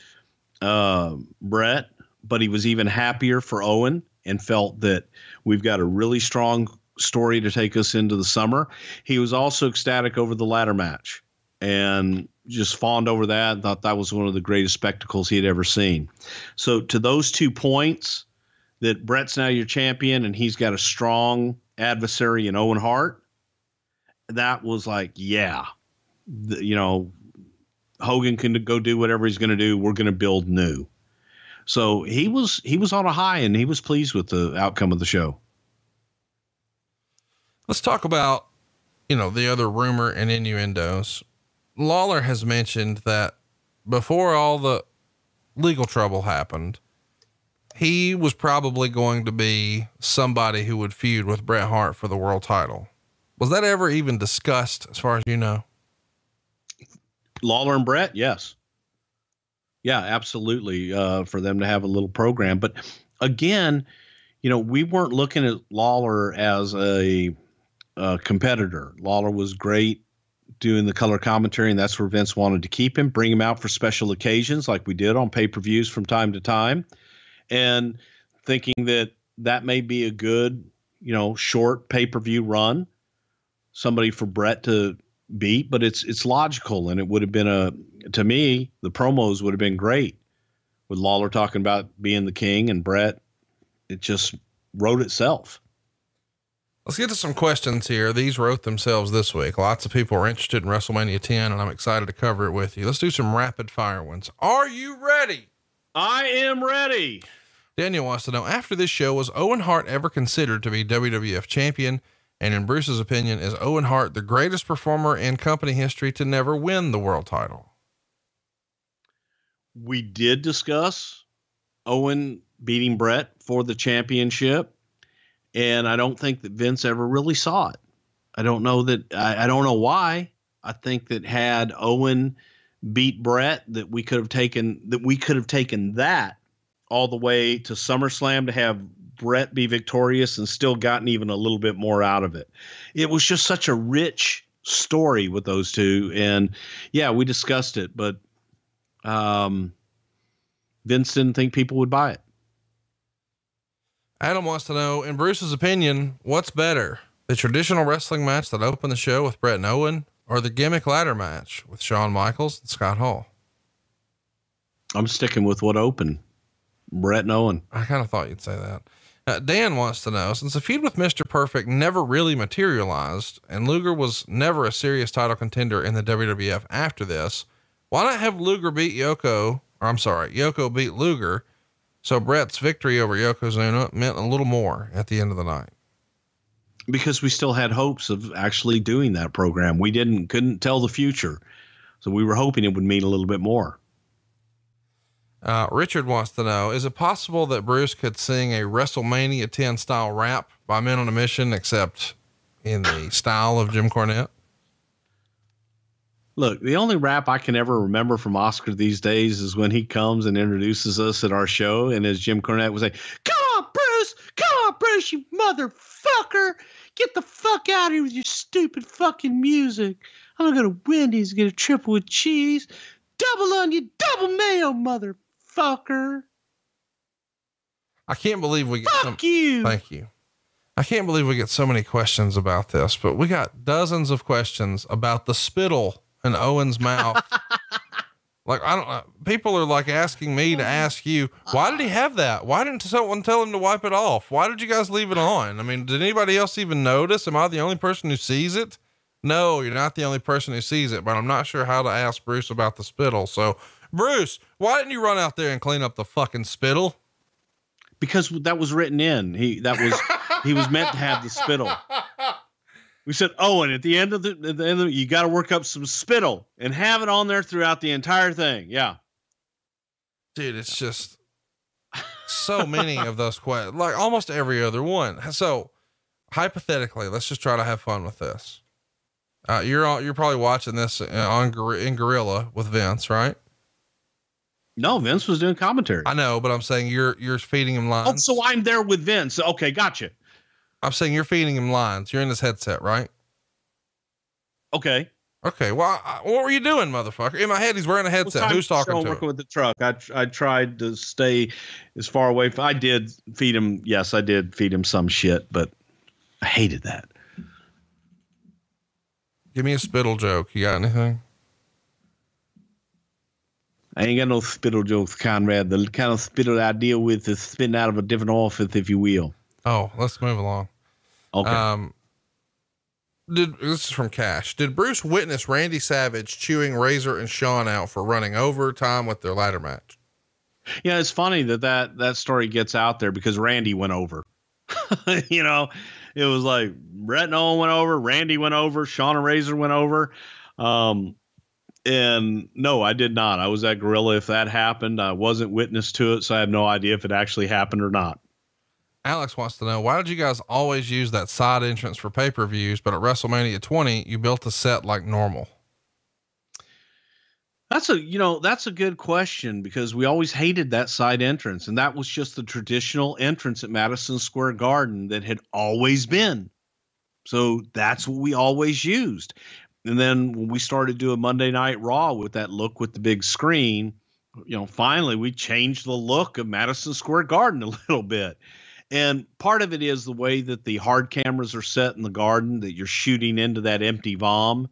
Bret, but he was even happier for Owen and felt that we've got a really strong story to take us into the summer. He was also ecstatic over the ladder match and just fawned over that and thought that was one of the greatest spectacles he had ever seen. So to those 2 points, that Bret's now your champion and he's got a strong adversary in Owen Hart, that was like, yeah, Hogan can go do whatever he's going to do. We're going to build new. So he was on a high and he was pleased with the outcome of the show. Let's talk about, the other rumor and innuendos. Lawler has mentioned that before all the legal trouble happened, he was probably going to be somebody who would feud with Bret Hart for the world title. Was that ever even discussed as far as you know? Lawler and Bret? Yes. Yeah, absolutely. For them to have a little program. But again, we weren't looking at Lawler as a competitor. Lawler was great doing the color commentary, and that's where Vince wanted to keep him, bring him out for special occasions like we did on pay-per-views from time to time, and thinking that may be a good, short pay-per-view run, somebody for Bret to beat, but it's logical. And it would have been to me, the promos would have been great with Lawler talking about being the king and Bret. It just wrote itself. Let's get to some questions here. These wrote themselves this week. Lots of people are interested in WrestleMania 10 and I'm excited to cover it with you. Let's do some rapid fire ones. Are you ready? I am ready. Daniel wants to know, after this show, was Owen Hart ever considered to be WWF champion? And in Bruce's opinion, is Owen Hart the greatest performer in company history to never win the world title? We did discuss Owen beating Bret for the championship. And I don't think that Vince ever really saw it. I don't know that, I don't know why. I think that had Owen beat Bret, that we could have taken that all the way to SummerSlam to have Bret be victorious and still gotten even a little bit more out of it. It was just such a rich story with those two. And yeah, we discussed it, but Vince didn't think people would buy it. Adam wants to know, in Bruce's opinion, what's better, the traditional wrestling match that opened the show with Bret and Owen, or the gimmick ladder match with Shawn Michaels and Scott Hall? I'm sticking with what opened, Bret and Owen. I kind of thought you'd say that. Dan wants to know, since the feud with Mr. Perfect never really materialized and Luger was never a serious title contender in the WWF after this, why not have Luger beat Yoko beat Luger, so Bret's victory over Yokozuna meant a little more at the end of the night? Because we still had hopes of actually doing that program. We couldn't tell the future. So we were hoping it would mean a little bit more. Richard wants to know, is it possible that Bruce could sing a WrestleMania 10 style rap by Men on a Mission, except in the style of Jim Cornette? Look, the only rap I can ever remember from Oscar these days is when he comes and introduces us at our show. And as Jim Cornette would say, come on, Bruce, you motherfucker. Get the fuck out of here with your stupid fucking music. I'm going to go to Wendy's and get a triple with cheese. Double onion, double mayo, motherfucker. I can't believe we get Fuck you. Thank you. I can't believe we get so many questions about this, but we got dozens of questions about the spittle in Owen's mouth. Like, I don't know. People are like asking me to ask you, why did he have that? Why didn't someone tell him to wipe it off? Why did you guys leave it on? I mean, did anybody else even notice? Am I the only person who sees it? No, you're not the only person who sees it, but I'm not sure how to ask Bruce about the spittle. So Bruce, why didn't you run out there and clean up the fucking spittle? Because that was written in. He was meant to have the spittle. We said, Owen, at the end of you got to work up some spittle and have it on there throughout the entire thing. Yeah. Dude, it's just so many of those questions, like almost every other one. So hypothetically, let's just try to have fun with this. You're probably watching this in Gorilla with Vince, right? No, Vince was doing commentary. I know, but I'm saying you're feeding him lines. Oh, so I'm there with Vince. Okay. Gotcha. I'm saying you're feeding him lines. You're in this headset, right? Okay. Okay. Well, what were you doing, motherfucker? In my head, he's wearing a headset. Who's talking to him? Working with the truck. I tried to stay as far away. I did feed him. Yes, I did feed him some shit, but I hated that. Give me a spittle joke. You got anything? I ain't got no spittle jokes, Conrad. The kind of spittle I deal with is spitting out of a different office, if you will. Oh, let's move along. Okay. This is from Cash. Did Bruce witness Randy Savage chewing Razor and Shawn out for running overtime with their ladder match? Yeah, it's funny that story gets out there because Randy went over. You know, it was like Bret and Owen went over, Randy went over, Shawn and Razor went over. And no, I did not. I was at Gorilla if that happened. I wasn't witness to it, so I have no idea if it actually happened or not. Alex wants to know, why did you guys always use that side entrance for pay-per-views, but at WrestleMania 20, you built a set like normal? That's a good question because we always hated that side entrance. And that was just the traditional entrance at Madison Square Garden that had always been. So that's what we always used. And then when we started doing Monday Night Raw with that look with the big screen, finally we changed the look of Madison Square Garden a little bit. And part of it is the way that the hard cameras are set in the garden, that you're shooting into that empty vom.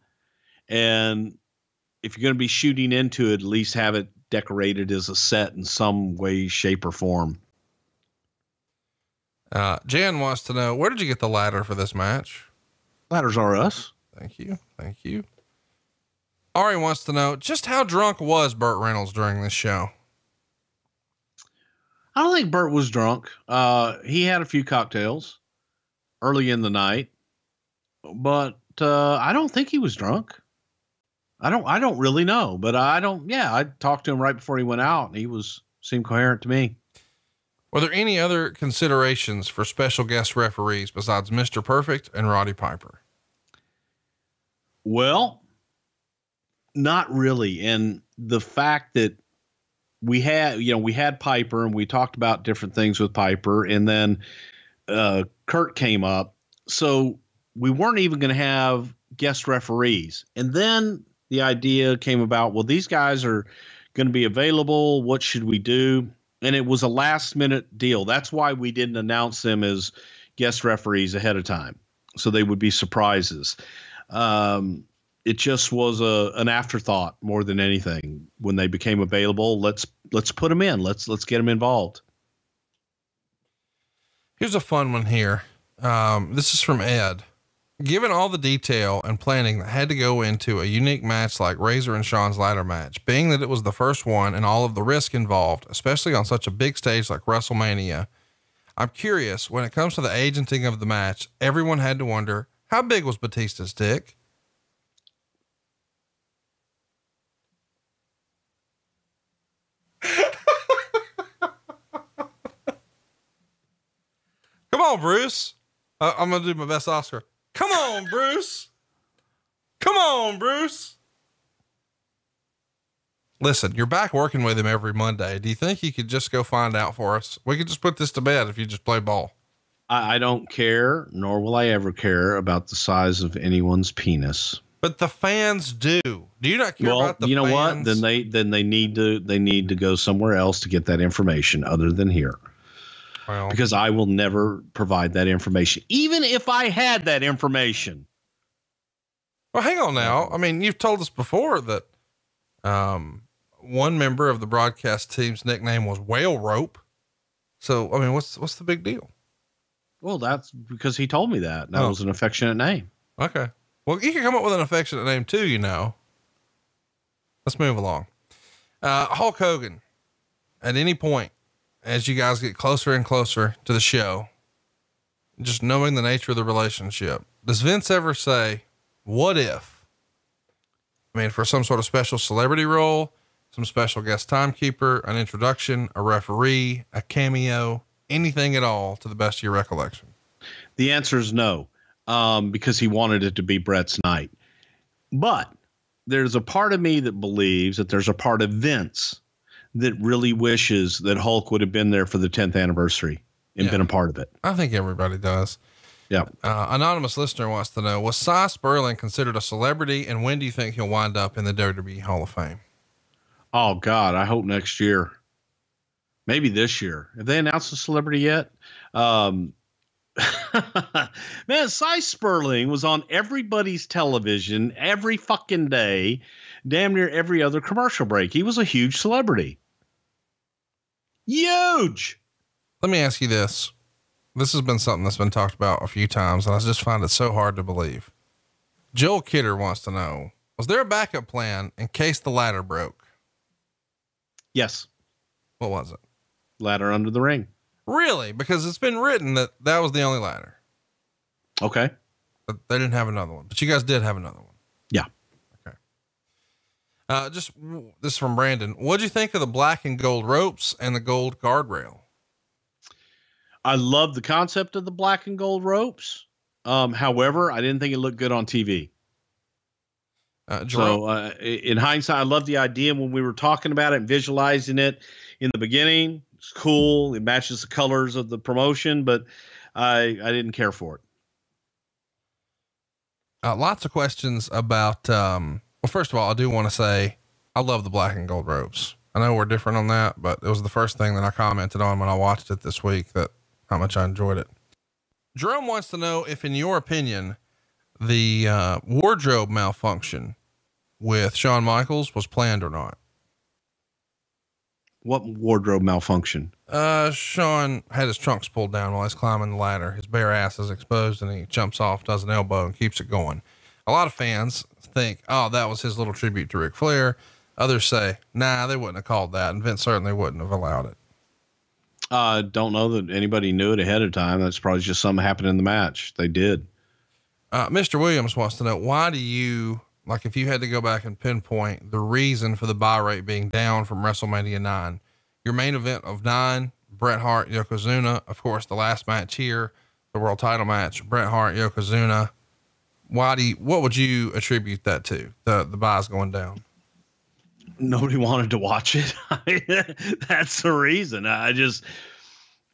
And if you're going to be shooting into it, at least have it decorated as a set in some way, shape, or form. Jan wants to know, where did you get the ladder for this match? Ladders are us. Thank you. Thank you. Ari wants to know, just how drunk was Burt Reynolds during this show? I don't think Burt was drunk. He had a few cocktails early in the night, but I don't think he was drunk. I don't really know, but I talked to him right before he went out and he seemed coherent to me. Were there any other considerations for special guest referees besides Mr. Perfect and Roddy Piper? Well, not really. And the fact that we had Piper and we talked about different things with Piper, and then Kurt came up. So we weren't even going to have guest referees. And then the idea came about, well, these guys are going to be available. What should we do? And it was a last minute deal. That's why we didn't announce them as guest referees ahead of time, so they would be surprises. It just was an afterthought more than anything. When they became available, let's put them in. Let's get them involved. Here's a fun one here. This is from Ed. Given all the detail and planning that had to go into a unique match like Razor and Shawn's ladder match, being that it was the first one and all of the risk involved, especially on such a big stage like WrestleMania, I'm curious, when it comes to the agenting of the match, everyone had to wonder, how big was Batista's dick? Come on, Bruce. I'm going to do my best Oscar. Come on, Bruce. Come on, Bruce. Listen, you're back working with him every Monday. Do you think you could just go find out for us? We could just put this to bed if you just play ball. I don't care, nor will I ever care about the size of anyone's penis. But the fans do. Do you not care about the fans? You know what? Then they need to go somewhere else to get that information other than here. Well, because I will never provide that information, even if I had that information. Well, hang on now. I mean, you've told us before that one member of the broadcast team's nickname was Whale Rope. So, I mean, what's the big deal? Well, that's because he told me that. That was an affectionate name. Okay. Well, you can come up with an affectionate name too, Let's move along. Hulk Hogan, at any point, as you guys get closer and closer to the show, just knowing the nature of the relationship, Does Vince ever say, what if? I mean, for some sort of special celebrity role, some special guest timekeeper, an introduction, a referee, a cameo, anything at all to the best of your recollection? The answer is no, because he wanted it to be Bret's night. But there's a part of me that believes that there's a part of Vince that really wishes that Hulk would have been there for the 10th anniversary and been a part of it. I think everybody does. Yeah. Anonymous listener wants to know, was Cy Sperling considered a celebrity, and when do you think he'll wind up in the WWE Hall of Fame? Oh God, I hope next year. Maybe this year. Have they announced a celebrity yet? Man, Cy Sperling was on everybody's television every fucking day, damn near every other commercial break. He was a huge celebrity. Huge. Let me ask you this. This has been something that's been talked about a few times, and I just find it so hard to believe. Joel Kidder wants to know, was there a backup plan in case the ladder broke? Yes. What was it? Ladder under the ring. Really? Because it's been written that that was the only ladder. Okay. But they didn't have another one, but you guys did have another one. Yeah. Okay. This is from Brandon. What'd you think of the black and gold ropes and the gold guardrail? I love the concept of the black and Gold ropes. However, I didn't think it looked good on TV. In hindsight, I love the idea when we were talking about it and visualizing it in the beginning. It's cool. It matches the colors of the promotion, but I didn't care for it. Lots of questions about, well, first of all, I do want to say I love the black and gold ropes. I know we're different on that, but it was the first thing that I commented on when I watched it this week, that how much I enjoyed it. Jerome wants to know if, in your opinion, the wardrobe malfunction with Shawn Michaels was planned or not. What wardrobe malfunction? Shawn had his trunks pulled down while he's climbing the ladder. His bare ass is exposed and he jumps off, does an elbow and keeps it going. A lot of fans think, oh, that was his little tribute to Ric Flair. Others say, nah, they wouldn't have called that. And Vince certainly wouldn't have allowed it. Don't know that anybody knew it ahead of time. That's probably just something happened in the match. They did. Mr. Williams wants to know, why do you, like, if you had to go back and pinpoint the reason for the buy rate being down from WrestleMania 9, your main event of 9, Bret Hart, Yokozuna, of course, the last match here, the world title match, Bret Hart, Yokozuna. What would you attribute that to? The buys going down? Nobody wanted to watch it. That's the reason.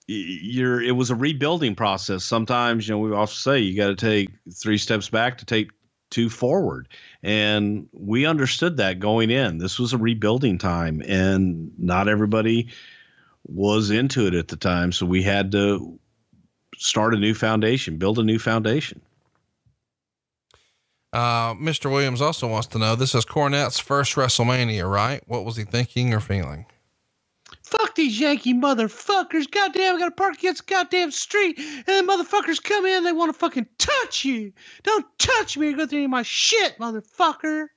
It was a rebuilding process. Sometimes, we often say you got to take 3 steps back to take 2 forward. And we understood that going in. This was a rebuilding time and not everybody was into it at the time. So we had to start a new foundation, build a new foundation. Mr. Williams also wants to know, this is Cornette's first WrestleMania, right? What was he thinking or feeling? Fuck these Yankee motherfuckers. Goddamn, I got to park against the goddamn street. And then motherfuckers come in, they want to fucking touch you. Don't touch me or go through any of my shit, motherfucker.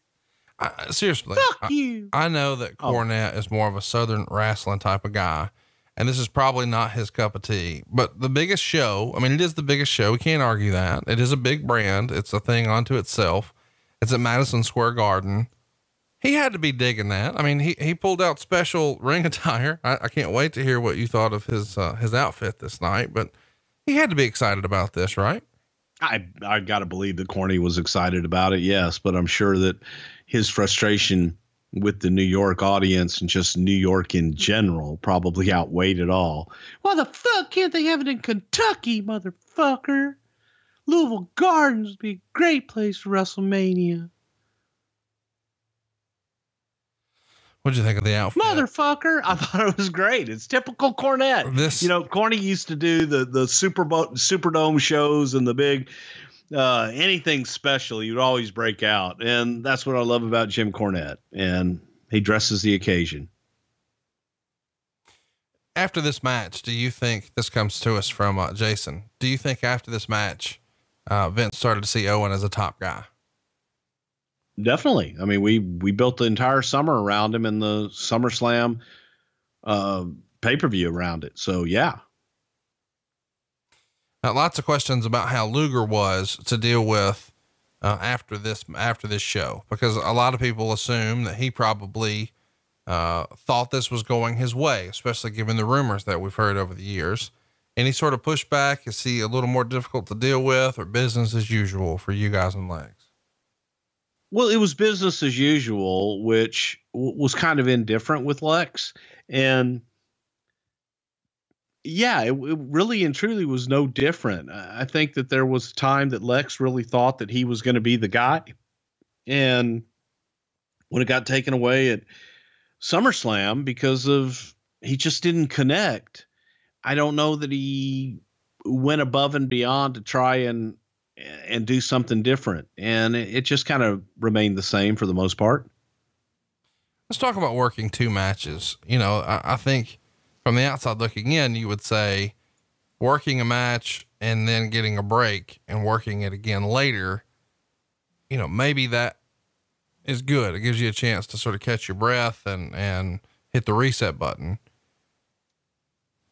Seriously. Fuck you. I know that Cornette is more of a Southern wrestling type of guy, and this is probably not his cup of tea, but the biggest show, I mean, it is the biggest show. We can't argue that. It is a big brand. It's a thing unto itself. It's at Madison Square Garden. He had to be digging that. I mean, he pulled out special ring attire. I can't wait to hear what you thought of his outfit this night, but he had to be excited about this, right? I gotta believe that Corny was excited about it. Yes. But I'm sure that his frustration with the New York audience and just New York in general probably outweighed it all. Why the fuck can't they have it in Kentucky, motherfucker? Louisville Gardens would be a great place for WrestleMania. What'd you think of the outfit? Motherfucker. I thought it was great. It's typical Cornette. Corny used to do the Superdome shows and the big, anything special. You'd always break out. And that's what I love about Jim Cornette. And he dresses the occasion. After this match, do you think, this comes to us from Jason, do you think after this match, Vince started to see Owen as a top guy? Definitely. I mean, we built the entire summer around him and the SummerSlam pay-per-view around it. So yeah. Lots of questions about how Luger was to deal with after this show, because a lot of people assume that he probably thought this was going his way, especially given the rumors that we've heard over the years. Any sort of pushback, is he a little more difficult to deal with, or business as usual for you guys and Lex? Well, it was business as usual, which was kind of indifferent with Lex. And yeah, it really and truly was no different. I think that there was a time that Lex really thought that he was going to be the guy. And when it got taken away at SummerSlam because he just didn't connect, I don't know that he went above and beyond to try and do something different. And it just kind of remained the same for the most part. Let's talk about working two matches. I think from the outside looking in, you would say working a match and then getting a break and working it again later, maybe that is good. It gives you a chance to sort of catch your breath and hit the reset button.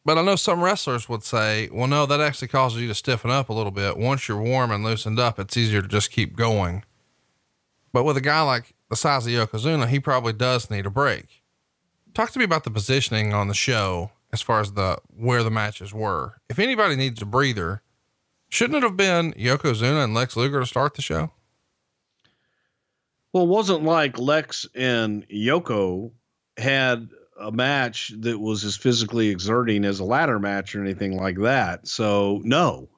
But I know some wrestlers would say, well, no, that actually causes you to stiffen up a little bit. Once you're warm and loosened up, it's easier to just keep going. But with a guy like the size of Yokozuna, he probably does need a break. Talk to me about the positioning on the show as far as where the matches were. If anybody needs a breather, shouldn't it have been Yokozuna and Lex Luger to start the show? Well, it wasn't like Lex and Yoko had a match that was as physically exerting as a ladder match or anything like that. So no,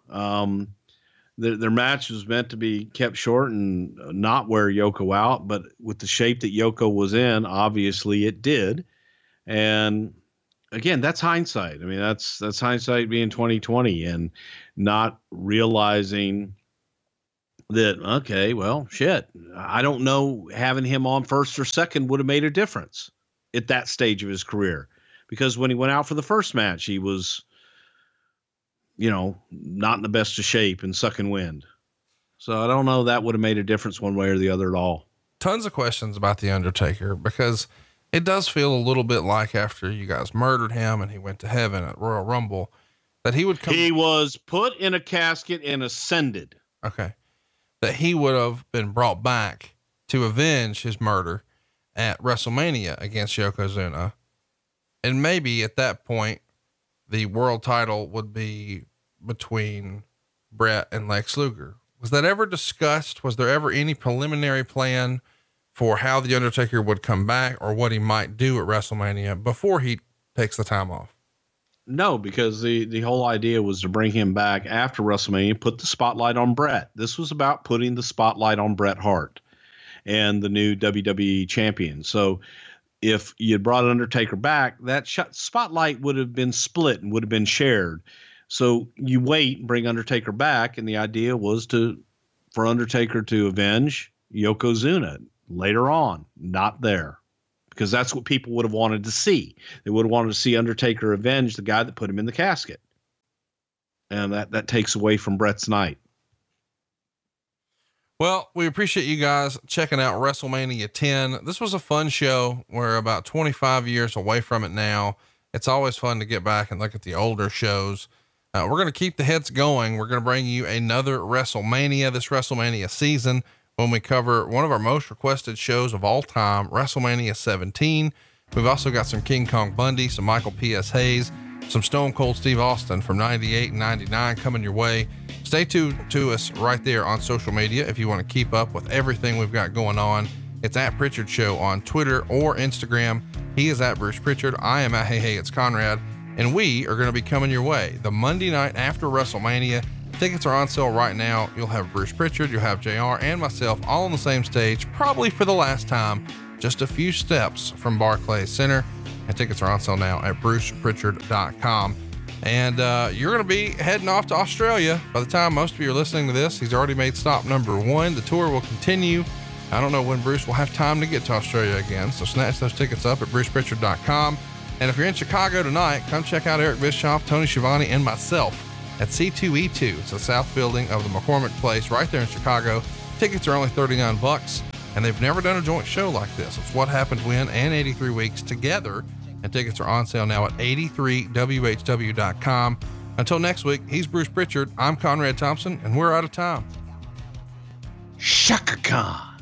their match was meant to be kept short and not wear Yoko out, but with the shape that Yoko was in, obviously it did. And again, that's hindsight. I mean, that's hindsight being 2020 and not realizing that, okay, well, shit, I don't know, having him on first or second would have made a difference at that stage of his career, because when he went out for the first match, he was, not in the best of shape and sucking wind. So I don't know that would have made a difference one way or the other at all. Tons of questions about the Undertaker, because it does feel a little bit like after you guys murdered him and he went to heaven at Royal Rumble, that he would come. He was put in a casket and ascended. Okay. That he would have been brought back to avenge his murder at WrestleMania against Yokozuna. And maybe at that point, the world title would be between Bret and Lex Luger. Was that ever discussed? Was there ever any preliminary plan for how the Undertaker would come back or what he might do at WrestleMania before he takes the time off? No, because the whole idea was to bring him back after WrestleMania, put the spotlight on Bret. This was about putting the spotlight on Bret Hart and the new WWE champion. So if you had brought Undertaker back, that spotlight would have been split and would have been shared. So you wait and bring Undertaker back. And the idea was for Undertaker to avenge Yokozuna later on, not there, because that's what people would have wanted to see. They would have wanted to see Undertaker avenge the guy that put him in the casket. And that takes away from Bret's night. Well, we appreciate you guys checking out WrestleMania 10. This was a fun show. We're about 25 years away from it now. It's always fun to get back and look at the older shows. We're going to keep the hits going. We're going to bring you another WrestleMania this WrestleMania season when we cover one of our most requested shows of all time, WrestleMania 17. We've also got some King Kong Bundy, some Michael P.S. Hayes, some Stone Cold Steve Austin from 98 and 99 coming your way. Stay tuned to us right there on social media if you want to keep up with everything we've got going on. It's at Prichard Show on Twitter or Instagram. He is at Bruce Prichard. I am at Hey, it's Conrad. And we are going to be coming your way the Monday night after WrestleMania. Tickets are on sale right now. You'll have Bruce Prichard, you'll have JR and myself all on the same stage, probably for the last time, just a few steps from Barclays Center. And tickets are on sale now at brucepritchard.com. And you're going to be heading off to Australia. By the time most of you are listening to this, he's already made stop number 1. The tour will continue. I don't know when Bruce will have time to get to Australia again, so snatch those tickets up at brucepritchard.com. And if you're in Chicago tonight, come check out Eric Bischoff, Tony Schiavone, and myself at C2E2. It's the South Building of the McCormick Place right there in Chicago. Tickets are only $39, and they've never done a joint show like this. It's What Happened When and 83 Weeks together, and tickets are on sale now at 83WHW.com. Until next week, he's Bruce Prichard. I'm Conrad Thompson, and we're out of time. Shaka Khan.